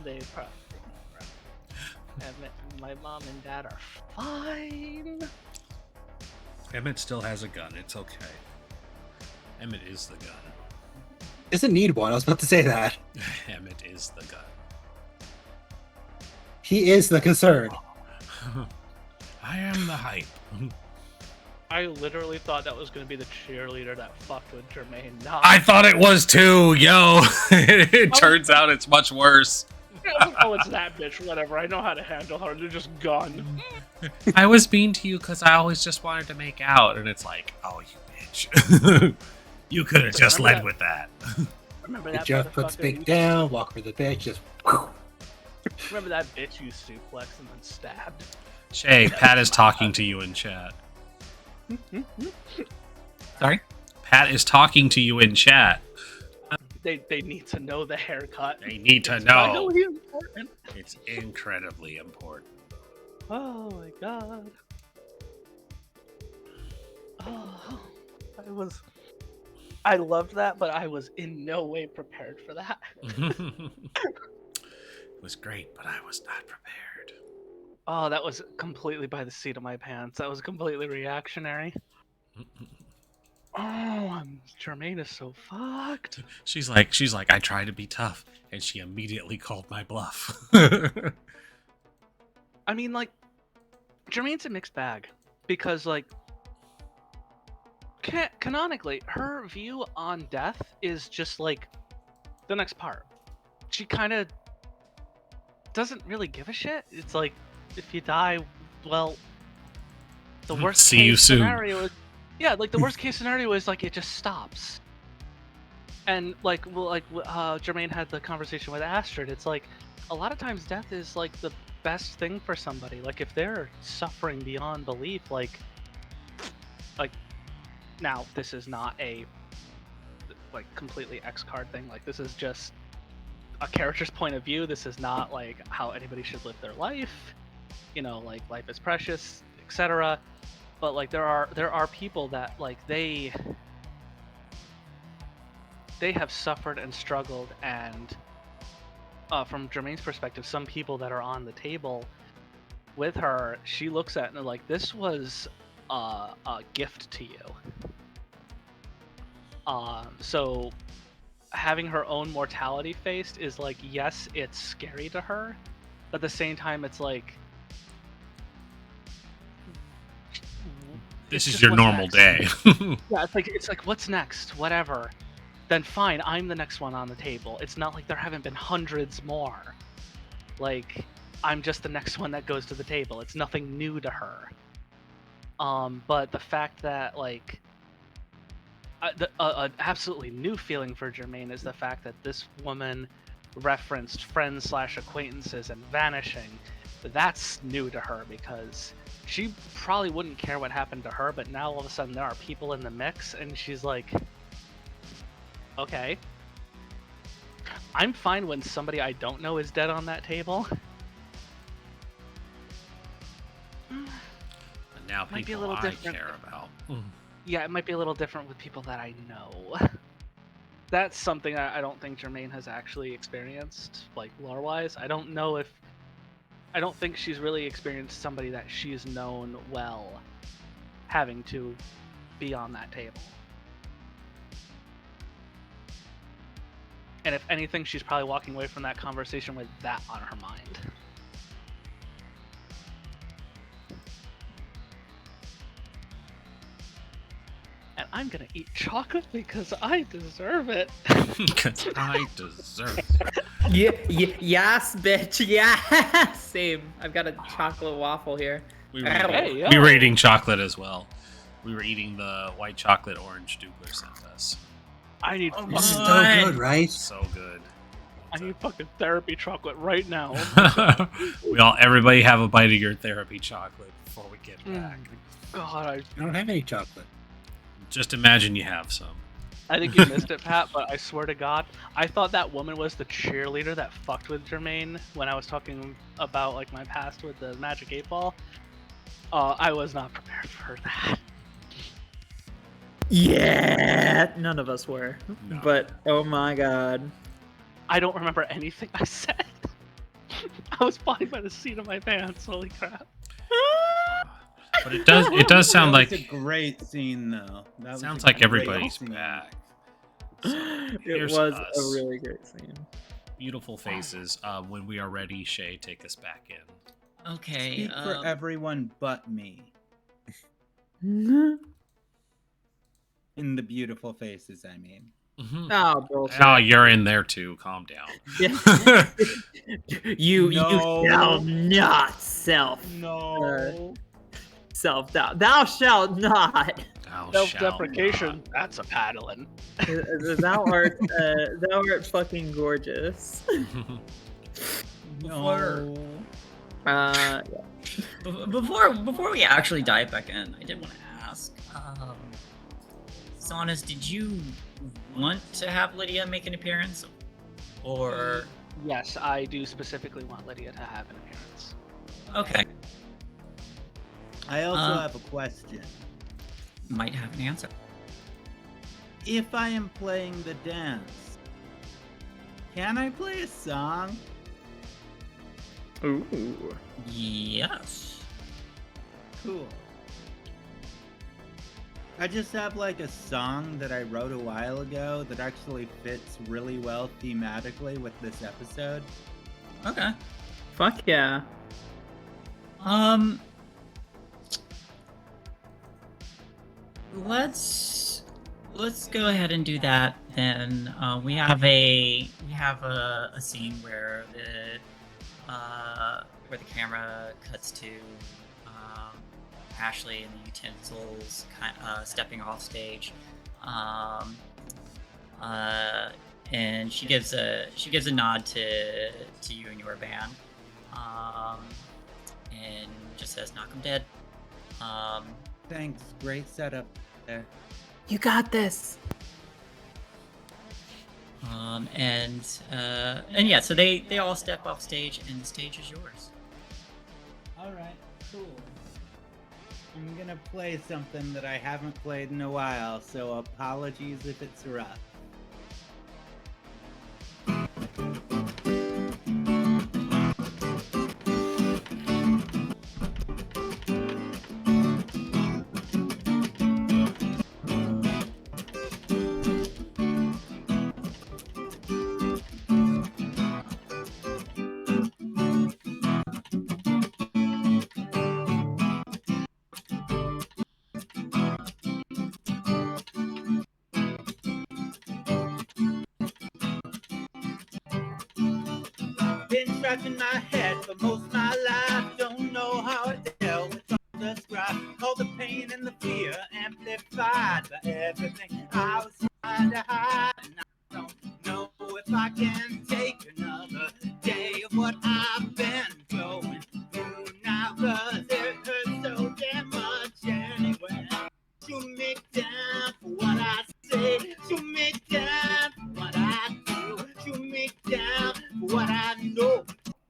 Speaker 2: They probably my mom and dad are fine.
Speaker 1: Emmett still has a gun. It's okay. Emmett is the gun.
Speaker 6: Doesn't need one. I was about to say that.
Speaker 1: Emmett is the gun.
Speaker 6: He is the concern.
Speaker 1: I am the hype.
Speaker 2: I literally thought that was going to be the cheerleader that fucked with Jermaine. Nah.
Speaker 1: I thought it was too, yo. It turns out it's much worse.
Speaker 2: Oh, it's that bitch. Whatever. I know how to handle her. They're just gone.
Speaker 1: I was mean to you because I always just wanted to make out, and it's like, oh, you bitch. You could have just led with that.
Speaker 2: Remember that
Speaker 6: Jeff puts big down, walk over the bitch, just.
Speaker 2: Remember that bitch you suplexed and then stabbed?
Speaker 1: Shae, Pat is talking to you in chat.
Speaker 6: Sorry?
Speaker 1: Pat is talking to you in chat.
Speaker 2: They need to know the haircut.
Speaker 1: They need to
Speaker 2: It's
Speaker 1: know.
Speaker 2: vitally important.
Speaker 1: It's incredibly important.
Speaker 2: Oh my god. Oh, I loved that, but I was in no way prepared for that.
Speaker 1: It was great, but I was not prepared.
Speaker 2: Oh, that was completely by the seat of my pants. That was completely reactionary. Oh, Jermaine is so fucked.
Speaker 1: She's like, I tried to be tough, and she immediately called my bluff.
Speaker 2: I mean, Jermaine's a mixed bag, because, canonically, her view on death is just, the next part. She kind of doesn't really give a shit. It's like, if you die, well, the worst
Speaker 1: See
Speaker 2: case
Speaker 1: you soon.
Speaker 2: scenario is, yeah, the worst case scenario is, it just stops. And, Jermaine had the conversation with Astrid, it's a lot of times death is, the best thing for somebody. If they're suffering beyond belief, now, this is not a, completely X card thing. This is just a character's point of view. This is not, how anybody should live their life. Life is precious, etc. But, there are people that, they have suffered and struggled, and from Jermaine's perspective, some people that are on the table with her, she looks at and like, this was a gift to you. So having her own mortality faced is like, yes, it's scary to her, but at the same time, it's like,
Speaker 1: this is your normal day.
Speaker 2: Yeah, it's like, what's next? Whatever. Then fine, I'm the next one on the table. It's not like there haven't been hundreds more. Like, I'm just the next one that goes to the table. It's nothing new to her. But the fact that, like, an absolutely new feeling for Jermaine is the fact that this woman referenced friends/acquaintances and vanishing. That's new to her, because she probably wouldn't care what happened to her, but now all of a sudden there are people in the mix, and she's like, okay. I'm fine when somebody I don't know is dead on that table.
Speaker 1: And now
Speaker 2: Might be a
Speaker 1: people
Speaker 2: little
Speaker 1: I
Speaker 2: different.
Speaker 1: care about.
Speaker 2: Yeah, it might be a little different with people that I know. That's something I don't think Jermaine has actually experienced, like, lore-wise. I don't think she's really experienced somebody that she's known well having to be on that table. And if anything, she's probably walking away from that conversation with that on her mind. And I'm gonna eat chocolate because I deserve it.
Speaker 1: Because I deserve it.
Speaker 4: Yes, bitch. Yeah. Same. I've got a chocolate waffle here.
Speaker 1: We were eating chocolate as well. We were eating the white chocolate orange Doogler sent us.
Speaker 2: I need.
Speaker 6: This is so good, right?
Speaker 1: So good.
Speaker 2: I need fucking therapy chocolate right now.
Speaker 1: Everybody have a bite of your therapy chocolate before we get back.
Speaker 2: God,
Speaker 6: I don't have any chocolate.
Speaker 1: Just imagine you have some.
Speaker 2: I think you missed it, Pat, but I swear to God, I thought that woman was the cheerleader that fucked with Jermaine when I was talking about, like, my past with the Magic 8 Ball. I was not prepared for that.
Speaker 4: Yeah, none of us were.
Speaker 1: No.
Speaker 4: But oh my God,
Speaker 2: I don't remember anything I said. I was falling by the seat of my pants. Holy crap!
Speaker 1: But it does sound like
Speaker 3: a great scene, though. That
Speaker 1: sounds
Speaker 3: was a
Speaker 1: like
Speaker 3: great
Speaker 1: everybody's
Speaker 3: scene.
Speaker 1: back.
Speaker 4: it was a really great scene.
Speaker 1: Beautiful faces. When we are ready, Shae, take us back in.
Speaker 7: Okay.
Speaker 3: Speak for everyone but me. In the beautiful faces, I mean.
Speaker 1: Mm-hmm.
Speaker 4: Oh, bullshit.
Speaker 1: Oh, you're in there too. Calm down.
Speaker 4: You shall not self-doubt. Thou shalt not.
Speaker 2: Self-deprecation. That's a paddling.
Speaker 4: Thou art fucking gorgeous.
Speaker 7: Before we actually dive back in, I did want to ask, Zaunis, did you want to have Lydia make an appearance, or?
Speaker 2: Yes, I do specifically want Lydia to have an appearance.
Speaker 7: Okay.
Speaker 3: I also have a question.
Speaker 7: Might have an answer.
Speaker 3: If I am playing the dance, can I play a song?
Speaker 4: Ooh.
Speaker 7: Yes.
Speaker 3: Cool. I just have like a song that I wrote a while ago that actually fits really well thematically with this episode.
Speaker 7: Okay.
Speaker 4: Fuck yeah.
Speaker 7: Let's go ahead and do that then. We have a scene where the camera cuts to Ashley and the utensils stepping off stage, and she gives a nod to you and your band, and just says, "Knock 'em dead."
Speaker 3: Thanks, great setup there.
Speaker 4: You got this.
Speaker 7: And yeah, so they all step off stage, and the stage is yours.
Speaker 3: Alright, cool. I'm gonna play something that I haven't played in a while, so apologies if it's rough. scratching my head for most of my life. Don't know how I dealt with all the strife, all the pain and the fear amplified by everything I was trying to hide. And I don't know if I can take another day of what I've been going through now, 'cause it hurts so damn much anyway. Shoot me down for what I say, shoot me down for what I do, shoot me down for what I know.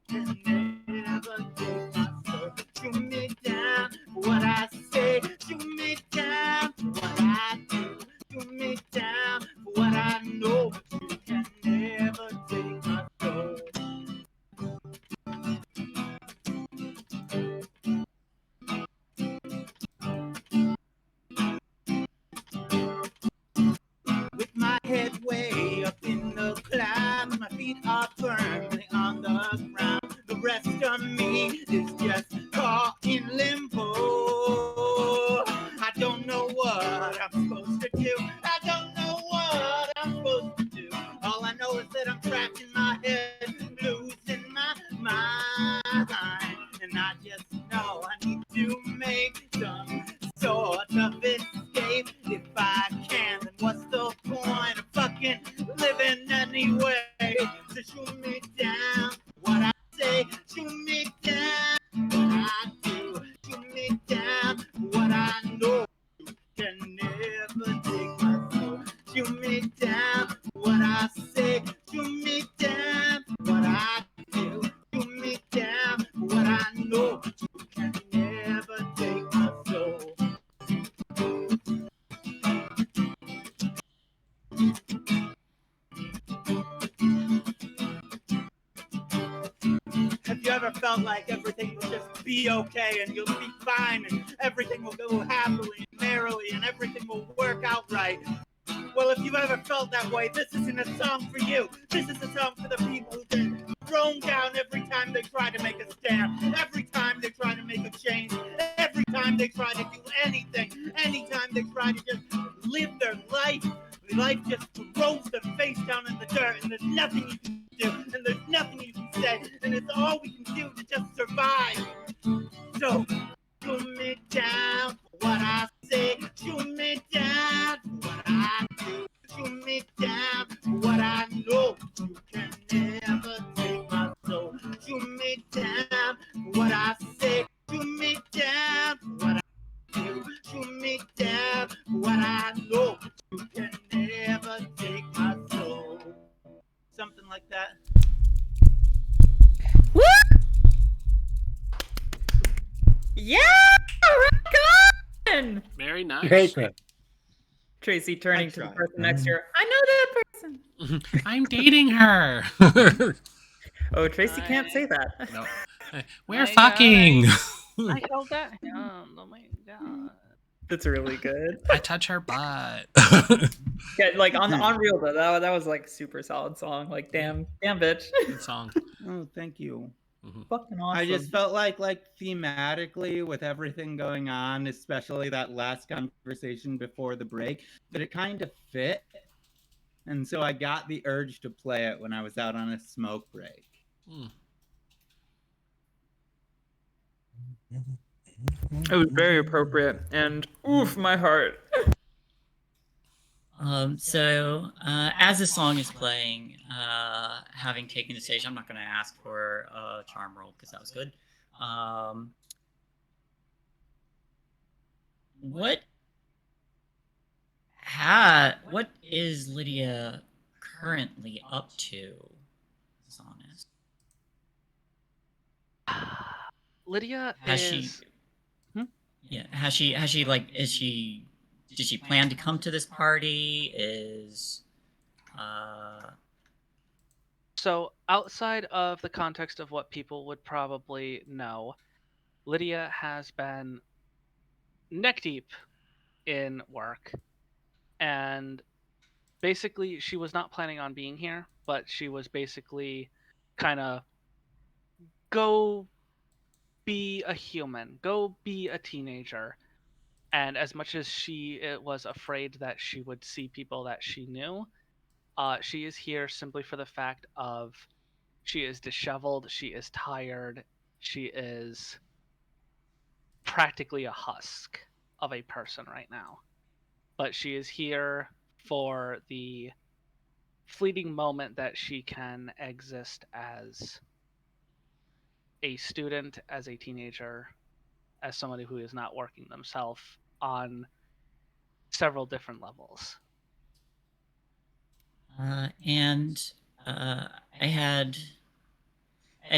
Speaker 3: Can never take my soul. Shoot me down for what I say, shoot me down for what I do, shoot me down for what I know. But you can never take my soul. With my head way up in the clouds, my feet are firmly on the ground. The rest of me is just caught in limbo. I don't know what I'm supposed to do. I don't know what I'm supposed to do. All I know is that I'm trapped in my head, losing my mind. And I just know I need to make some sort of escape. If I can, then what's the point of fucking living anyway? So shoot me down what I say, shoot me down what I do, shoot me down what I know. You can never take my soul. Shoot me down what I say, shoot me down what I do, shoot me down what I know. You can never take my soul. Have you ever felt like everything will just be okay and you'll be fine and everything will go happily and merrily and everything will work out right? Well, if you've ever felt that way, this isn't a song for you. This is a song for the people who've been thrown down every time they try to make a stand, every time they try to make a change, every time they try to do anything, anytime they try to just live their life. Life just throws them face down in the dirt, and there's nothing you can do, and there's nothing you can say, and it's all we can do to just survive. So, shoot me down for what I say, shoot me down for what I do, shoot me down for what I know. You can never take my soul. Shoot me down for what I say, shoot me down for what I do, shoot me down for what I know. You can never take my soul. Something like that.
Speaker 4: Woo! Yeah! Rock on!
Speaker 1: Very nice.
Speaker 6: Great, man.
Speaker 4: Tracy turning to the
Speaker 3: tried.
Speaker 4: person next to her. I know that person.
Speaker 1: I'm dating her.
Speaker 4: Oh, Tracy can't say that.
Speaker 1: No. We're fucking.
Speaker 2: I held that. Oh my god.
Speaker 4: That's really good.
Speaker 1: I touch her butt.
Speaker 4: Yeah, like on real though, that was like super solid song. Like damn bitch.
Speaker 1: Good song.
Speaker 3: Oh, thank you.
Speaker 4: Fucking awesome.
Speaker 3: I just felt like thematically with everything going on, especially that last conversation before the break, that it kind of fit. And so I got the urge to play it when I was out on a smoke break.
Speaker 4: It was very appropriate, and oof, my heart.
Speaker 7: As the song is playing, having taken the stage, I'm not going to ask for a charm roll because that was good. What is Lydia currently up to, Zaunis?
Speaker 2: Lydia
Speaker 7: Has
Speaker 2: is.
Speaker 7: Yeah, has she like, did she plan to come to this party?
Speaker 2: So outside of the context of what people would probably know, Lydia has been neck deep in work, and basically she was not planning on being here, but she was basically kind of go be a human, go be a teenager. And as much as she was afraid that she would see people that she knew, she is here simply for the fact of She is disheveled. She is tired. She is practically a husk of a person right now. But she is here for the fleeting moment that she can exist as a student, as a teenager, as somebody who is not working themselves on several different levels.
Speaker 7: And I had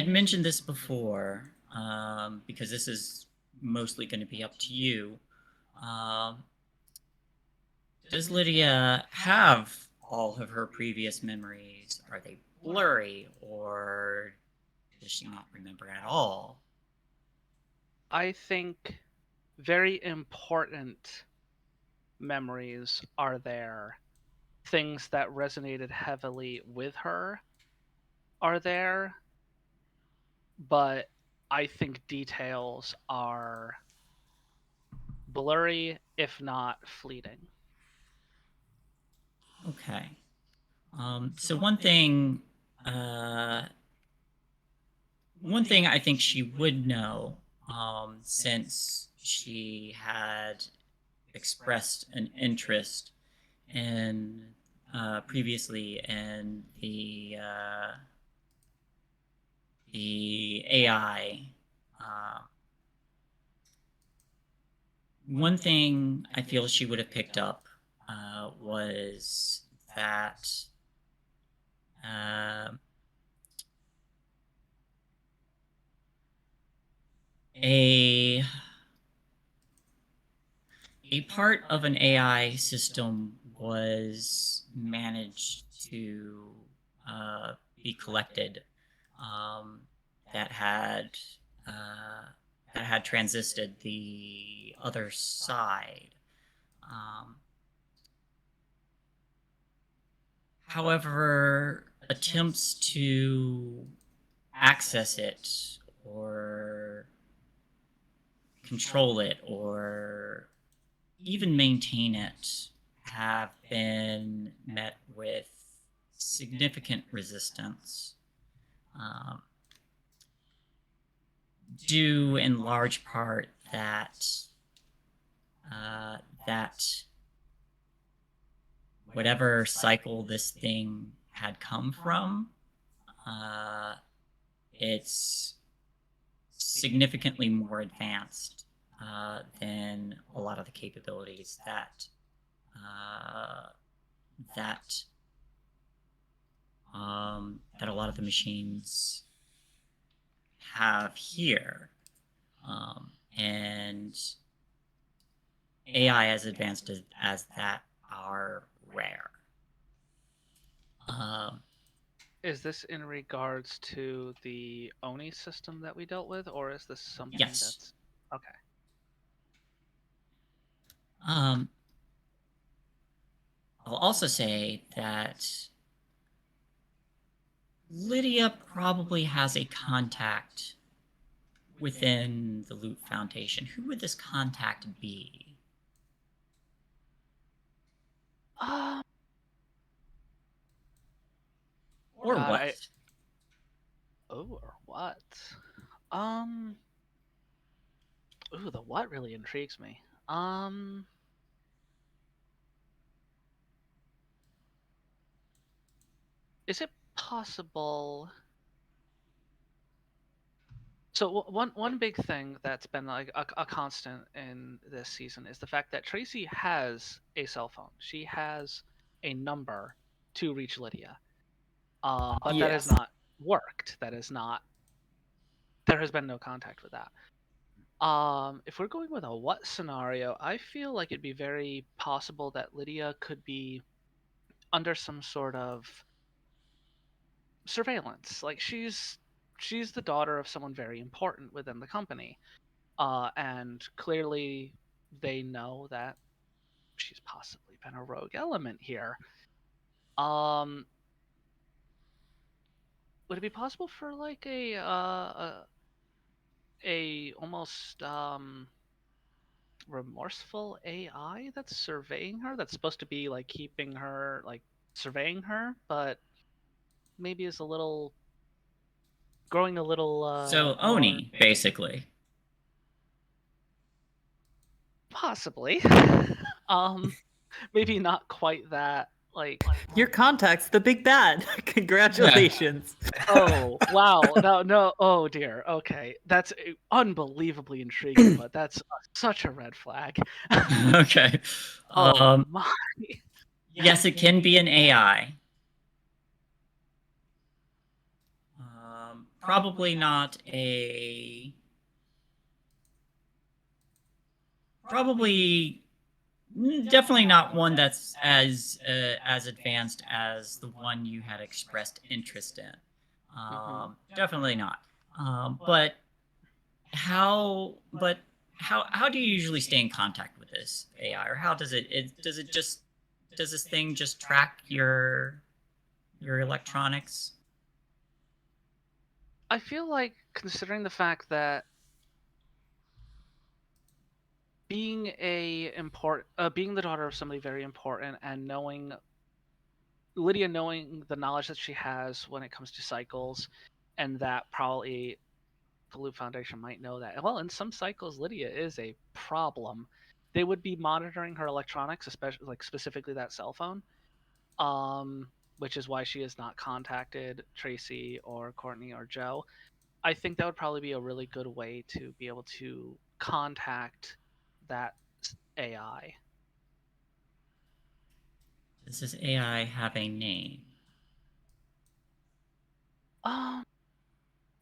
Speaker 7: mentioned this before, because this is mostly going to be up to you. Does Lydia have all of her previous memories? Are they blurry, or does she not remember at all?
Speaker 2: I think very important memories are there. Things that resonated heavily with her are there, but I think details are blurry, if not fleeting.
Speaker 7: Okay. So one thing I think she would know, since she had expressed an interest in previously in the AI. One thing I feel she would have picked up was that a part of an AI system was managed to be collected, that had transisted the other side. However, attempts to access it or control it or even maintain it have been met with significant resistance, due in large part that whatever cycle this thing had come from, it's significantly more advanced than a lot of the capabilities that that a lot of the machines have here, and AI as advanced as that are rare.
Speaker 2: Is this in regards to the Oni system that we dealt with, or is this something
Speaker 7: Yes.
Speaker 2: that's okay?
Speaker 7: I'll also say that Lydia probably has a contact within the Loot Foundation. Who would this contact be? Or
Speaker 2: God,
Speaker 7: what?
Speaker 2: Or what? Ooh, the what really intrigues me. Is it possible? So one big thing that's been like a constant in this season is the fact that Tracy has a cell phone. She has a number to reach Lydia, but that has
Speaker 4: Yes.
Speaker 2: not worked. That is not. There has been no contact with that. If we're going with a what scenario, I feel like it'd be very possible that Lydia could be under some sort of surveillance. Like she's the daughter of someone very important within the company, and clearly they know that she's possibly been a rogue element here. Would it be possible for like a almost remorseful AI that's surveying her, that's supposed to be like keeping her, like surveying her, but maybe is a little growing a little.
Speaker 7: So Oni, basically.
Speaker 2: Possibly. Maybe not quite that. Like
Speaker 4: Your contact's the big bad. Congratulations.
Speaker 2: Oh wow! No! Oh dear. Okay, that's unbelievably intriguing, but that's such a red flag.
Speaker 7: Okay.
Speaker 2: Oh my!
Speaker 7: Yes, it can be an AI. Probably not a. Definitely not one that's as advanced as the one you had expressed interest in. Definitely not. But how do you usually stay in contact with this AI, or how does does this thing just track your electronics?
Speaker 2: I feel like, considering the fact that being being the daughter of somebody very important, and Lydia knowing the knowledge that she has when it comes to cycles, and that probably the Loop Foundation might know that. Well, in some cycles, Lydia is a problem. They would be monitoring her electronics, especially like specifically that cell phone, which is why she has not contacted Tracy or Courtney or Joe. I think that would probably be a really good way to be able to contact that AI.
Speaker 7: Does this AI have a name?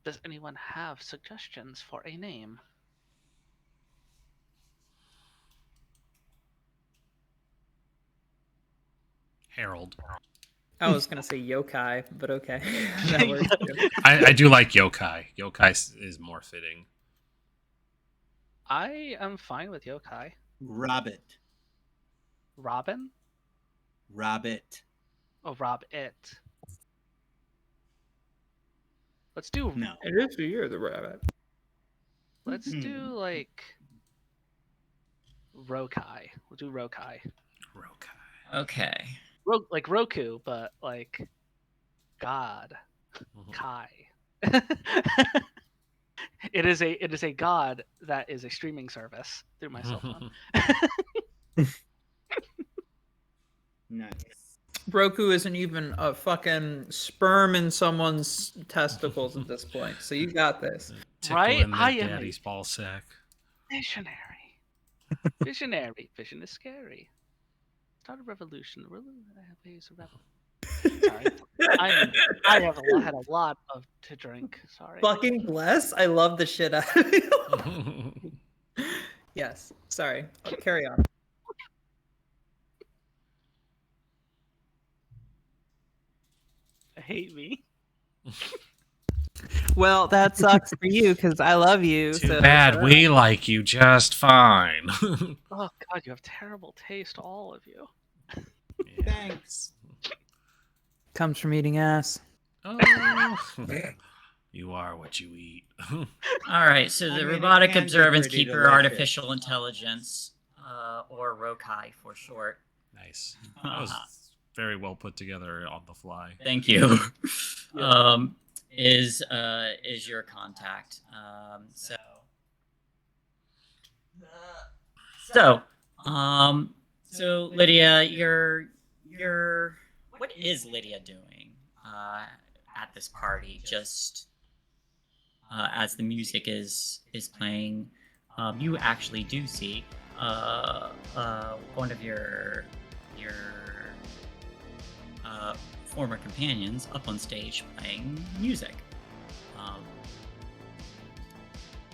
Speaker 2: Does anyone have suggestions for a name?
Speaker 1: Harold.
Speaker 4: I was gonna say yokai, but okay. That works too.
Speaker 1: I do like yokai. Yokai is more fitting.
Speaker 2: I am fine with yokai.
Speaker 3: Robert.
Speaker 2: Robin?
Speaker 3: Robert.
Speaker 2: Oh, Rob it. Let's do.
Speaker 3: No.
Speaker 4: It is the year of the rabbit.
Speaker 2: Let's do like Rokai. We'll do Rokai.
Speaker 7: Okay.
Speaker 2: Like Roku, but like God. Kai. It is a god that is a streaming service through my cell phone.
Speaker 3: Nice.
Speaker 4: Roku isn't even a fucking sperm in someone's testicles at this point, so you got this.
Speaker 2: Right?
Speaker 1: I am daddy's ball sack.
Speaker 2: Visionary. Vision is scary. Start a revolution. Sorry. I have had a lot to drink. Sorry.
Speaker 4: Fucking bless. I love the shit out of you. Yes. Sorry. Carry on.
Speaker 2: Hate me.
Speaker 9: Well, that sucks for you because I love you.
Speaker 1: Too bad. We like you just fine.
Speaker 2: Oh God, you have terrible taste, all of you.
Speaker 3: Yeah. Thanks.
Speaker 9: Comes from eating ass.
Speaker 1: Oh. You are what you eat.
Speaker 7: All right, so the robotic observance keeper artificial intelligence, or Rokai for short.
Speaker 1: Nice. That was very well put together on the fly.
Speaker 7: Thank you. Is your contact. So Lydia, you're what is Lydia doing at this party? Just as the music is playing, you actually do see one of your former companions up on stage playing music.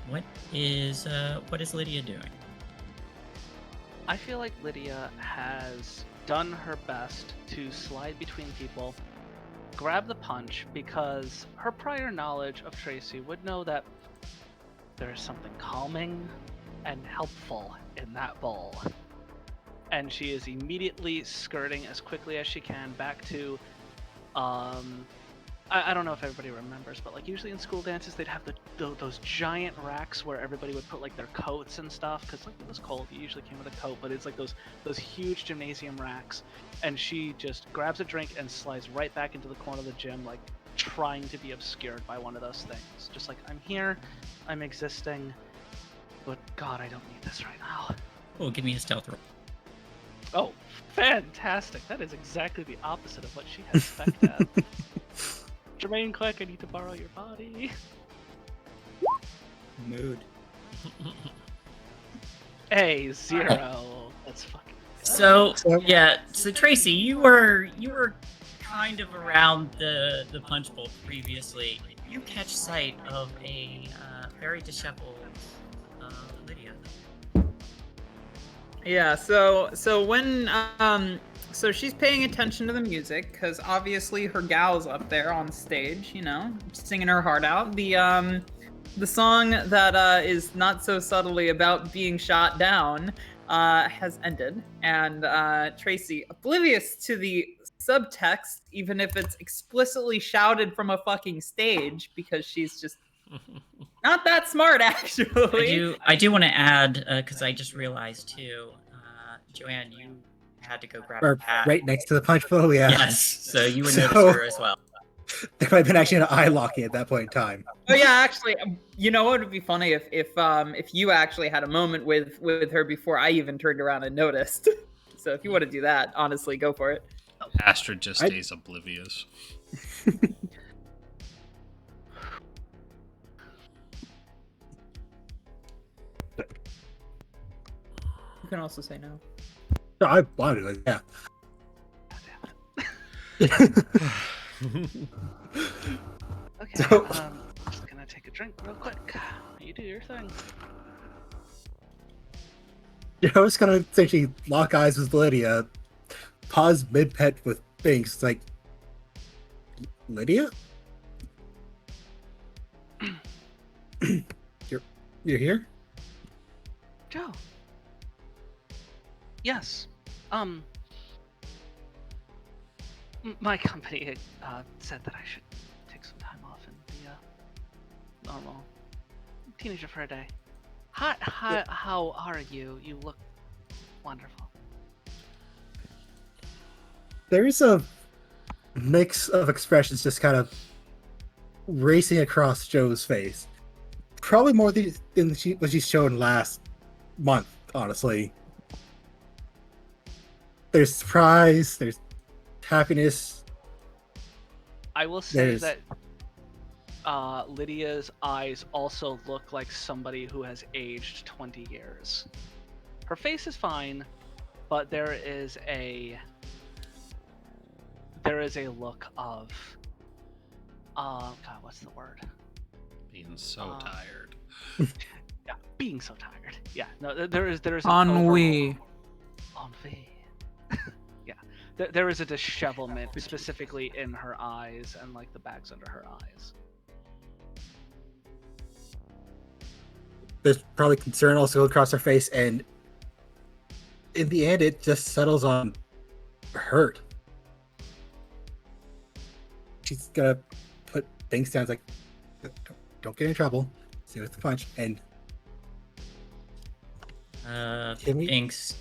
Speaker 7: What is Lydia doing?
Speaker 2: I feel like Lydia has done her best to slide between people, grab the punch, because her prior knowledge of Tracy would know that there is something calming and helpful in that bowl. And she is immediately skirting as quickly as she can back to I don't know if everybody remembers, but like usually in school dances they'd have those giant racks where everybody would put like their coats and stuff, because like it was cold, you usually came with a coat, but it's like those huge gymnasium racks. And she just grabs a drink and slides right back into the corner of the gym, like trying to be obscured by one of those things. Just like, I'm here, I'm existing, but God, I don't need this right now.
Speaker 7: Oh, give me a stealth roll.
Speaker 2: Oh, fantastic. That is exactly the opposite of what she had expected. Jermaine, quick, I need to borrow your body.
Speaker 6: Mood.
Speaker 2: Hey, 0. That's fucking good.
Speaker 7: So yeah, so Tracy, you were kind of around the punch bowl previously. You catch sight of a very disheveled Lydia.
Speaker 4: Yeah, so when so she's paying attention to the music because obviously her gal's up there on stage, you know, singing her heart out. The song that is not so subtly about being shot down has ended, and Tracy, oblivious to the subtext, even if it's explicitly shouted from a fucking stage, because she's just not that smart, actually.
Speaker 7: I do want to add, because I just realized too, Joanne, you had to go grab a hat.
Speaker 6: Right next to the punch bowl, yeah.
Speaker 7: Yes, so you would notice her as well.
Speaker 6: There might have been actually an eye locking at that point in time.
Speaker 4: Oh yeah, actually, you know what would be funny if you actually had a moment with her before I even turned around and noticed. So if you want to do that, honestly, go for it.
Speaker 1: Astrid just stays oblivious.
Speaker 4: You can also say no.
Speaker 6: No, I wanted it, yeah.
Speaker 2: Okay,
Speaker 6: So-
Speaker 2: I'm just gonna take a drink real quick. You do your thing.
Speaker 6: I was gonna essentially lock eyes with Lydia, pause mid-pet with Binks. It's like, Lydia? You're here?
Speaker 2: Joe. Yes. My company said that I should take some time off and be a normal teenager for a day. How are you? You look wonderful.
Speaker 6: There is a mix of expressions just kind of racing across Joe's face. Probably more than what she's shown last month, honestly. There's surprise, there's happiness.
Speaker 2: I will say that Lydia's eyes also look like somebody who has aged 20 years. Her face is fine, but there is a look of God, what's the word?
Speaker 1: Being so tired.
Speaker 2: Yeah, being so tired. Yeah, no, there is an
Speaker 9: Ennui.
Speaker 2: Ennui. Yeah, there is a dishevelment specifically in her eyes and like the bags under her eyes.
Speaker 6: There's probably concern also across her face, and in the end, it just settles on hurt. She's gonna put things down, like, don't get in trouble. See with the punch, and
Speaker 7: Binks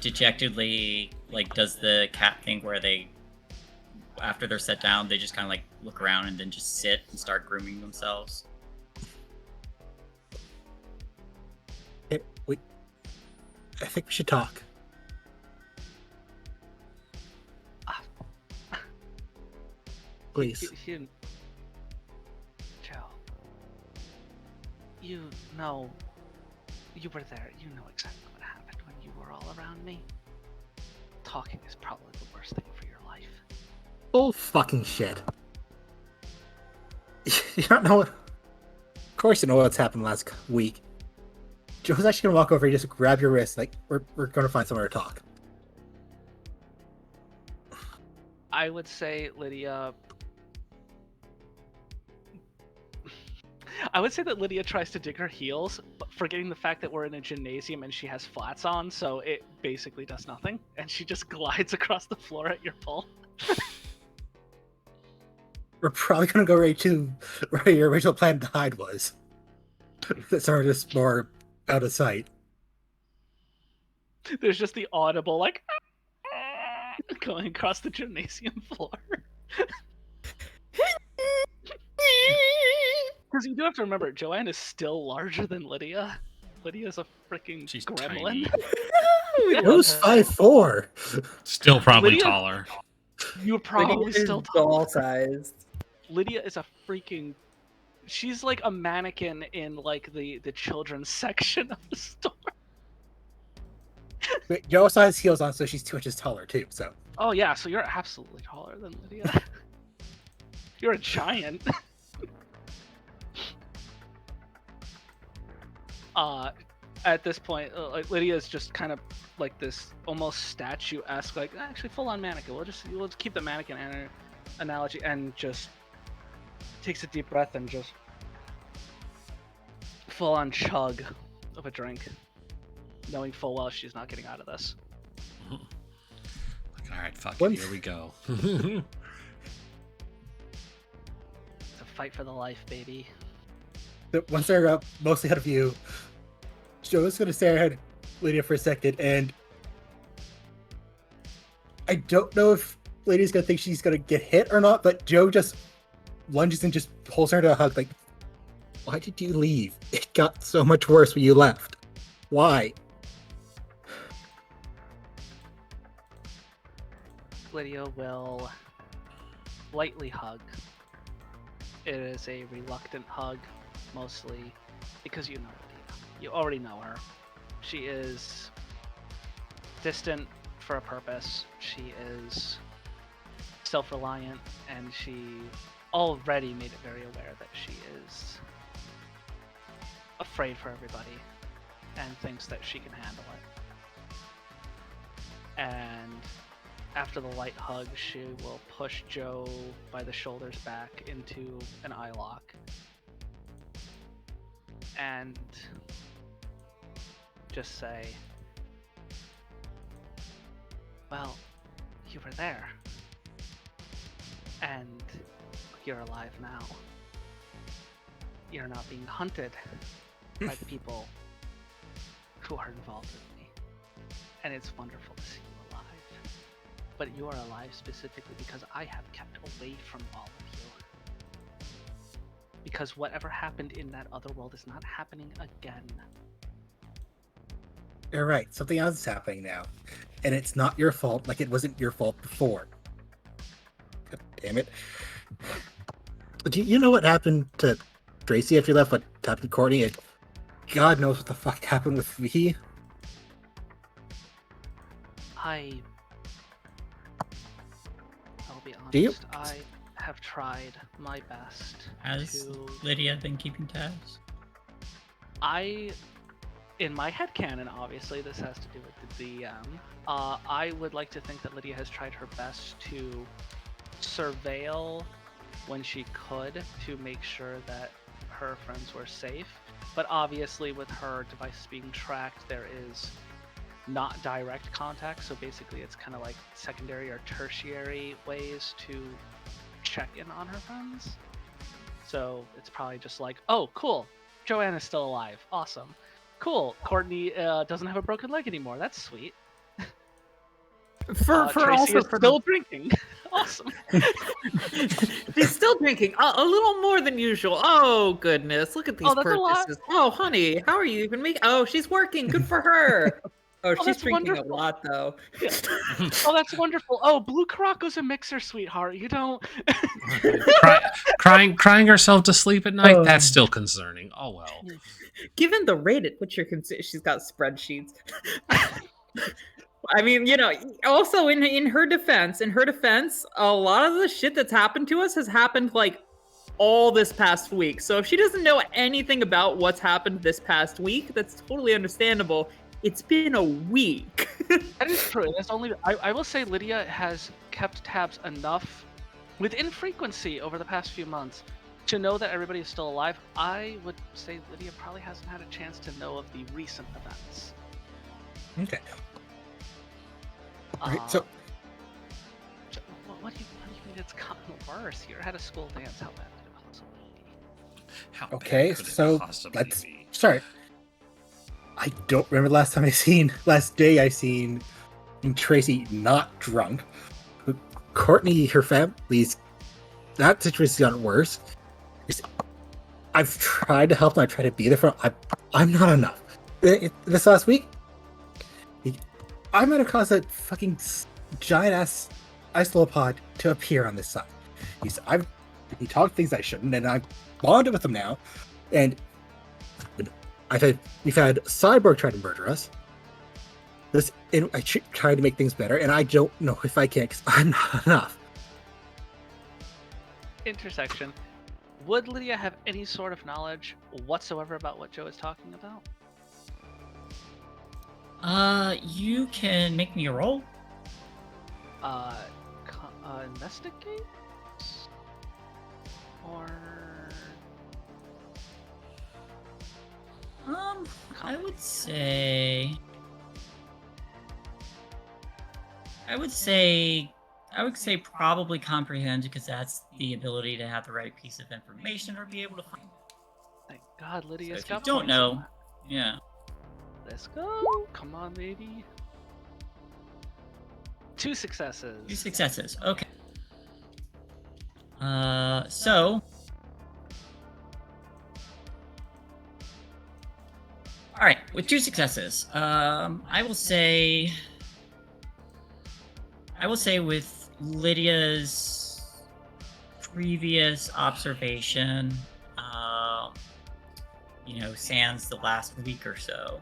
Speaker 7: dejectedly does the cat thing where they, after they're set down, they just kind of look around and then just sit and start grooming themselves.
Speaker 6: I think we should talk. Please.
Speaker 2: Joe, you know, you were there. You know exactly what happened when you were all around me. Talking is probably the worst thing for your life.
Speaker 6: Bull fucking shit. You don't know what... Of course you know what's happened last week. Joe's actually gonna walk over and just grab your wrist, like, we're gonna find somewhere to talk.
Speaker 2: I would say, Lydia... I would say that Lydia tries to dig her heels, but forgetting the fact that we're in a gymnasium and she has flats on, so it basically does nothing, and she just glides across the floor at your pull.
Speaker 6: We're probably gonna go right to where your original plan to hide was. That's sort of just more out of sight.
Speaker 2: There's just the audible, like, going across the gymnasium floor. Because you do have to remember, Joanne is still larger than Lydia. Lydia's a freaking
Speaker 1: She's
Speaker 2: gremlin.
Speaker 6: Who's 5'4"?
Speaker 1: Still probably
Speaker 2: Lydia-
Speaker 1: taller.
Speaker 2: You're probably
Speaker 4: Lydia is
Speaker 2: still tall.
Speaker 4: doll-sized.
Speaker 2: Lydia is a freaking... She's like a mannequin in like the children's section of the store.
Speaker 6: Wait, Joe also has heels on, so she's 2 inches taller too. So.
Speaker 2: Oh yeah, so you're absolutely taller than Lydia. You're a giant. At this point, like Lydia is just kind of like this almost statue-esque, like actually full-on mannequin. We'll just keep the mannequin analogy, and just takes a deep breath and just full-on chug of a drink, knowing full well she's not getting out of this.
Speaker 1: Like, all right, fuck it, here we go.
Speaker 2: It's a fight for the life, baby.
Speaker 6: Once they're up, mostly out of view, Joe's going to stare at Lydia for a second, and I don't know if Lydia's going to think she's going to get hit or not, but Joe just lunges and just pulls her to a hug, like, why did you leave? It got so much worse when you left. Why?
Speaker 2: Lydia will lightly hug. It is a reluctant hug, mostly because you know Lydia. You already know her. She is distant for a purpose. She is self-reliant, and she already made it very aware that she is afraid for everybody and thinks that she can handle it. And after the light hug, she will push Joe by the shoulders back into an eye lock. And just say, well, you were there. And you're alive now. You're not being hunted by the people who are involved with me. And it's wonderful to see you alive. But you are alive specifically because I have kept away from all of you. Because whatever happened in that other world is not happening again.
Speaker 6: You're right. Something else is happening now. And it's not your fault, like it wasn't your fault before. God damn it. Do you know what happened to Tracy after you left? What happened to Courtney? And God knows what the fuck happened with me.
Speaker 2: I'll be honest.
Speaker 6: Do you?
Speaker 2: I have tried my best
Speaker 7: Has
Speaker 2: to...
Speaker 7: Lydia been keeping tabs?
Speaker 2: In my headcanon, obviously, this has to do with the DM. I would like to think that Lydia has tried her best to surveil when she could to make sure that her friends were safe. But obviously, with her devices being tracked, there is not direct contact. So basically, it's kind of like secondary or tertiary ways to check in on her friends. So it's probably just like, oh, cool, Joanne is still alive. Awesome. Cool. Courtney doesn't have a broken leg anymore. That's sweet.
Speaker 4: For
Speaker 2: Tracy
Speaker 4: also
Speaker 2: is still drinking. Awesome.
Speaker 4: She's still drinking a little more than usual. Oh goodness, look at these
Speaker 2: that's a lot.
Speaker 4: purchases. Oh honey, how are you even making? Oh, she's working. Good for her. Oh, she's
Speaker 2: that's
Speaker 4: drinking
Speaker 2: wonderful.
Speaker 4: a lot though.
Speaker 2: Yeah. Oh, that's wonderful. Oh, Blue Caraco's a mixer, sweetheart. You don't.
Speaker 1: crying herself to sleep at night. That's still concerning. Oh well.
Speaker 4: Given the rate at which she's got spreadsheets. I mean, you know, also in her defense, a lot of the shit that's happened to us has happened like all this past week. So if she doesn't know anything about what's happened this past week, that's totally understandable. It's been a week.
Speaker 2: That is true. That's only. I will say Lydia has kept tabs enough with infrequency over the past few months to know that everybody is still alive. I would say Lydia probably hasn't had a chance to know of the recent events.
Speaker 6: Okay. Alright, so
Speaker 2: what do you mean it's gotten worse? You had a school dance. How bad could it possibly be?
Speaker 1: How bad
Speaker 6: okay,
Speaker 1: could it
Speaker 6: so
Speaker 1: possibly
Speaker 6: let's
Speaker 1: be?
Speaker 6: start. I don't remember last day I seen Tracy not drunk. Courtney, her family's that situation's gotten worse. I've tried to help and I try to be there for him. I'm not enough. This last week, I might have caused a fucking giant ass isopod to appear on this side. He talked things I shouldn't, and I bonded with him now. And we've had Cyborg try to murder us. I try to make things better, and I don't know if I can because I'm not enough.
Speaker 2: Intersection. Would Lydia have any sort of knowledge whatsoever about what Joe is talking about?
Speaker 7: You can make me a roll.
Speaker 2: Investigate? Or...
Speaker 7: I would say probably comprehend, because that's the ability to have the right piece of information or be able to find.
Speaker 2: Thank God Lydia's
Speaker 7: So if you
Speaker 2: got
Speaker 7: don't
Speaker 2: points
Speaker 7: know,
Speaker 2: on that.
Speaker 7: yeah.
Speaker 2: Let's go. Come on, baby. 2 successes.
Speaker 7: 2 successes. Okay. So. All right, with 2 successes, I will say with Lydia's previous observation, sans the last week or so,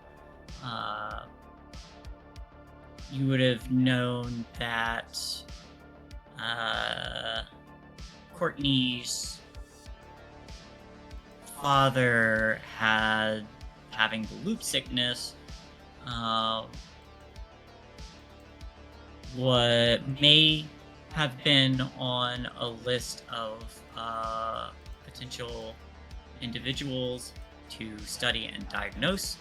Speaker 7: you would have known that Courtney's father having the loop sickness, what may have been on a list of potential individuals to study and diagnose.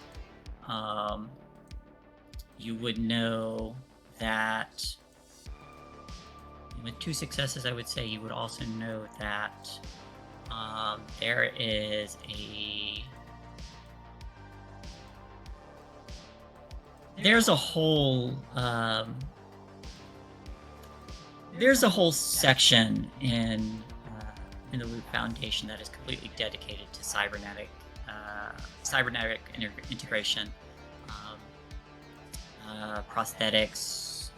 Speaker 7: You would know that with 2 successes, I would say you would also know that there is there's a whole section in the Loop Foundation that is completely dedicated to cybernetic integration, prosthetics,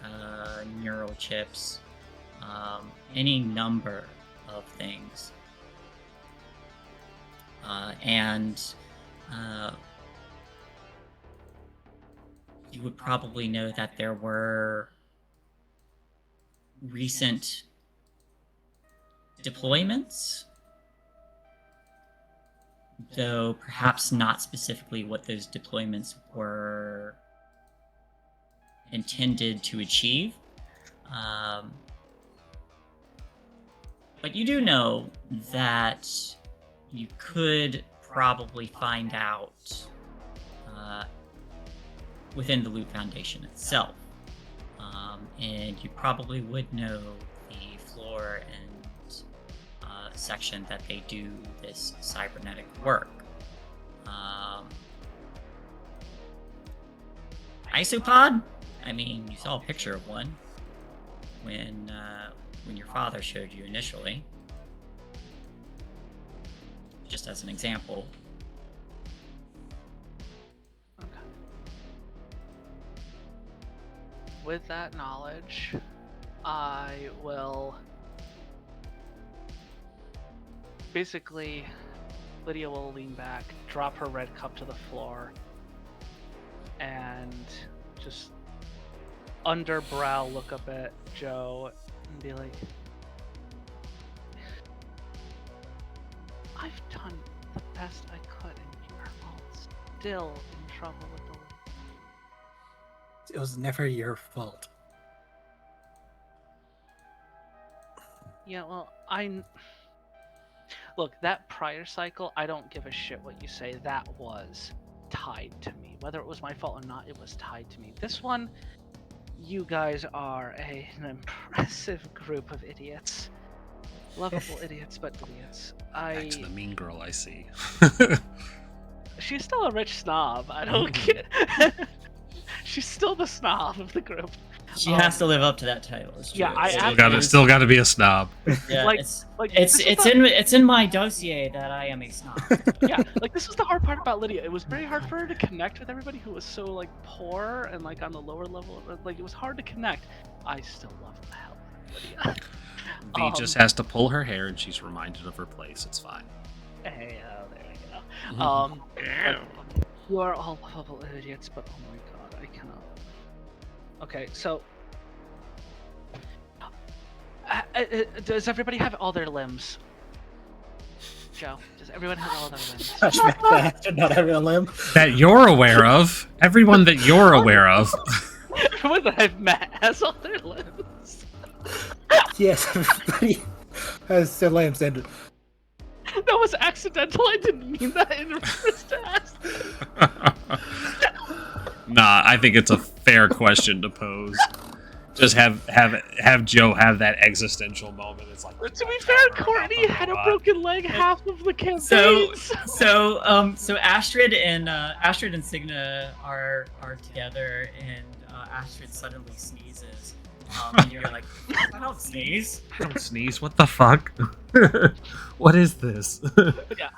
Speaker 7: neural chips, any number of things, and you would probably know that there were recent deployments, though perhaps not specifically what those deployments were intended to achieve. But you do know that you could probably find out within the Loop Foundation itself. And you probably would know the floor and section that they do this cybernetic work. Isopod? I mean, you saw a picture of one when your father showed you initially. Just as an example.
Speaker 2: With that knowledge, I will basically, Lydia will lean back, drop her red cup to the floor, and just underbrow look up at Joe and be like, I've done the best I could and you're all still in trouble with the
Speaker 6: It was never your fault.
Speaker 2: Yeah, well, Look, that prior cycle, I don't give a shit what you say. That was tied to me. Whether it was my fault or not, it was tied to me. This one, you guys are an impressive group of idiots. Lovable idiots, but idiots.
Speaker 1: Back to the mean girl I see.
Speaker 2: She's still a rich snob. I don't get... She's still the snob of the group.
Speaker 7: She has to live up to that title. It's true.
Speaker 2: Yeah, I
Speaker 1: Still got to be a snob.
Speaker 7: Yeah,
Speaker 2: like,
Speaker 7: it's in my dossier that I am a snob.
Speaker 2: Yeah, like this was the hard part about Lydia. It was very hard for her to connect with everybody who was so like poor and like on the lower level. Like it was hard to connect. I still love the hell out of Lydia.
Speaker 1: V just has to pull her hair, and she's reminded of her place. It's fine.
Speaker 2: Hey, there you go. You are all lovable idiots, but oh my god, I cannot. Okay, so does everybody have all their limbs? Joe, does everyone have all their limbs?
Speaker 6: Not having a limb.
Speaker 1: That you're aware of. Everyone that you're aware of.
Speaker 2: Everyone that I've met has all their limbs.
Speaker 6: Yes, everybody has their limbs, and
Speaker 2: That was accidental. I didn't mean that in the first ask.
Speaker 1: Nah, I think it's a fair question to pose. Just have Joe have that existential moment. It's like,
Speaker 2: to be fair, Courtney had a broken leg half of the campaign.
Speaker 7: So Astrid and Signa are together, and Astrid suddenly sneezes. And you're like, I don't sneeze.
Speaker 1: I don't sneeze. What the fuck? What is this?
Speaker 2: Yeah,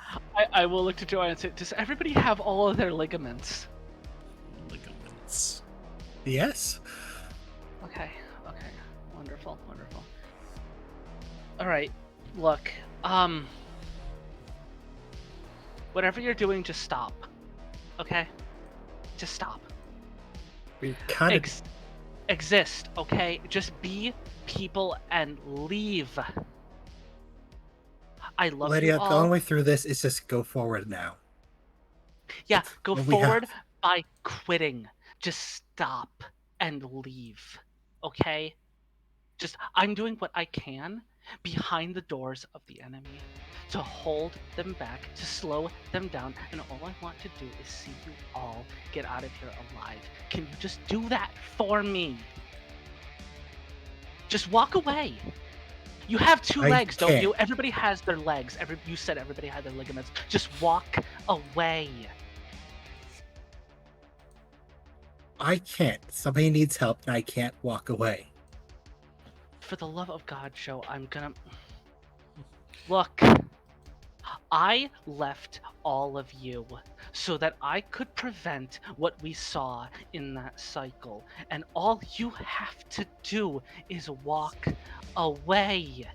Speaker 2: I will look to Joanne and say, does everybody have all of their ligaments?
Speaker 1: Ligaments.
Speaker 6: yes.
Speaker 2: Okay, wonderful. All right, look, whatever you're doing, just stop. Okay, just stop.
Speaker 6: We kind of
Speaker 2: Exist. Okay, just be people and leave. I love
Speaker 6: Lydia,
Speaker 2: you all.
Speaker 6: the only way through this is just go forward now.
Speaker 2: Yeah, go
Speaker 6: what we
Speaker 2: forward
Speaker 6: have.
Speaker 2: by quitting. Just stop and leave. Okay? I'm doing what I can behind the doors of the enemy to hold them back, to slow them down, and all I want to do is see you all get out of here alive. Can you just do that for me? Just walk away. You have two legs, don't you? Everybody has their legs. You said everybody had their ligaments. Just walk away.
Speaker 6: I can't. Somebody needs help, and I can't walk away.
Speaker 2: For the love of God, Joe, I'm gonna... Look, I left all of you so that I could prevent what we saw in that cycle. And all you have to do is walk away.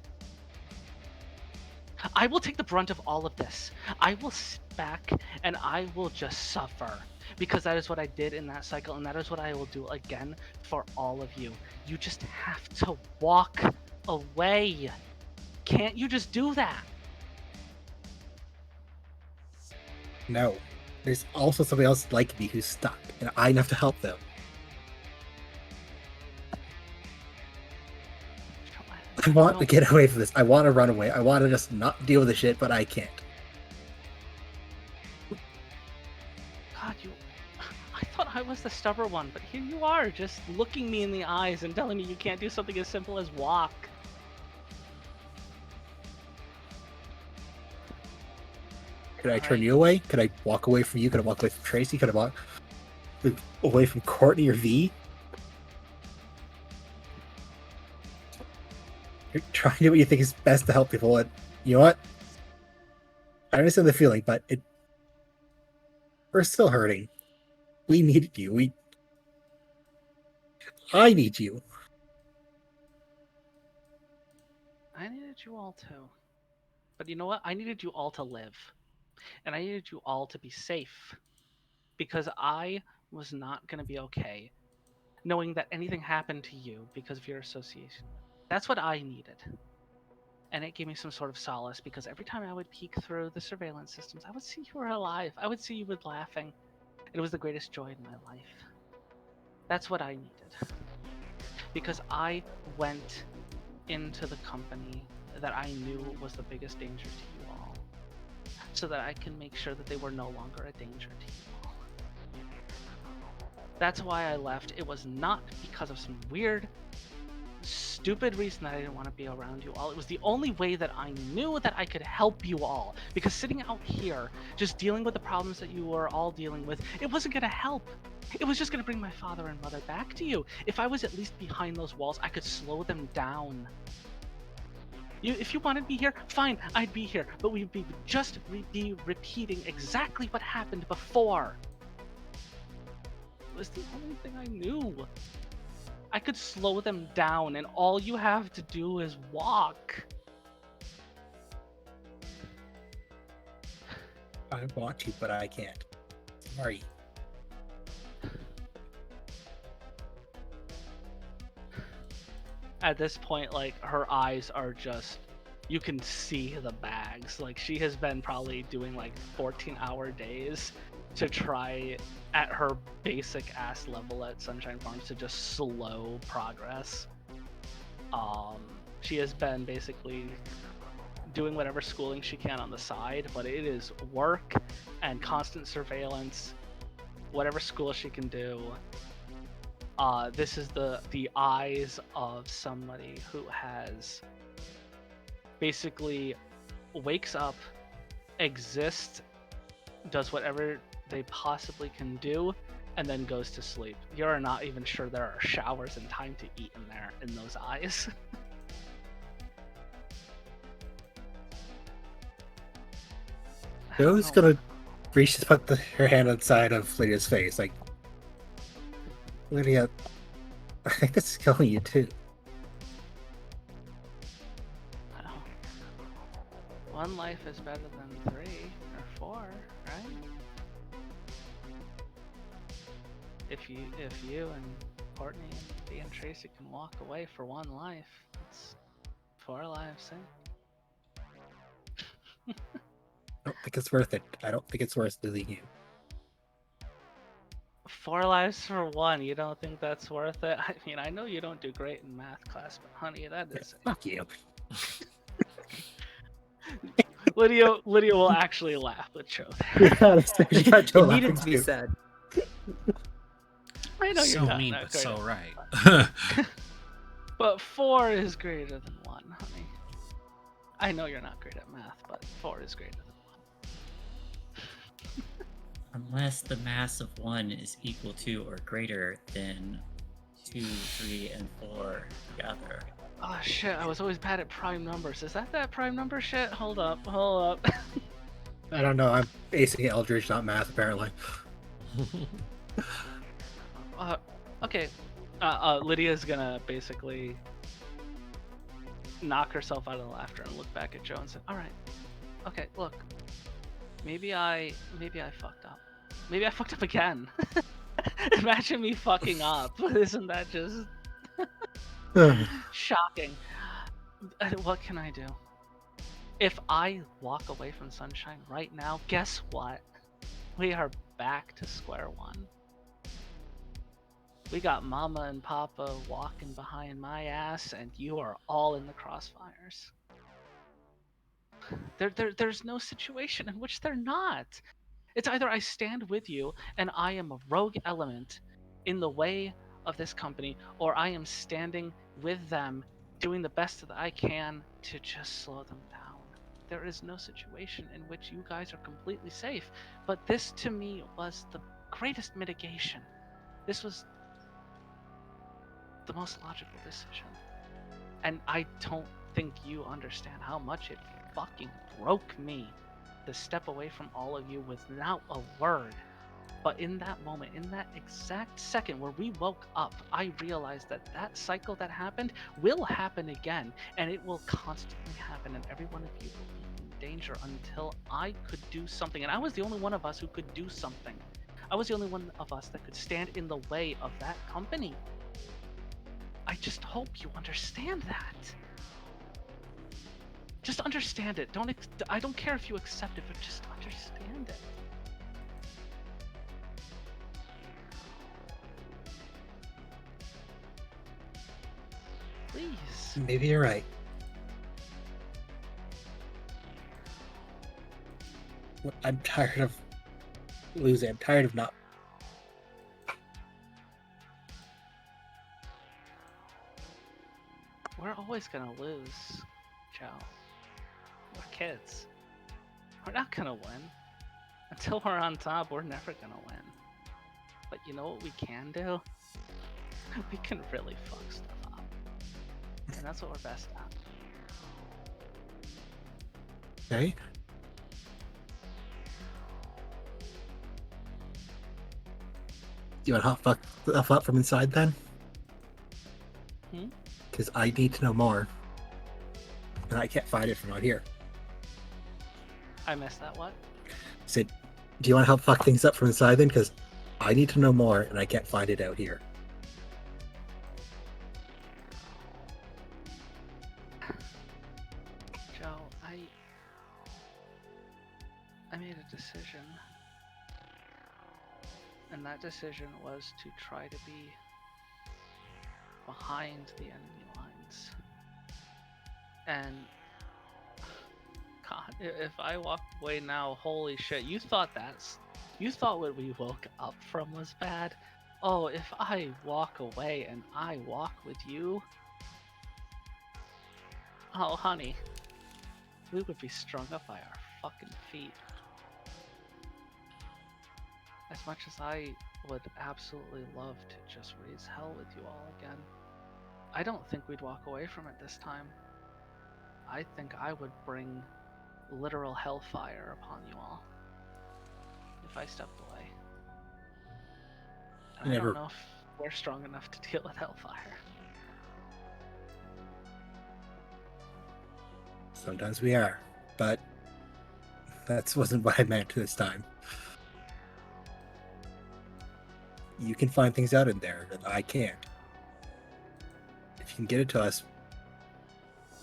Speaker 2: I will take the brunt of all of this. I will sit back and I will just suffer. Because that is what I did in that cycle, and that is what I will do again for all of you. You just have to walk away. Can't you just do that?
Speaker 6: No. There's also somebody else like me who's stuck, and I have to help them. I want to get away from this. I want to run away. I want to just not deal with the shit, but I can't.
Speaker 2: God, I thought I was the stubborn one, but here you are, just looking me in the eyes and telling me you can't do something as simple as walk.
Speaker 6: Could I turn you away? Could I walk away from you? Could I walk away from Tracy? Could I walk away from Courtney or V? You're trying to do what you think is best to help people, and you know what? I understand the feeling, but we're still hurting. We needed you. I need you.
Speaker 2: I needed you all too. But you know what? I needed you all to live. And I needed you all to be safe. Because I was not going to be okay knowing that anything happened to you because of your association. That's what I needed. And it gave me some sort of solace, because every time I would peek through the surveillance systems, I would see you were alive. I would see you with laughing. It was the greatest joy in my life. That's what I needed. Because I went into the company that I knew was the biggest danger to you all, so that I can make sure that they were no longer a danger to you all. That's why I left. It was not because of some weird, stupid stupid reason that I didn't want to be around you all. It was the only way that I knew that I could help you all. Because sitting out here, just dealing with the problems that you were all dealing with, it wasn't going to help. It was just going to bring my father and mother back to you. If I was at least behind those walls, I could slow them down. If you wanted me here, fine, I'd be here. But we'd be repeating exactly what happened before. It was the only thing I knew. I could slow them down, and all you have to do is walk.
Speaker 6: I want to, but I can't. Sorry.
Speaker 2: At this point, like, her eyes are just, you can see the bags. Like, she has been probably doing like 14-hour days to try at her basic ass level at Sunshine Farms to just slow progress. She has been basically doing whatever schooling she can on the side, but it is work and constant surveillance, whatever school she can do. This is the eyes of somebody who has basically wakes up, exists, does whatever they possibly can do, and then goes to sleep. You're not even sure there are showers and time to eat in there in those eyes.
Speaker 6: Joe's gonna reach to put her hand inside of Lydia's face, like, Lydia, I think this is killing you too.
Speaker 2: Well, one life is better than 3 or 4, right? If you and Courtney and Dee and Tracy can walk away for one life, it's 4 lives, eh?
Speaker 6: I don't think it's worth it. I don't think it's worth losing you.
Speaker 2: 4 lives for 1, you don't think that's worth it? I mean, I know you don't do great in math class, but honey, that is...
Speaker 6: Fuck you.
Speaker 2: Lydia will actually laugh with Joe
Speaker 6: there.
Speaker 9: It needed to be said.
Speaker 2: I know
Speaker 1: so
Speaker 2: you're not
Speaker 1: mean,
Speaker 2: that
Speaker 1: but
Speaker 2: great
Speaker 1: so
Speaker 2: at
Speaker 1: right.
Speaker 2: But 4 is greater than 1, honey. I know you're not great at math, but 4 is greater than 1.
Speaker 7: Unless the mass of 1 is equal to or greater than 2, 3, and 4 together.
Speaker 2: Oh shit, I was always bad at prime numbers. Is that prime number shit? Hold up.
Speaker 6: I don't know, I'm basically Eldridge, not math, apparently.
Speaker 2: Okay. Lydia's gonna basically knock herself out of the laughter and look back at Joe and say, alright, okay, look. Maybe I fucked up. Maybe I fucked up again. Imagine me fucking up. Isn't that just shocking? What can I do? If I walk away from Sunshine right now, guess what? We are back to square one. We got Mama and Papa walking behind my ass, and you are all in the crossfires. There's no situation in which they're not. It's either I stand with you and I am a rogue element in the way of this company, or I am standing with them doing the best that I can to just slow them down. There is no situation in which you guys are completely safe, but this to me was the greatest mitigation. This was the most logical decision. And I don't think you understand how much it fucking broke me to step away from all of you without a word. But in that moment, in that exact second where we woke up, I realized that that cycle that happened will happen again, and it will constantly happen, and every one of you will be in danger until I could do something. And I was the only one of us who could do something. I was the only one of us that could stand in the way of that company. I just hope you understand that. Just understand it. I don't care if you accept it, but just understand it. Please.
Speaker 6: Maybe you're right. I'm tired of losing. I'm tired of not.
Speaker 2: always gonna lose, Joe. We're kids. We're not gonna win. Until we're on top, we're never gonna win. But you know what we can do? We can really fuck stuff up. And that's what we're best at.
Speaker 6: Okay. Do you want to hot fuck stuff up from inside then? Because I need to know more. And I can't find it from out here.
Speaker 2: I missed that, what?
Speaker 6: Said, do you want to help fuck things up from inside then? Because I need to know more and I can't find it out here.
Speaker 2: Joe, I made a decision. And that decision was to try to be behind the enemy lines. And God, if I walk away now, holy shit, you thought what we woke up from was bad? Oh, if I walk away and I walk with you, oh honey, we would be strung up by our fucking feet. As much as I would absolutely love to just raise hell with you all again, I don't think we'd walk away from it this time. I think I would bring literal hellfire upon you all if I stepped away. And I don't know if we're strong enough to deal with hellfire.
Speaker 6: Sometimes we are, but that wasn't what I meant this time. You can find things out in there that I can't. If you can get it to us,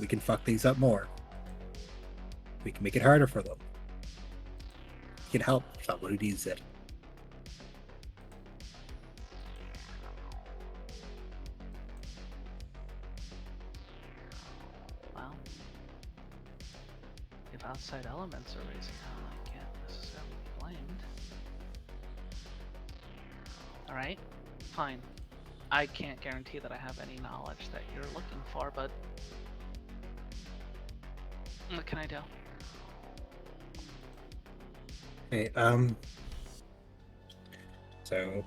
Speaker 6: we can fuck things up more. We can make it harder for them. We can help someone who needs it.
Speaker 2: Well, if outside elements are raising hell, I can't necessarily be blamed. Alright, fine. I can't guarantee that I have any knowledge that you're looking for, but what can I do?
Speaker 6: Okay, so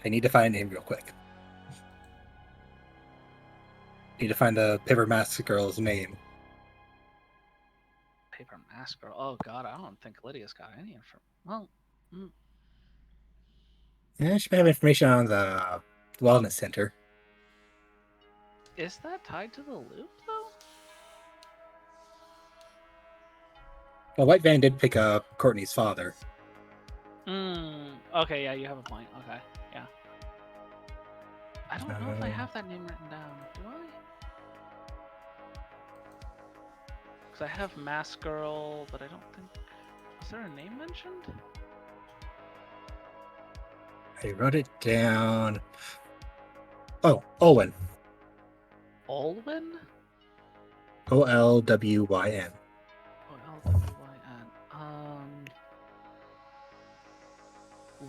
Speaker 6: I need to find a name real quick. Need to find the paper mask girl's name.
Speaker 2: Paper mask girl? Oh god, I don't think Lydia's got any info. Well,
Speaker 6: Yeah, she might have information on the wellness center.
Speaker 2: is that tied to the loop, though?
Speaker 6: Well, White Van did pick up Courtney's father.
Speaker 2: Okay, yeah, you have a point. Okay, yeah. I don't know if I have that name written down. Do I? Because I have Mask Girl, but I don't think... Is there a name mentioned?
Speaker 6: I wrote it down. Oh, Olwyn.
Speaker 2: Olwyn?
Speaker 6: Olwyn.
Speaker 2: O-L-W-Y-N.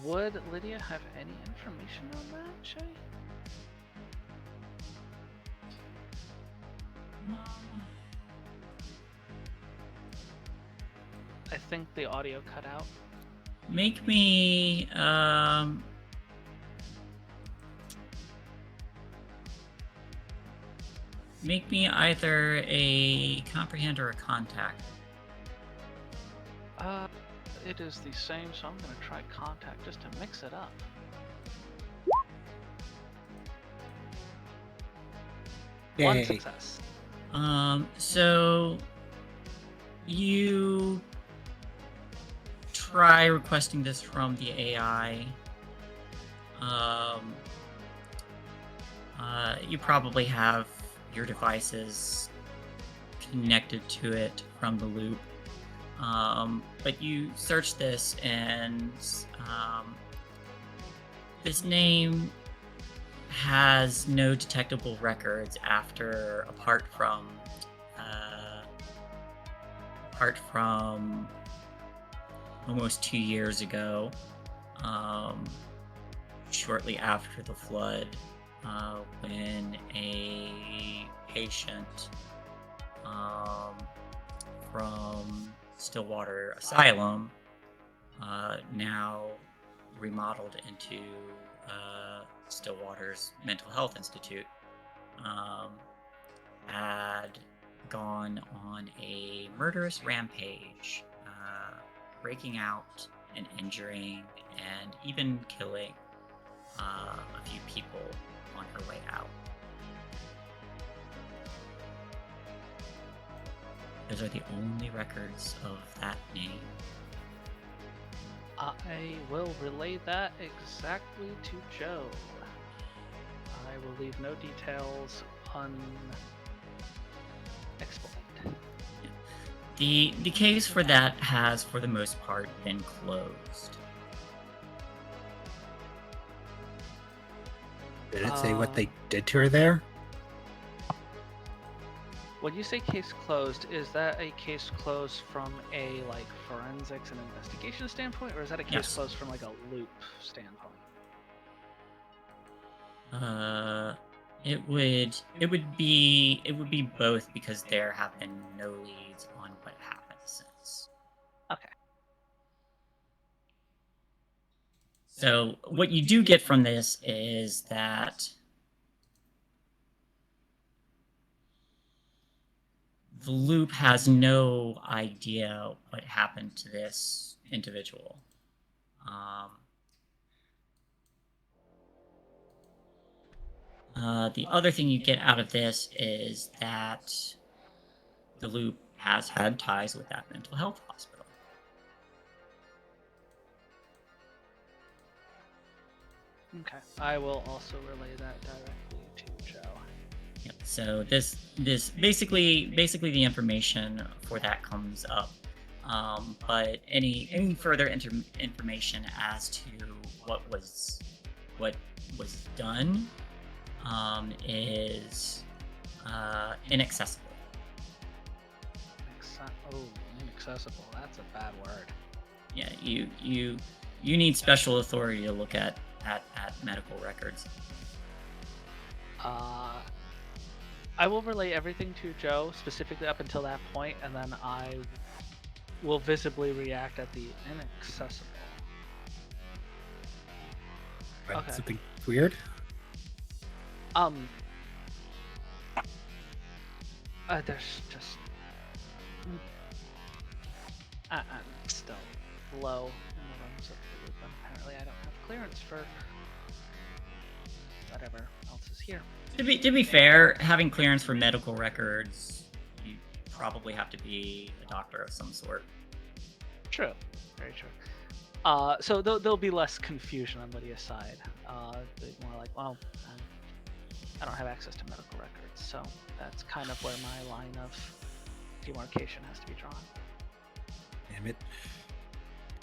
Speaker 2: Would Lydia have any information on that, Shae? I think the audio cut out.
Speaker 7: Make me either a comprehend or a contact.
Speaker 2: It is the same, so I'm gonna try contact just to mix it up.
Speaker 6: Yay.
Speaker 2: One success.
Speaker 7: So you try requesting this from the AI. You probably have your devices connected to it from the loop. But you search this and this name has no detectable records apart from almost 2 years ago, shortly after the flood. when a patient from Stillwater Asylum, now remodeled into Stillwater's Mental Health Institute, had gone on a murderous rampage, breaking out and injuring and even killing a few people on her way out. Those are the only records of that name.
Speaker 2: I will relay that exactly to Joe. I will leave no details unexplained.
Speaker 7: The case for that has, for the most part, been closed.
Speaker 6: Did it say what they did to her there?
Speaker 2: When you say case closed, is that a case closed from a forensics and investigation standpoint, or is that a case closed from a loop standpoint?
Speaker 7: It would be both, because there have been no leads on what happened since.
Speaker 2: Okay.
Speaker 7: So what you do get from this is that the loop has no idea what happened to this individual. The other thing you get out of this is that the loop has had ties with that mental health hospital.
Speaker 2: Okay. I will also relay that directly to Joe.
Speaker 7: Yep. So this basically the information for that comes up, but any further information as to what was done is inaccessible.
Speaker 2: Inaccessible. That's a bad word.
Speaker 7: Yeah, you need special authority to look at medical records.
Speaker 2: I will relay everything to Joe, specifically up until that point, and then I will visibly react at the inaccessible.
Speaker 6: Right,
Speaker 2: okay.
Speaker 6: Something weird?
Speaker 2: There's just... I'm still low in the rungs of the loop, and apparently I don't have clearance for whatever else is here.
Speaker 7: To be fair, having clearance for medical records, you probably have to be a doctor of some sort.
Speaker 2: True, very true. So there'll be less confusion on Lydia's side. More like, well, I don't have access to medical records, so that's kind of where my line of demarcation has to be drawn.
Speaker 6: Damn it.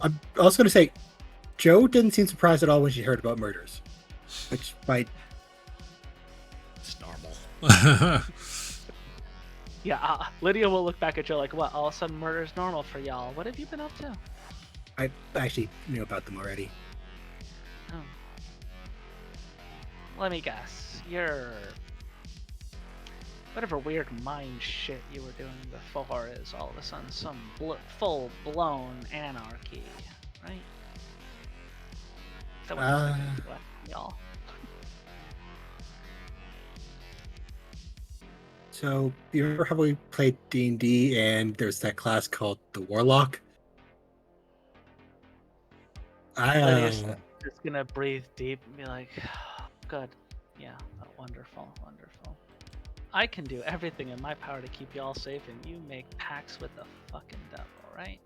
Speaker 6: I'm also going to say, Joe didn't seem surprised at all when she heard about murders, which might...
Speaker 1: It's normal.
Speaker 2: Yeah, Lydia will look back at Joe like, what, all of a sudden murder's normal for y'all? What have you been up to?
Speaker 6: I actually knew about them already.
Speaker 2: Oh. Let me guess. You're... whatever weird mind shit you were doing before is all of a sudden some full-blown anarchy, right? Is that what y'all?
Speaker 6: So, you remember how we played D&D and there's that class called the Warlock?
Speaker 2: Lydia's just gonna breathe deep and be like, good, yeah, wonderful, wonderful. I can do everything in my power to keep y'all safe, and you make pacts with the fucking devil, right?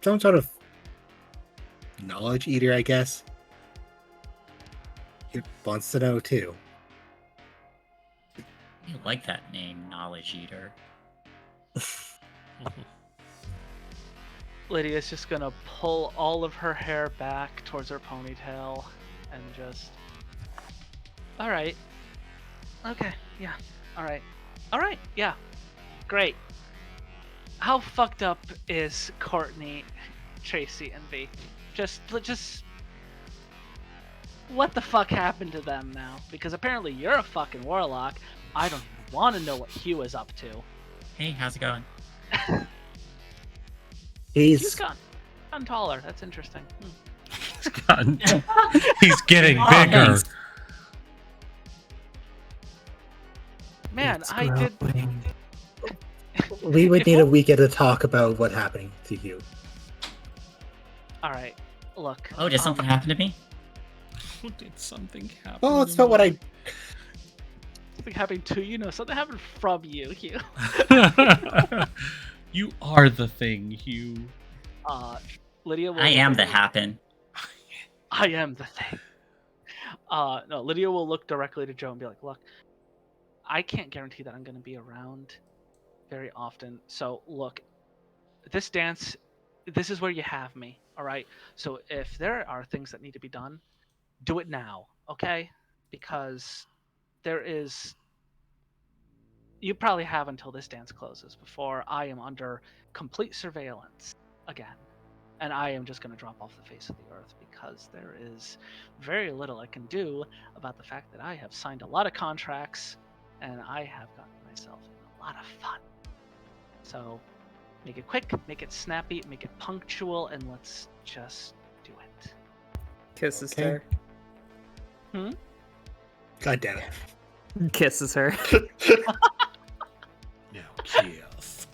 Speaker 6: Some sort of knowledge eater, I guess. He wants to know too.
Speaker 7: I like that name, Knowledge Eater.
Speaker 2: Lydia's just gonna pull all of her hair back towards her ponytail and just... Alright. Okay, yeah. Alright. Alright, yeah. Great. How fucked up is Courtney Tracy and V. Just what the fuck happened to them now? Because apparently you're a fucking warlock. I don't even want to know what Hugh is up to.
Speaker 7: Hey, how's it going?
Speaker 2: Hugh's gotten taller. That's interesting.
Speaker 1: He's getting bigger.
Speaker 2: Man, I did.
Speaker 6: We would need a weekend to talk about what happened to you.
Speaker 2: All right, look.
Speaker 7: Oh, did something happen to me?
Speaker 1: Did something happen?
Speaker 6: Oh, it's not what I.
Speaker 2: Something happened to you? No, something happened from you, Hugh.
Speaker 1: You are the thing, Hugh.
Speaker 2: Lydia.
Speaker 7: I am the happen.
Speaker 2: I am the thing. No, Lydia will look directly to Joe and be like, "Look, I can't guarantee that I'm going to be around very often. So, look, this dance, this is where you have me, all right? So if there are things that need to be done, do it now, okay? Because you probably have until this dance closes before I am under complete surveillance again. And I am just going to drop off the face of the earth because there is very little I can do about the fact that I have signed a lot of contracts and I have gotten myself in a lot of fun. So make it quick, make it snappy, make it punctual, and let's just do it.
Speaker 9: Kisses her.
Speaker 6: God damn it.
Speaker 9: Kisses her.
Speaker 1: No kiss.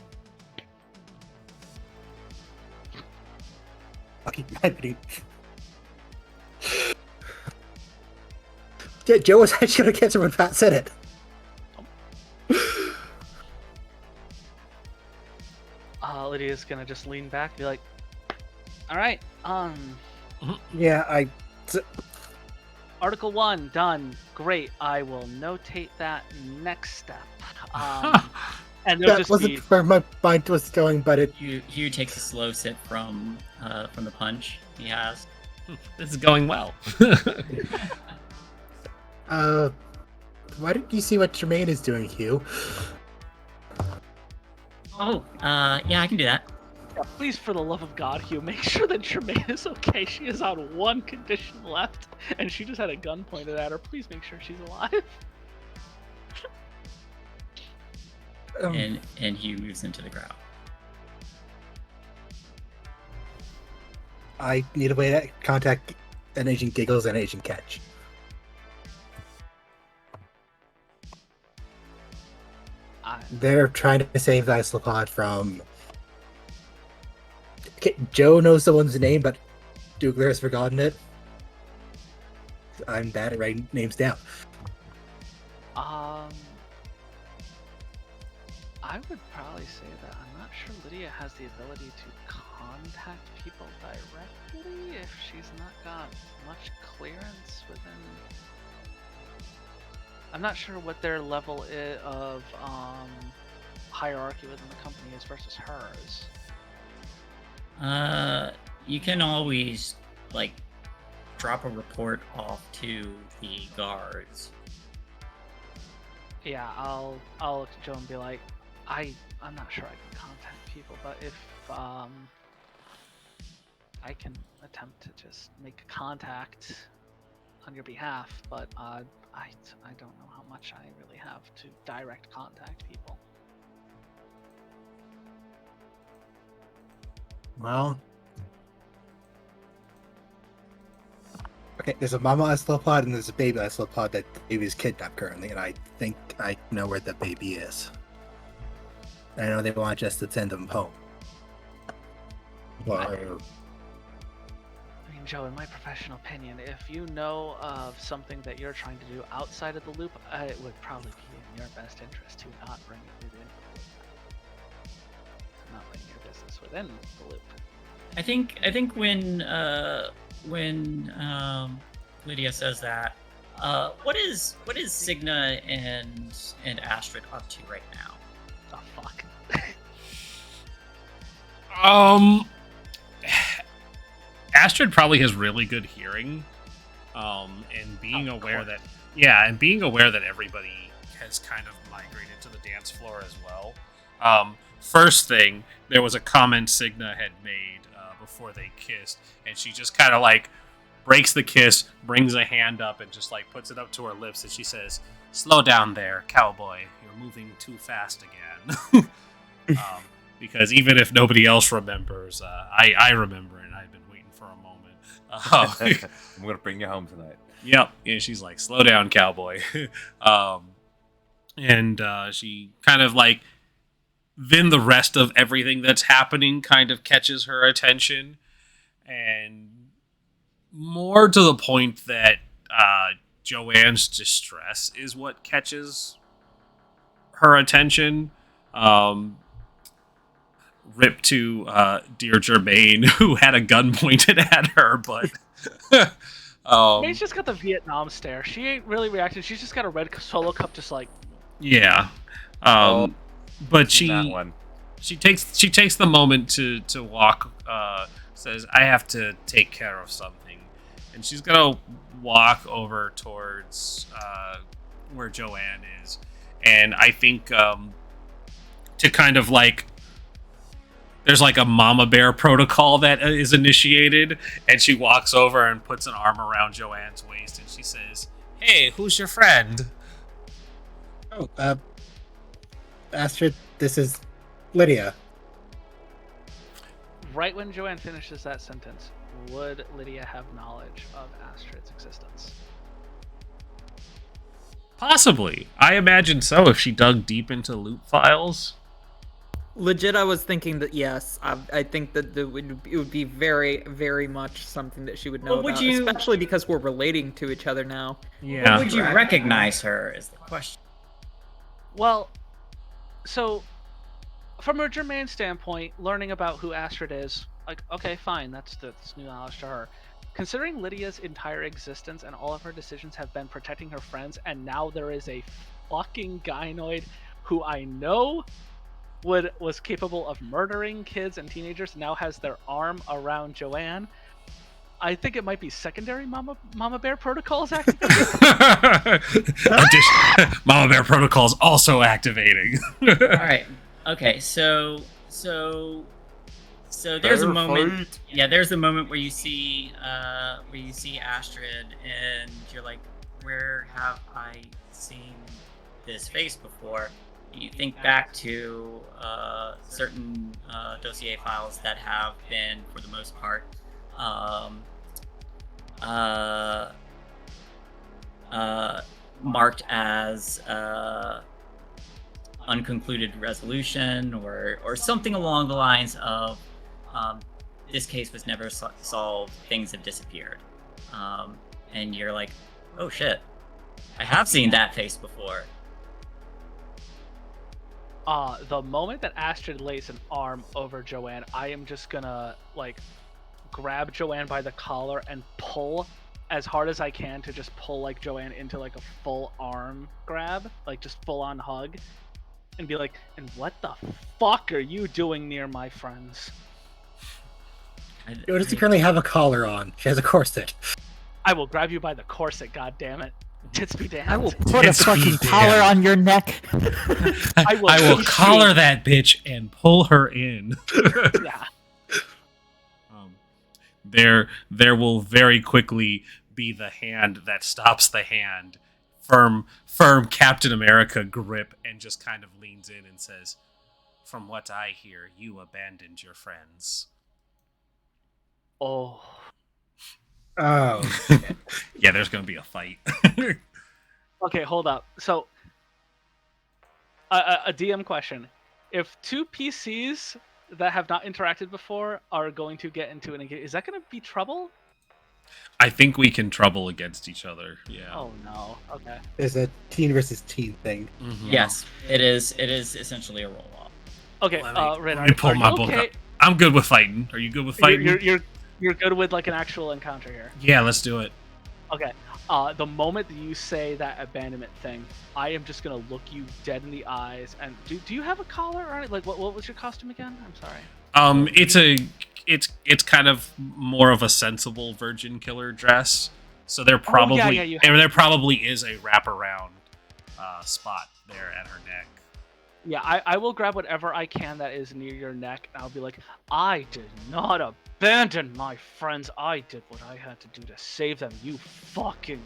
Speaker 6: Fucking happening. Yeah, Joe was actually gonna cancel when Pat said it.
Speaker 2: Lydia's gonna just lean back, be like, "All right,
Speaker 6: Yeah,
Speaker 2: Article 1 done. Great. I will notate that next step." And
Speaker 6: that wasn't where my mind was going, but it.
Speaker 7: Hugh takes a slow sip from the punch he has.
Speaker 1: This is going well.
Speaker 6: Why didn't you see what Jermaine is doing, Hugh?
Speaker 7: Oh, yeah, I can do that.
Speaker 2: Yeah, please, for the love of God, Hugh, make sure that Jermaine is okay. She is on one condition left, and she just had a gun pointed at her. Please make sure she's alive.
Speaker 7: And Hugh moves into the crowd.
Speaker 6: I need a way to contact an Agent Giggles and Agent Catch. They're trying to save the isopod from... Okay, Joe knows someone's name, but Doogler has forgotten it. I'm bad at writing names down.
Speaker 2: I would probably say that I'm not sure Lydia has the ability to contact people directly if she's not got much clearance within... I'm not sure what their level of hierarchy within the company is versus hers.
Speaker 7: You can always, like, drop a report off to the guards.
Speaker 2: Yeah, I'll look at Joe and be like, I'm not sure I can contact people, but if I can attempt to just make a contact on your behalf, but I don't know how much I really have to direct contact people.
Speaker 6: Well, okay, there's a mama isopod and there's a baby isopod that the baby is kidnapped currently, and I think I know where the baby is. I know they want us to send them home. Well,
Speaker 2: I mean, Joe, in my professional opinion, if you know of something that you're trying to do outside of the loop, it would probably be in your best interest to not bring it within the loop. To not bring your business within the loop.
Speaker 7: I think when Lydia says that, what is Signa and Astrid up to right now?
Speaker 2: Oh fuck.
Speaker 1: Astrid probably has really good hearing, and being aware that everybody has kind of migrated to the dance floor as well. first thing, there was a comment Cigna had made before they kissed, and she just kind of like breaks the kiss, brings a hand up, and just like puts it up to her lips, and she says, "Slow down there, cowboy. You're moving too fast again." Because even if nobody else remembers, I remember, and I've been waiting for a moment.
Speaker 5: I'm gonna bring you home tonight.
Speaker 1: Yep. And she's like, "Slow down, cowboy." And she kind of like, then the rest of everything that's happening kind of catches her attention, and more to the point that Joanne's distress is what catches her attention. Rip to dear Germaine, who had a gun pointed at her, but
Speaker 2: May's just got the Vietnam stare. She ain't really reacting. She's just got a red solo cup, just like,
Speaker 1: yeah. But she takes the moment to walk. Says, "I have to take care of something," and she's gonna walk over towards where Joanne is, and I think to kind of like, there's like a mama bear protocol that is initiated, and she walks over and puts an arm around Joanne's waist, and she says, "Hey, who's your friend?"
Speaker 6: Oh, Astrid, this is Lydia.
Speaker 2: right when Joanne finishes that sentence, would Lydia have knowledge of Astrid's existence?
Speaker 1: Possibly. I imagine so if she dug deep into loot files.
Speaker 9: Legit, I was thinking that yes. I think that it would be very, very much something that she would know about, especially because we're relating to each other now.
Speaker 1: Yeah.
Speaker 7: Would you recognize her is the question.
Speaker 2: Well, so from a Germain standpoint, learning about who Astrid is, like, okay, fine, that's new knowledge to her. Considering Lydia's entire existence and all of her decisions have been protecting her friends, and now there is a fucking gynoid who I know was capable of murdering kids and teenagers, now has their arm around Joanne. I think it might be secondary Mama Bear protocols activating.
Speaker 1: Mama Bear protocols also activating.
Speaker 7: All right. Okay. So there's a moment. Yeah, there's a moment where you see Astrid, and you're like, where have I seen this face before? You think back to certain dossier files that have been, for the most part, marked as unconcluded resolution, or something along the lines of this case was never solved, things have disappeared, and you're like, oh shit, I have seen that face before.
Speaker 2: The moment that Astrid lays an arm over Joanne, I am just gonna, like, grab Joanne by the collar and pull as hard as I can to just pull, like, Joanne into, like, a full arm grab, like, just full-on hug, and be like, and what the fuck are you doing near my friends?
Speaker 6: She doesn't currently have a collar on. She has a corset.
Speaker 2: I will grab you by the corset, goddammit. Tits be damned.
Speaker 10: I will put a fucking collar on your neck.
Speaker 2: I will
Speaker 1: collar that bitch and pull her in.
Speaker 2: Yeah.
Speaker 1: There will very quickly be the hand that stops the hand. Firm Captain America grip, and just kind of leans in and says, "From what I hear, you abandoned your friends."
Speaker 2: Oh.
Speaker 1: Yeah, there's gonna be a fight.
Speaker 2: Okay, hold up. So, a DM question: if two PCs that have not interacted before are going to get into an engagement, is that going to be trouble?
Speaker 1: I think we can trouble against each other. Yeah.
Speaker 2: Oh no. Okay.
Speaker 6: It's a teen versus teen thing.
Speaker 1: Mm-hmm.
Speaker 7: Yes, it is. It is essentially a roll-off.
Speaker 2: Okay,
Speaker 1: Ren, let me pull my book up. I'm good with fighting. Are you good with fighting?
Speaker 2: You're good with, like, an actual encounter here.
Speaker 1: Yeah, let's do it.
Speaker 2: Okay. The moment that you say that abandonment thing, I am just gonna look you dead in the eyes. And do you have a collar or like what was your costume again? I'm sorry.
Speaker 1: It's kind of more of a sensible virgin killer dress. So there probably there probably is a wraparound spot there at her neck.
Speaker 2: Yeah, I will grab whatever I can that is near your neck, and I'll be like, I did not abandon my friends. I did what I had to do to save them. You fucking.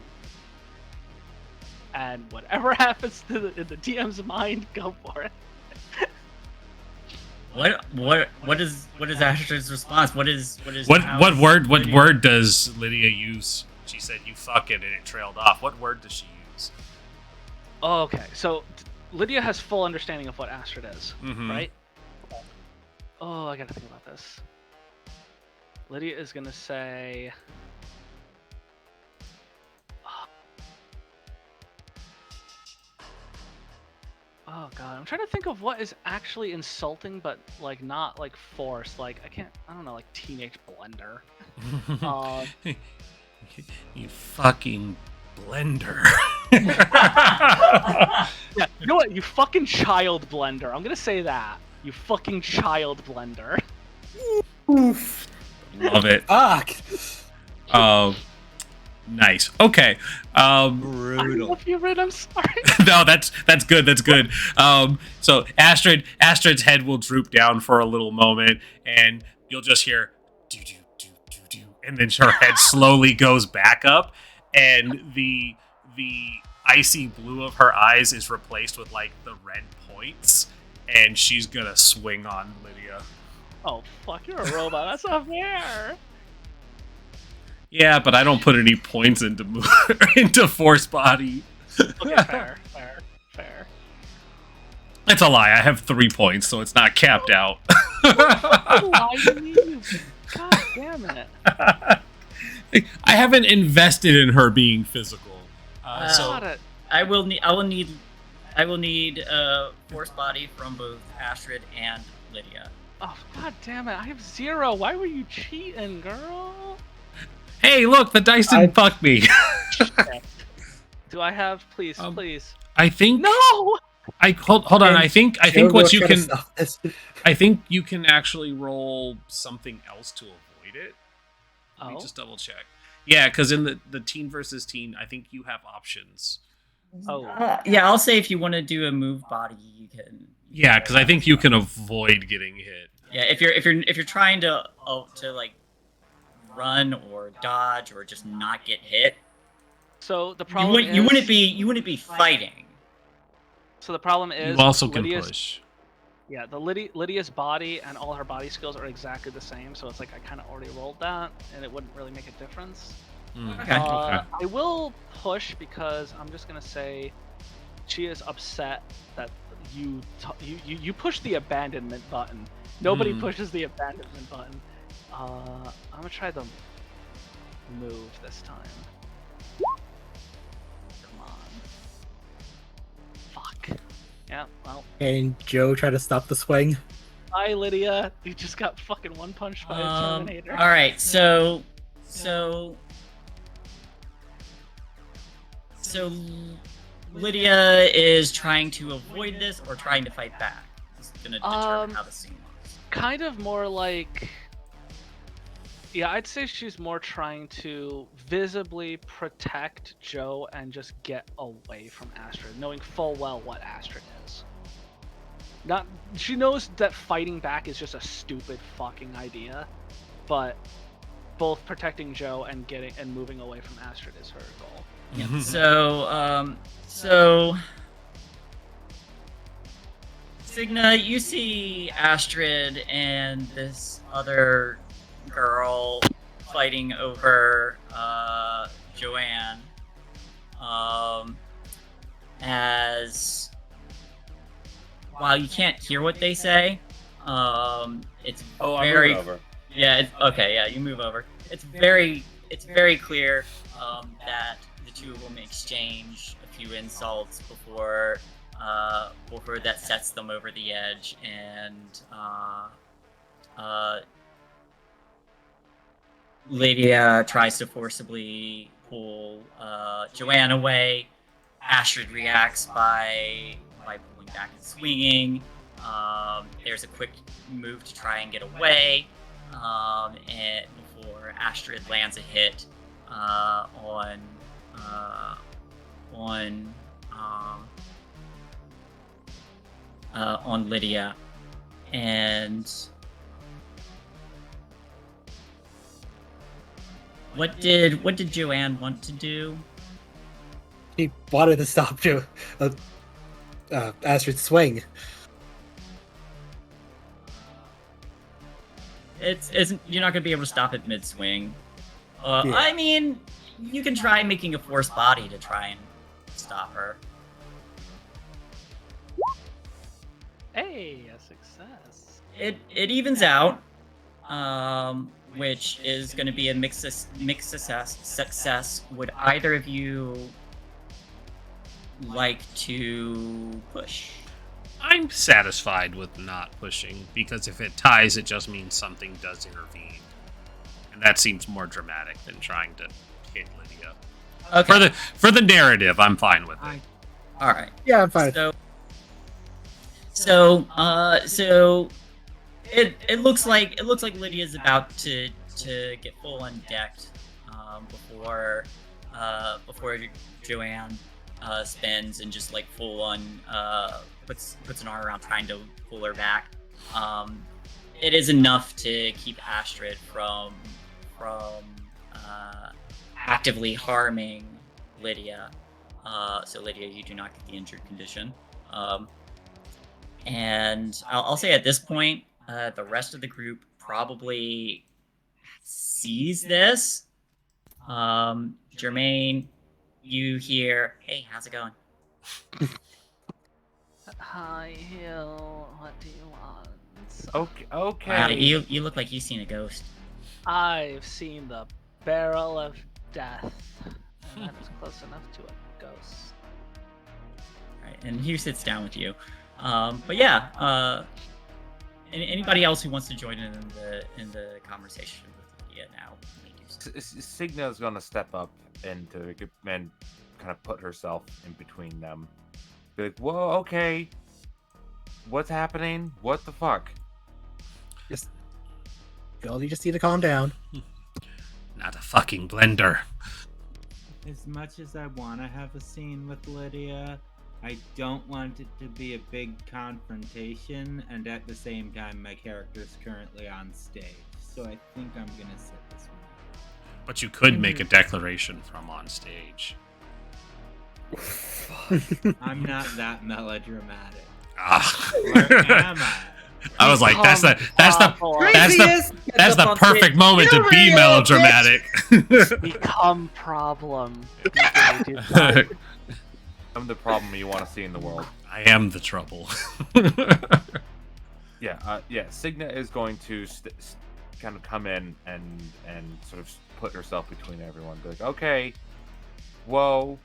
Speaker 2: And whatever happens to in the DM's mind, go for it.
Speaker 7: What is Astrid's response? What
Speaker 1: what word does Lydia use? She said you fuck it and it trailed off. What word does she use?
Speaker 2: Oh, okay, so Lydia has full understanding of what Astrid is, right? Oh, I gotta think about this. Lydia is gonna say... Oh god, I'm trying to think of what is actually insulting, but like not like forced. Like I don't know, like teenage blender.
Speaker 1: You fucking blender.
Speaker 2: Yeah, you know what? You fucking child blender. I'm gonna say that. You fucking child blender.
Speaker 6: Oof.
Speaker 1: Love it.
Speaker 6: Fuck.
Speaker 1: Nice. Okay.
Speaker 3: Brutal.
Speaker 2: I love you, Rin. I'm sorry.
Speaker 1: No, that's good. That's good. So Astrid's head will droop down for a little moment, and you'll just hear do do do do do, and then her head slowly goes back up, and the icy blue of her eyes is replaced with like the red points, and she's gonna swing on Lydia.
Speaker 2: Oh fuck! You're a robot. That's not fair.
Speaker 1: Yeah, but I don't put any points into force body.
Speaker 2: Okay, fair.
Speaker 1: It's a lie. I have 3 points, so it's not capped out.
Speaker 2: Why do you? God damn it!
Speaker 1: I haven't invested in her being physical. So
Speaker 7: I will need force body from both Astrid and Lydia.
Speaker 2: Oh god damn it! I have 0. Why were you cheating, girl?
Speaker 1: Hey, look, the dice didn't fuck me.
Speaker 2: Do I have? Please.
Speaker 1: I think
Speaker 2: No.
Speaker 1: hold on. I think what you can.
Speaker 6: Can...
Speaker 1: I think you can actually roll something else to avoid it. Let me just double check. Yeah, because in the teen versus teen, I think you have options.
Speaker 2: Oh.
Speaker 7: Yeah, I'll say if you want to do a move body, you can.
Speaker 1: Yeah, because I think you can avoid getting hit.
Speaker 7: Yeah, if you're trying to like run or dodge or just not get hit.
Speaker 2: So the problem
Speaker 7: you wouldn't be fighting.
Speaker 2: So the problem is
Speaker 1: you also can push.
Speaker 2: Yeah, Lydia's body and all her body skills are exactly the same, so it's like I kind of already rolled that, and it wouldn't really make a difference.
Speaker 1: Okay.
Speaker 2: I will push because I'm just gonna say she is upset that you push the abandonment button. Nobody pushes the abandonment button. I'm gonna try the move this time. Come on. Fuck. Yeah, well.
Speaker 6: And Joe try to stop the swing.
Speaker 2: Hi, Lydia. You just got fucking one punched by a Terminator.
Speaker 7: Alright, so Lydia is trying to avoid this or trying to fight back. It's gonna determine how the scene looks.
Speaker 2: Kind of more like... Yeah, I'd say she's more trying to visibly protect Joe and just get away from Astrid, knowing full well what Astrid is. She knows that fighting back is just a stupid fucking idea, but both protecting Joe and moving away from Astrid is her goal.
Speaker 7: Yeah. So Signa, you see Astrid and this other girl fighting over Joanne as while you can't hear what they say, it's very
Speaker 3: over.
Speaker 7: Yeah, okay, yeah, you move over. It's very clear that the two of them exchange a few insults before that sets them over the edge, and Lydia tries to forcibly pull Joanne away. Astrid reacts by pulling back and swinging. There's a quick move to try and get away, and before Astrid lands a hit on on Lydia, and what did Joanne want to do?
Speaker 6: He wanted to stop Astrid's swing.
Speaker 7: You're not gonna be able to stop it mid-swing.
Speaker 6: Yeah.
Speaker 7: I mean, you can try making a force body to try and stop her.
Speaker 2: Hey, a success.
Speaker 7: It evens out, which is going to be a mixed success. Would either of you like to push?
Speaker 1: I'm satisfied with not pushing, because if it ties, it just means something does intervene. And that seems more dramatic than trying to hit Lydia.
Speaker 7: Okay.
Speaker 1: For the narrative, I'm fine with it.
Speaker 7: All right.
Speaker 6: Yeah, I'm fine.
Speaker 7: So it looks like Lydia's about to get full undecked before Joanne spins and just like full on puts an arm around trying to pull her back. It is enough to keep Astrid from actively harming Lydia. So Lydia, you do not get the injured condition. And I'll say at this point, the rest of the group probably sees this. Jermaine, you hear, "Hey, how's it going?"
Speaker 2: Hi, Hill. What do you want?
Speaker 5: Okay.
Speaker 7: You look like you've seen a ghost.
Speaker 2: I've seen the barrel of death, and that is close enough to a ghost.
Speaker 7: Right, and Hugh sits down with you. But yeah, anybody else who wants to join in the conversation with Lydia now?
Speaker 5: Signa's gonna step up and kind of put herself in between them. Be like, whoa, okay, what's happening? What the fuck?
Speaker 6: You just need to calm down.
Speaker 1: Not a fucking blender.
Speaker 3: As much as I want to have a scene with Lydia, I don't want it to be a big confrontation, and at the same time, my character's currently on stage. So I think I'm gonna sit this one.
Speaker 1: But you could make a declaration from on stage.
Speaker 3: I'm not that melodramatic.
Speaker 1: Where
Speaker 3: am I?
Speaker 1: I was like, that's the perfect moment to be melodramatic.
Speaker 2: Become problem.
Speaker 5: I'm the problem you want to see in the world.
Speaker 1: I am the trouble.
Speaker 5: Yeah. Signa is going to kind of come in and sort of put herself between everyone. Be like, okay, whoa,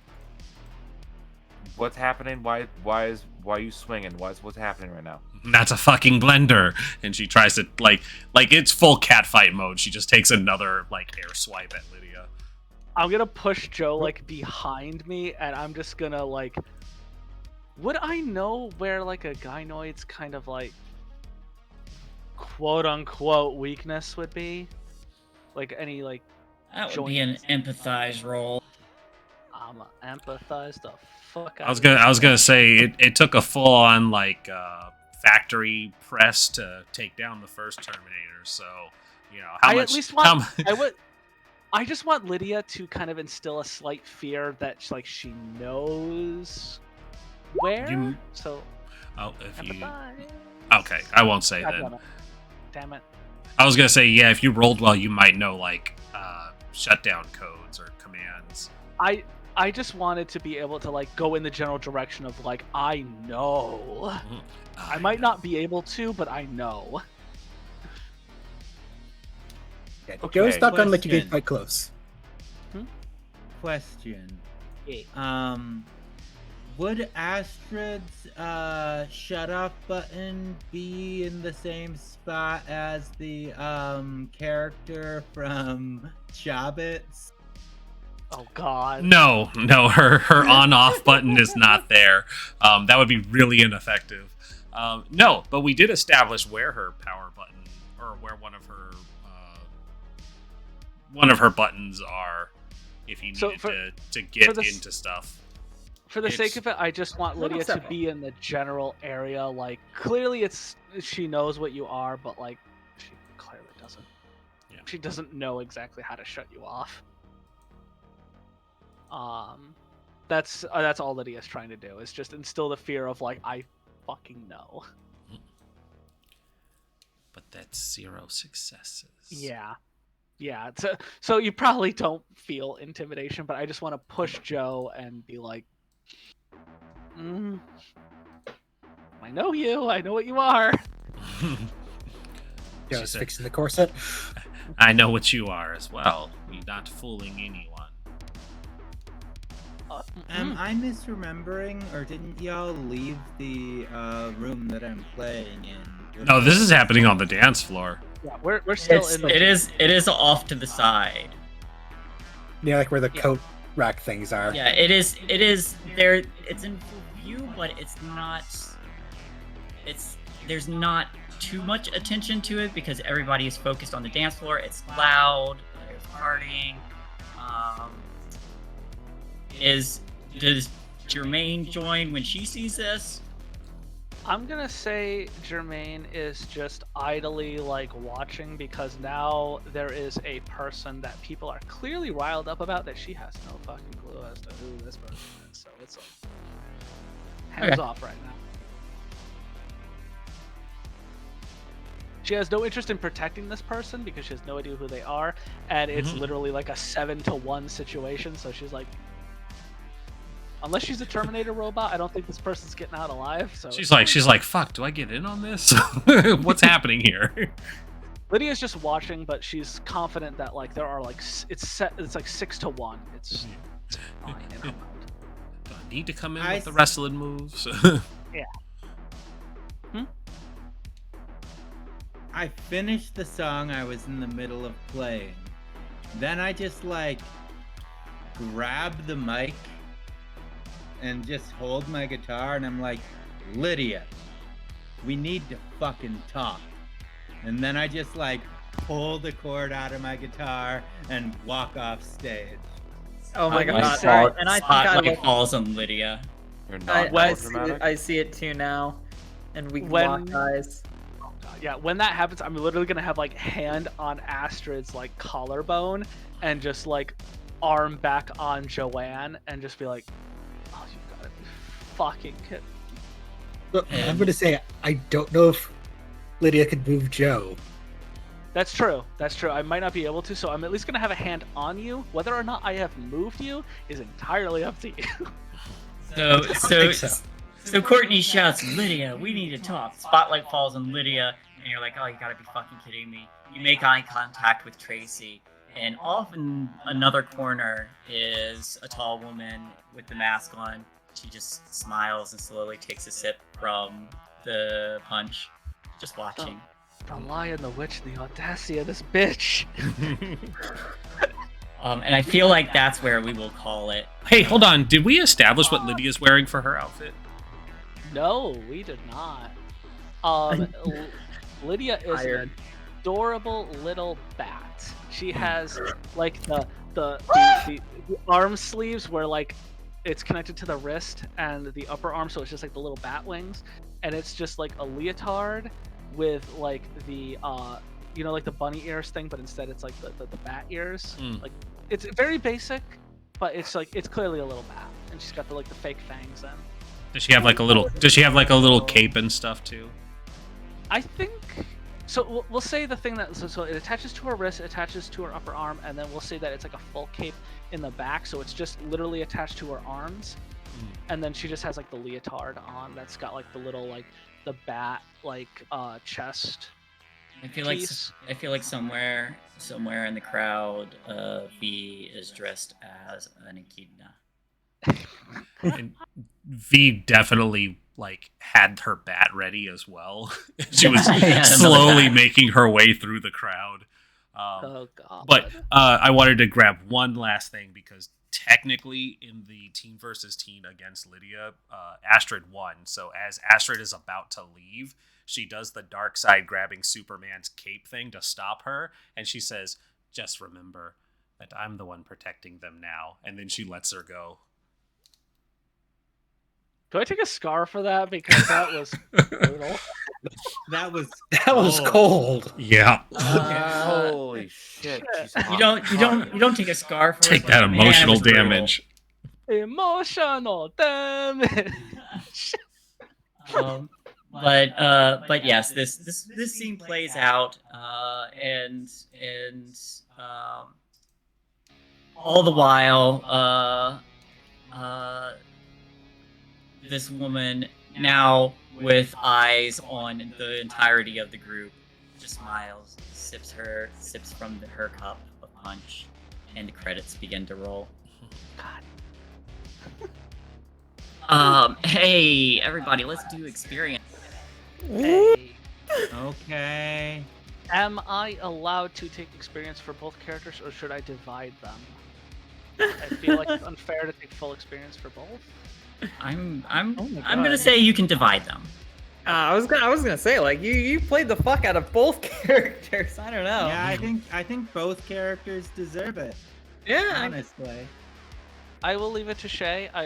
Speaker 5: what's happening? Why are you swinging? What's happening right now?
Speaker 1: That's a fucking blender. And she tries to like it's full catfight mode. She just takes another air swipe at Lydia.
Speaker 2: I'm gonna push Joe behind me, and I'm just gonna would I know where a gynoid's kind of quote unquote weakness would be? Any
Speaker 7: that would be an empathize roll.
Speaker 2: I'm empathize the fuck out.
Speaker 1: I was gonna say it took a full on factory press to take down the first Terminator. So how much?
Speaker 2: I just want Lydia to kind of instill a slight fear that she knows where.
Speaker 1: Okay, I won't say then.
Speaker 2: Damn it.
Speaker 1: I was gonna say, yeah, if you rolled well, you might know shutdown codes or commands.
Speaker 2: I just wanted to be able to go in the general direction of I know. I might not be able to, but I know.
Speaker 6: Yeah, Joe's not gonna let you get quite close.
Speaker 3: Question.
Speaker 2: Yeah.
Speaker 3: Would Astrid's shut off button be in the same spot as the character from Jobbits?
Speaker 2: Oh God.
Speaker 1: No, her on-off button is not there. That would be really ineffective. No, but we did establish where her power button, or where one of her buttons are, if you needed to get into stuff.
Speaker 2: For the sake of it, I just want Lydia to be in the general area. Like, clearly she knows what you are, but, like, she clearly doesn't. Yeah. She doesn't know exactly how to shut you off. That's all Lydia's trying to do, is just instill the fear of, like, I fucking know.
Speaker 1: But that's 0 successes.
Speaker 2: Yeah. Yeah. So you probably don't feel intimidation, but I just want to push Joe and be like, I know you. I know what you are.
Speaker 6: Joe's fixing the corset.
Speaker 1: I know what you are as well. You're not fooling anyone.
Speaker 3: Am I misremembering, or didn't y'all leave the room that I'm playing in?
Speaker 1: No, this is happening on the dance floor.
Speaker 2: Yeah, we're still in the...
Speaker 7: It is off to the side.
Speaker 6: Yeah, like where the coat rack things are.
Speaker 7: Yeah, it is there. It's in full view, but there's not too much attention to it because everybody is focused on the dance floor. It's loud. There's partying. Does Jermaine join when she sees this?
Speaker 2: I'm gonna say Jermaine is just idly, like, watching, because now there is a person that people are clearly riled up about that she has no fucking clue as to who this person is. So it's like hands off right now. She has no interest in protecting this person because she has no idea who they are, and it's literally like a 7-to-1 situation. So she's like, unless she's a Terminator robot, I don't think this person's getting out alive. So she's
Speaker 1: like, fuck, do I get in on this? What's happening here?
Speaker 2: Lydia's just watching, but she's confident that, like, there are, like, it's like 6-to-1. It's fine in her mind.
Speaker 1: Do I need to come in with the wrestling moves?
Speaker 2: Yeah.
Speaker 3: I finished the song I was in the middle of playing. Then I just, like, grab the mic and just hold my guitar, and I'm like, Lydia, we need to fucking talk. And then I just, like, pull the cord out of my guitar and walk off stage.
Speaker 9: Oh my god!
Speaker 7: And I think I falls on Lydia.
Speaker 9: I see it too now, and we lock eyes.
Speaker 2: Yeah, when that happens, I'm literally gonna have, like, hand on Astrid's, like, collarbone and just, like, arm back on Joanne and just be like, oh, you gotta be fucking kidding.
Speaker 6: Look, I'm gonna say, I don't know if Lydia could move Joe.
Speaker 2: That's true. That's true. I might not be able to, so I'm at least gonna have a hand on you. Whether or not I have moved you is entirely up to you.
Speaker 7: So Courtney shouts, Lydia, we need to talk. Spotlight falls on Lydia, and you're like, oh, you gotta be fucking kidding me. You make eye contact with Tracy, and off in another corner is a tall woman with the mask on. She just smiles and slowly takes a sip from the punch, just watching.
Speaker 2: The lion, the witch, the audacity of this bitch.
Speaker 7: And I feel like that's where we will call it.
Speaker 1: Hey, hold on. Did we establish what Lydia's wearing for her outfit?
Speaker 2: No, we did not. Lydia is an adorable little bat. She has, like, the arm sleeves where, like, it's connected to the wrist and the upper arm, so it's just like the little bat wings, and it's just like a leotard with, like, the you know, like the bunny ears thing, but instead it's like the bat ears. Like, it's very basic, but it's like, it's clearly a little bat, and she's got the, like, the fake fangs in.
Speaker 1: Does she have like a little cape and stuff too?
Speaker 2: I think so. We'll say the thing that so it attaches to her wrist, it attaches to her upper arm, and then we'll say that it's like a full cape in the back, so it's just literally attached to her arms. And then she just has, like, the leotard on that's got, like, the little, like, the bat, like, chest.
Speaker 7: I feel like somewhere in the crowd, V is dressed as an echidna.
Speaker 1: And V definitely, like, had her bat ready as well. She was slowly making her way through the crowd.
Speaker 2: Oh god!
Speaker 1: But I wanted to grab one last thing, because technically in the team versus teen against Lydia, Astrid won. So as Astrid is about to leave, she does the dark side grabbing Superman's cape thing to stop her, and she says, "Just remember that I'm the one protecting them now," and then she lets her go.
Speaker 2: Do I take a scar for that? Because that was brutal.
Speaker 3: That was
Speaker 6: cold.
Speaker 1: Yeah.
Speaker 5: Holy shit!
Speaker 7: You don't take a scar for
Speaker 1: Take
Speaker 7: it,
Speaker 1: that
Speaker 7: but man, it
Speaker 1: emotional
Speaker 7: was brutal.
Speaker 1: damage.
Speaker 2: Emotional damage.
Speaker 7: But yes, this scene plays out, and all the while, this woman, now with eyes on the entirety of the group, just smiles, sips from her cup of punch, and the credits begin to roll. Hey everybody, let's do experience.
Speaker 2: Hey.
Speaker 3: Okay.
Speaker 2: Am I allowed to take experience for both characters, or should I divide them? I feel like it's unfair to take full experience for both.
Speaker 7: I'm gonna say you can divide them.
Speaker 9: I was gonna say, like, you played the fuck out of both characters. I don't know.
Speaker 3: Yeah, I think both characters deserve it.
Speaker 9: Yeah.
Speaker 3: Honestly.
Speaker 2: I will leave it to Shae.
Speaker 7: I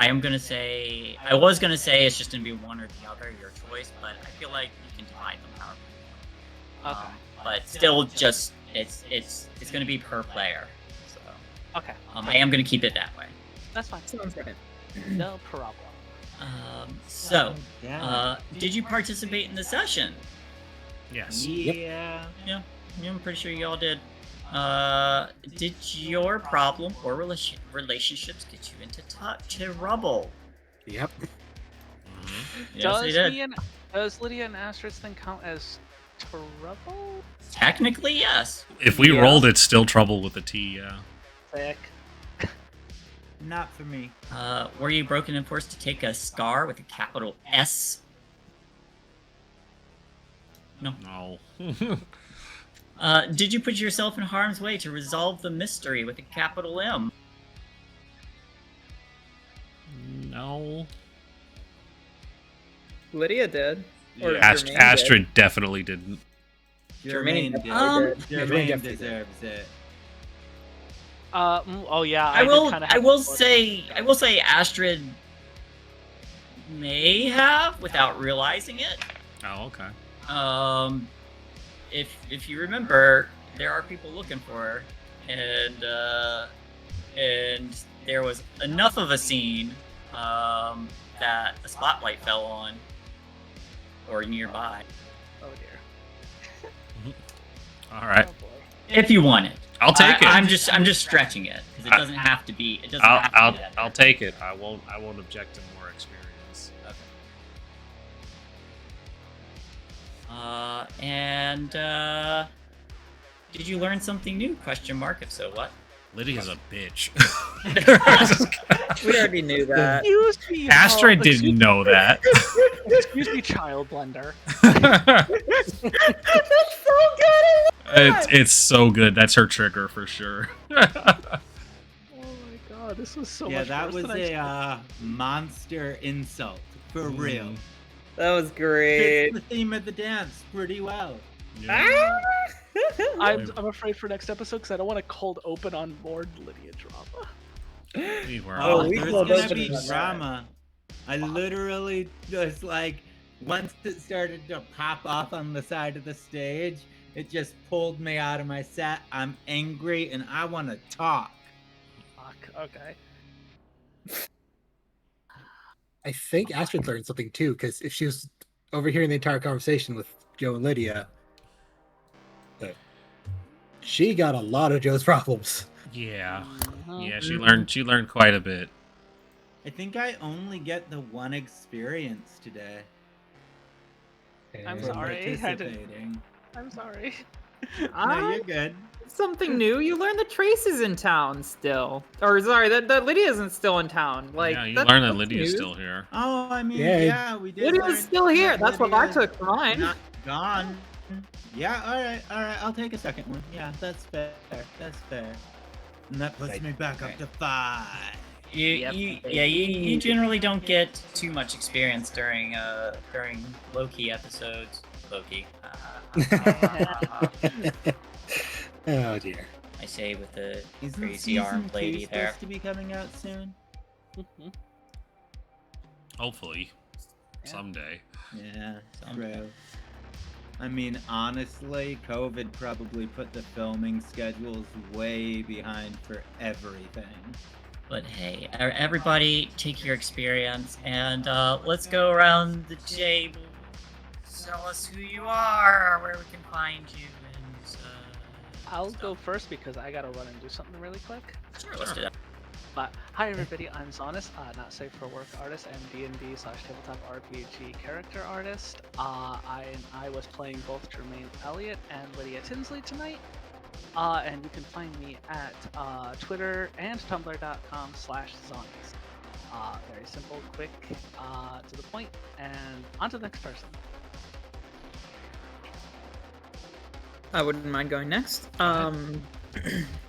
Speaker 7: am gonna say, I was gonna say it's just gonna be one or the other, your choice, but I feel like you can divide them however you want.
Speaker 2: Okay.
Speaker 7: But still, just it's gonna be per player. So.
Speaker 2: Okay.
Speaker 7: I am gonna keep it that way.
Speaker 2: That's fine.
Speaker 9: Sounds good.
Speaker 2: No problem.
Speaker 7: Did you participate in the session?
Speaker 1: Yes.
Speaker 3: Yeah.
Speaker 7: Yeah, I'm pretty sure you all did. Did your problem or relationships get you into trouble?
Speaker 6: Yep.
Speaker 7: Yes, they did.
Speaker 2: Does Lydia and Astrid's thing count as trouble?
Speaker 7: Technically, yes.
Speaker 1: If we rolled, it's still trouble with a T, yeah.
Speaker 2: Sick.
Speaker 3: Not for me.
Speaker 7: Were you broken and forced to take a scar with a capital S? No. Did you put yourself in harm's way to resolve the mystery with a capital M?
Speaker 1: No.
Speaker 9: Lydia did. Or
Speaker 1: Astrid
Speaker 9: Jermaine
Speaker 1: definitely didn't.
Speaker 9: Jermaine
Speaker 3: did. Jermaine deserves it.
Speaker 2: Oh yeah.
Speaker 7: I will say Astrid may have without realizing it.
Speaker 1: Oh, okay.
Speaker 7: If you remember, there are people looking for her, and there was enough of a scene that a spotlight fell on or nearby.
Speaker 2: Oh dear.
Speaker 1: All right.
Speaker 2: Oh, boy.
Speaker 7: If you want it,
Speaker 1: I'll take it.
Speaker 7: I'm just stretching it because it doesn't have to be. It doesn't have to be that
Speaker 1: I'll take it. I won't object to more experience.
Speaker 7: Okay. Did you learn something new? Question mark. If so, what?
Speaker 1: Lydia's a bitch.
Speaker 9: We already knew that.
Speaker 2: Excuse me.
Speaker 1: Astrid didn't know that.
Speaker 2: Excuse me, child blender.
Speaker 9: That's so good.
Speaker 1: It's so good. That's her trigger for sure.
Speaker 2: Oh my god, this was so much
Speaker 3: that
Speaker 2: worse
Speaker 3: was
Speaker 2: than I
Speaker 3: a monster insult for real.
Speaker 9: That was great.
Speaker 3: Fits the theme of the dance pretty well.
Speaker 1: Yeah.
Speaker 2: I'm afraid for next episode because I don't want to cold open on more Lydia drama.
Speaker 3: There's
Speaker 9: will
Speaker 3: gonna
Speaker 9: open
Speaker 3: be
Speaker 9: on that.
Speaker 3: drama. I literally just once it started to pop off on the side of the stage, it just pulled me out of my set. I'm angry and I want to talk.
Speaker 2: Fuck. Okay.
Speaker 6: I think Astrid learned something too, because if she was overhearing the entire conversation with Joe and Lydia, she got a lot of Joe's problems.
Speaker 1: Yeah.
Speaker 2: Uh-huh.
Speaker 1: Yeah, she learned quite a bit.
Speaker 3: I think I only get the one experience today.
Speaker 2: I'm
Speaker 3: for
Speaker 2: sorry.
Speaker 3: participating.
Speaker 2: I'm sorry.
Speaker 3: No, you're good.
Speaker 9: Something new. You learned that Tracy's in town still. Or sorry, that Lydia isn't still in town. Like,
Speaker 1: Yeah, you
Speaker 9: that's
Speaker 1: learned that
Speaker 9: that's
Speaker 1: Lydia's
Speaker 9: news.
Speaker 1: still here.
Speaker 3: Oh, I mean,
Speaker 6: Yeah.
Speaker 3: yeah, we did.
Speaker 9: Lydia's
Speaker 3: learn
Speaker 9: still here.
Speaker 3: that
Speaker 9: That's what I
Speaker 3: Lydia's
Speaker 9: took from mine.
Speaker 3: Not gone. Yeah, all right. I'll take a second one. Yeah, that's fair. That's fair. And that puts me back up to 5.
Speaker 7: You generally don't get too much experience during Loki episodes. Loki.
Speaker 6: Oh dear.
Speaker 7: I say with the
Speaker 3: Isn't
Speaker 7: crazy
Speaker 3: season
Speaker 7: armed
Speaker 3: 2
Speaker 7: lady there.
Speaker 3: supposed to be coming out soon?
Speaker 1: Hopefully, someday.
Speaker 3: Yeah, true. I mean, honestly, COVID probably put the filming schedules way behind for everything.
Speaker 7: But hey, everybody take your experience and let's go around the table. Tell us who you are, where we can find you, and
Speaker 2: I'll go first because I gotta run and do something really quick.
Speaker 7: Sure, let's do that.
Speaker 2: Hi everybody, I'm Zaunis, not safe for work artist and D&D/tabletop RPG character artist. I was playing both Jermaine Elliott and Lydia Tinsley tonight. And you can find me at Twitter and Tumblr.com/Zaunis. Very simple, quick, to the point, and on to the next person.
Speaker 9: I wouldn't mind going next.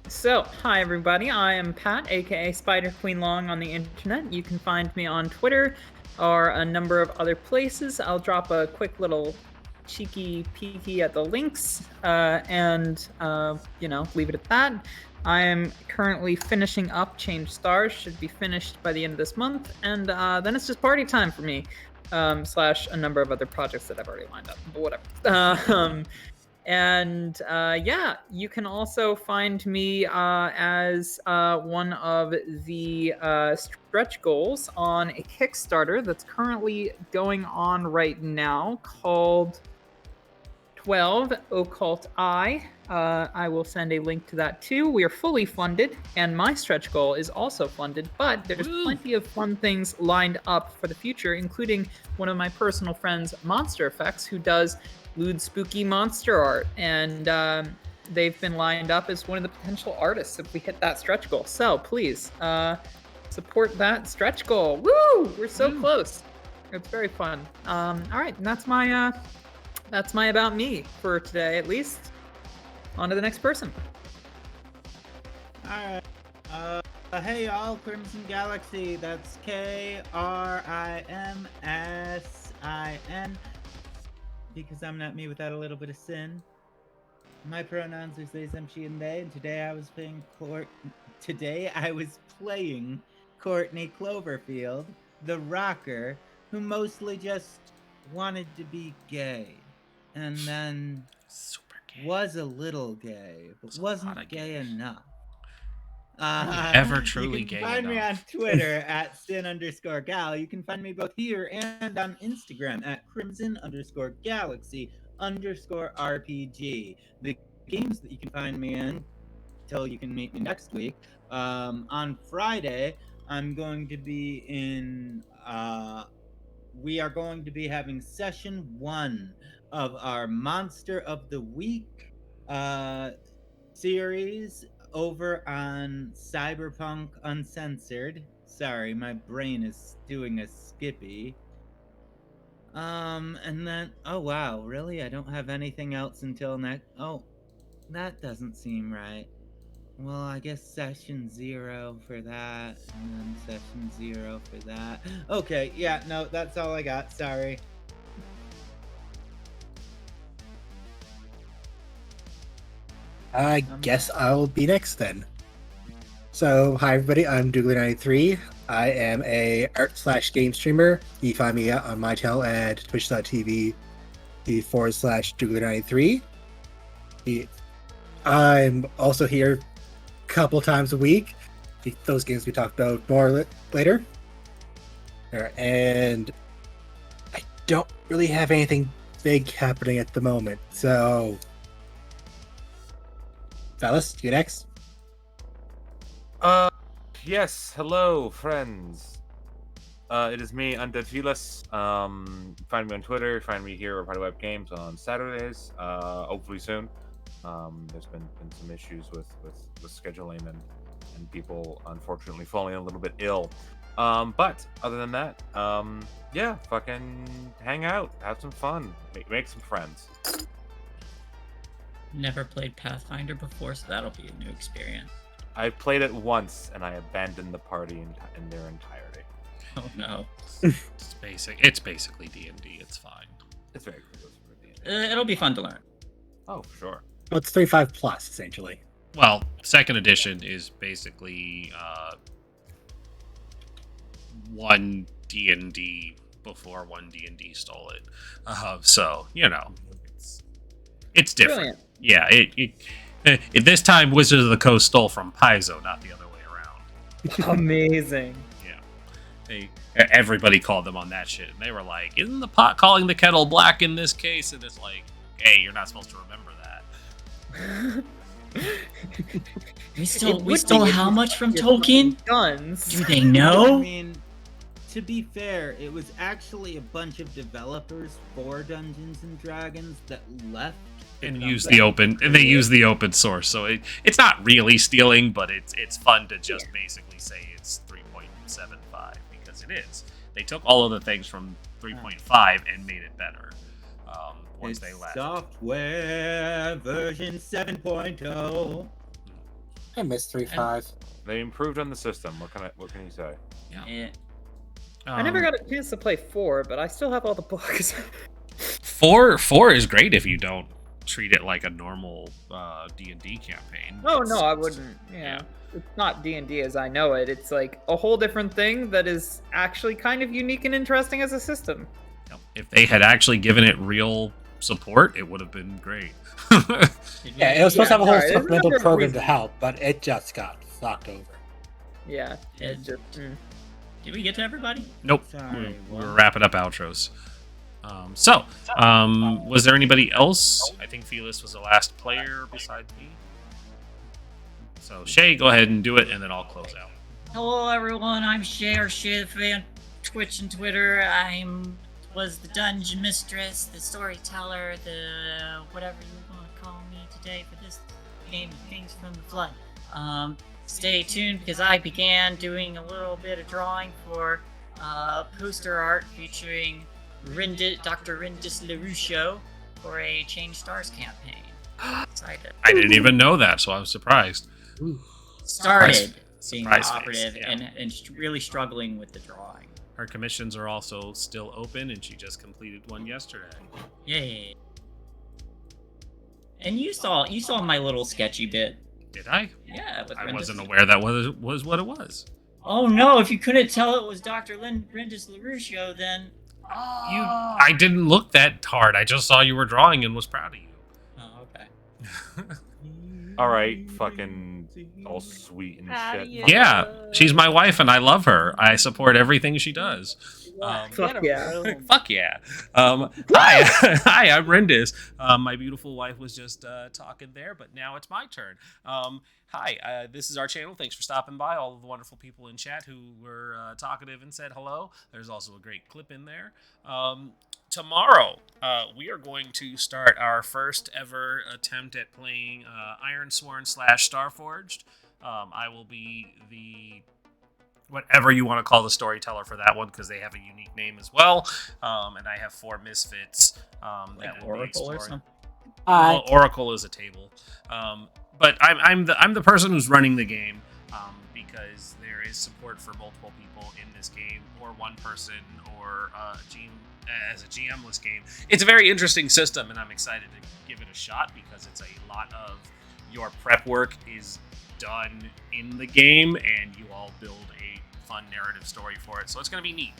Speaker 9: So, hi everybody, I am Pat, aka Spider Queen Long on the internet. You can find me on Twitter or a number of other places. I'll drop a quick little cheeky peeky at the links and leave it at that. I am currently finishing up Change Stars, should be finished by the end of this month, and then it's just party time for me, / a number of other projects that I've already lined up, but whatever. You can also find me as one of the stretch goals on a Kickstarter that's currently going on right now called 12 Occult Eye. I will send a link to that too. We are fully funded, and my stretch goal is also funded, but there's plenty of fun things lined up for the future, including one of my personal friends, Monster Effects, who does lewd, spooky monster art, and they've been lined up as one of the potential artists if we hit that stretch goal. So please support that stretch goal. Woo! We're so close. It's very fun. All right, and that's my about me for today, at least. On to the next person.
Speaker 3: Alright. Hey y'all, Crimsin Galaxy. That's KRIMSIN. Because I'm not me without a little bit of sin. My pronouns are they, them, she, and they. And today I was playing Courtney Cloverfield, the rocker, who mostly just wanted to be gay. And then was a little gay, but wasn't gay enough.
Speaker 1: Ever truly gay
Speaker 3: enough. You can find me on Twitter at sin_gal. You can find me both here and on Instagram at crimson_galaxy_RPG. The games that you can find me in till you can meet me next week. On Friday, I'm going to be in we are going to be having session 1 of our Monster of the Week series over on Cyberpunk Uncensored. Sorry, my brain is doing a skippy. And then, oh wow, really? I don't have anything else until next. Oh, that doesn't seem right. Well, I guess session 0 for that, and then session 0 for that. Okay, yeah, no, that's all I got. Sorry.
Speaker 6: I guess I'll be next then. So, hi everybody, I'm Doogler93. I am a art/game streamer. You can find me on my channel at twitch.tv/Doogler93. I'm also here a couple times a week. Those games we talked about more later. And I don't really have anything big happening at the moment, so... Fellas, you next?
Speaker 5: Yes, hello, friends. It is me, Undead Felis. Find me on Twitter, find me here at PartyWipeGames on Saturdays, hopefully soon. There's been some issues with scheduling and people unfortunately falling a little bit ill. But other than that, yeah, fucking hang out, have some fun, make some friends.
Speaker 7: Never played Pathfinder before, so that'll be a new experience.
Speaker 5: I played it once and I abandoned the party in their entirety.
Speaker 7: Oh no.
Speaker 1: It's basically D&D. It's fine.
Speaker 5: It's very close for D&D.
Speaker 7: It'll be fun to learn.
Speaker 5: Oh, for sure.
Speaker 6: Well, it's 35 plus essentially.
Speaker 1: Well, second edition is basically one D&D before one D&D stole it. So, it's different.
Speaker 9: Brilliant.
Speaker 1: Yeah, this time Wizards of the Coast stole from Paizo, not the other way around.
Speaker 9: Amazing.
Speaker 1: Yeah. Everybody called them on that shit. And they were like, isn't the pot calling the kettle black in this case? And it's like, hey, you're not supposed to remember that.
Speaker 7: We stole how much from Tolkien?
Speaker 9: Guns.
Speaker 7: Do they know?
Speaker 3: I mean, to be fair, it was actually a bunch of developers for Dungeons and Dragons that left
Speaker 1: and use the open source. So it's not really stealing, but it's fun to just basically say it's 3.75 because it is. They took all of the things from 3.5 and made it better once they left.
Speaker 3: Software version 7.0.
Speaker 6: I miss 3.5.
Speaker 5: They improved on the system. What can you say?
Speaker 7: Yeah.
Speaker 9: I never got a chance to play 4, but I still have all the books.
Speaker 1: 4 is great if you don't treat it like a normal D&D campaign.
Speaker 9: Oh no, I wouldn't. Yeah. It's not D&D as I know it. It's like a whole different thing that is actually kind of unique and interesting as a system.
Speaker 1: If they had actually given it real support, it would have been great.
Speaker 6: Yeah, it was supposed to have a whole supplemental program to help, but it just got fucked over.
Speaker 9: Yeah,
Speaker 7: it just... Did we get to everybody?
Speaker 1: Nope.
Speaker 3: Sorry,
Speaker 1: we're wrapping up outros. Was there anybody else? I think Felis was the last player besides me. So, Shae, go ahead and do it, and then I'll close out.
Speaker 7: Hello, everyone. I'm Shae, or ShaeTheFay on Twitch and Twitter. Was the Dungeon Mistress, the Storyteller, the whatever you want to call me today for this game, Things from the Flood. Stay tuned because I began doing a little bit of drawing for poster art featuring Dr. Rindis LaRusso for a Change Stars campaign. Excited.
Speaker 1: I didn't even know that, so I was surprised.
Speaker 7: Started being the
Speaker 1: Surprise
Speaker 7: operative
Speaker 1: face, yeah.
Speaker 7: and really struggling with the drawing.
Speaker 1: Her commissions are also still open, and she just completed one yesterday.
Speaker 7: Yay! And you saw my little sketchy bit.
Speaker 1: Did I?
Speaker 7: Yeah.
Speaker 1: I wasn't aware that was what it was.
Speaker 7: Oh no! If you couldn't tell it was Dr. Rindis LaRusso, then
Speaker 1: I didn't look that hard. I just saw you were drawing and was proud of you.
Speaker 7: Oh, okay.
Speaker 5: All right, fucking all sweet and shit.
Speaker 1: Yeah, she's my wife, and I love her. I support everything she does.
Speaker 9: Fuck yeah.
Speaker 1: Fuck yeah. Hi, I'm Rindis. My beautiful wife was just talking there, but now it's my turn. Hi, this is our channel. Thanks for stopping by. All of the wonderful people in chat who were talkative and said hello. There's also a great clip in there. Tomorrow, we are going to start our first ever attempt at playing Ironsworn / Starforged. I will be the whatever you want to call the storyteller for that one because they have a unique name as well. And I have 4 misfits that will be exploring. Well, Oracle is a table, but I'm the person who's running the game because there is support for multiple people in this game, or one person, or as a GM-less game. It's a very interesting system, and I'm excited to give it a shot because it's a lot of your prep work is done in the game, and you all build a fun narrative story for it. So it's going to be neat.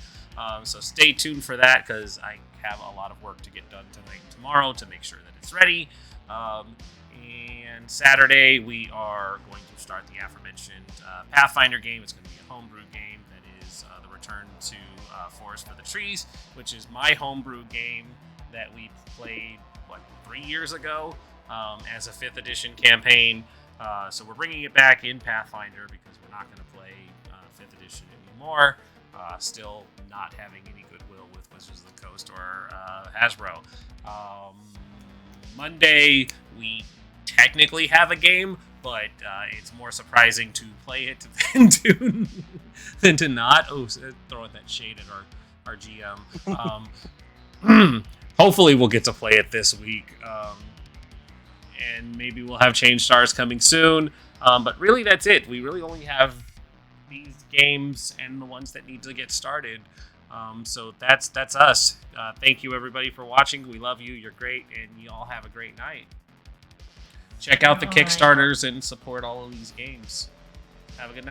Speaker 1: So stay tuned for that because I have a lot of work to get done tonight and tomorrow to make sure that it's ready. And Saturday, we are going to start the aforementioned Pathfinder game. It's going to be a homebrew game that is the return to Forest for the Trees, which is my homebrew game that we played, 3 years ago as a 5th edition campaign. So we're bringing it back in Pathfinder because we're not going to play 5th edition anymore. Still not having any goodwill with Wizards of the Coast or Hasbro. Monday, we technically have a game, but it's more surprising to play it than to not. Oh, throwing that shade at our GM. Hopefully we'll get to play it this week. And maybe we'll have Change Stars coming soon. But really, that's it. We really only have these games and the ones that need to get started. So that's us. Thank you, everybody, for watching. We love you. You're great. And you all have a great night. Check out the Kickstarters and support all of these games. Have a good night.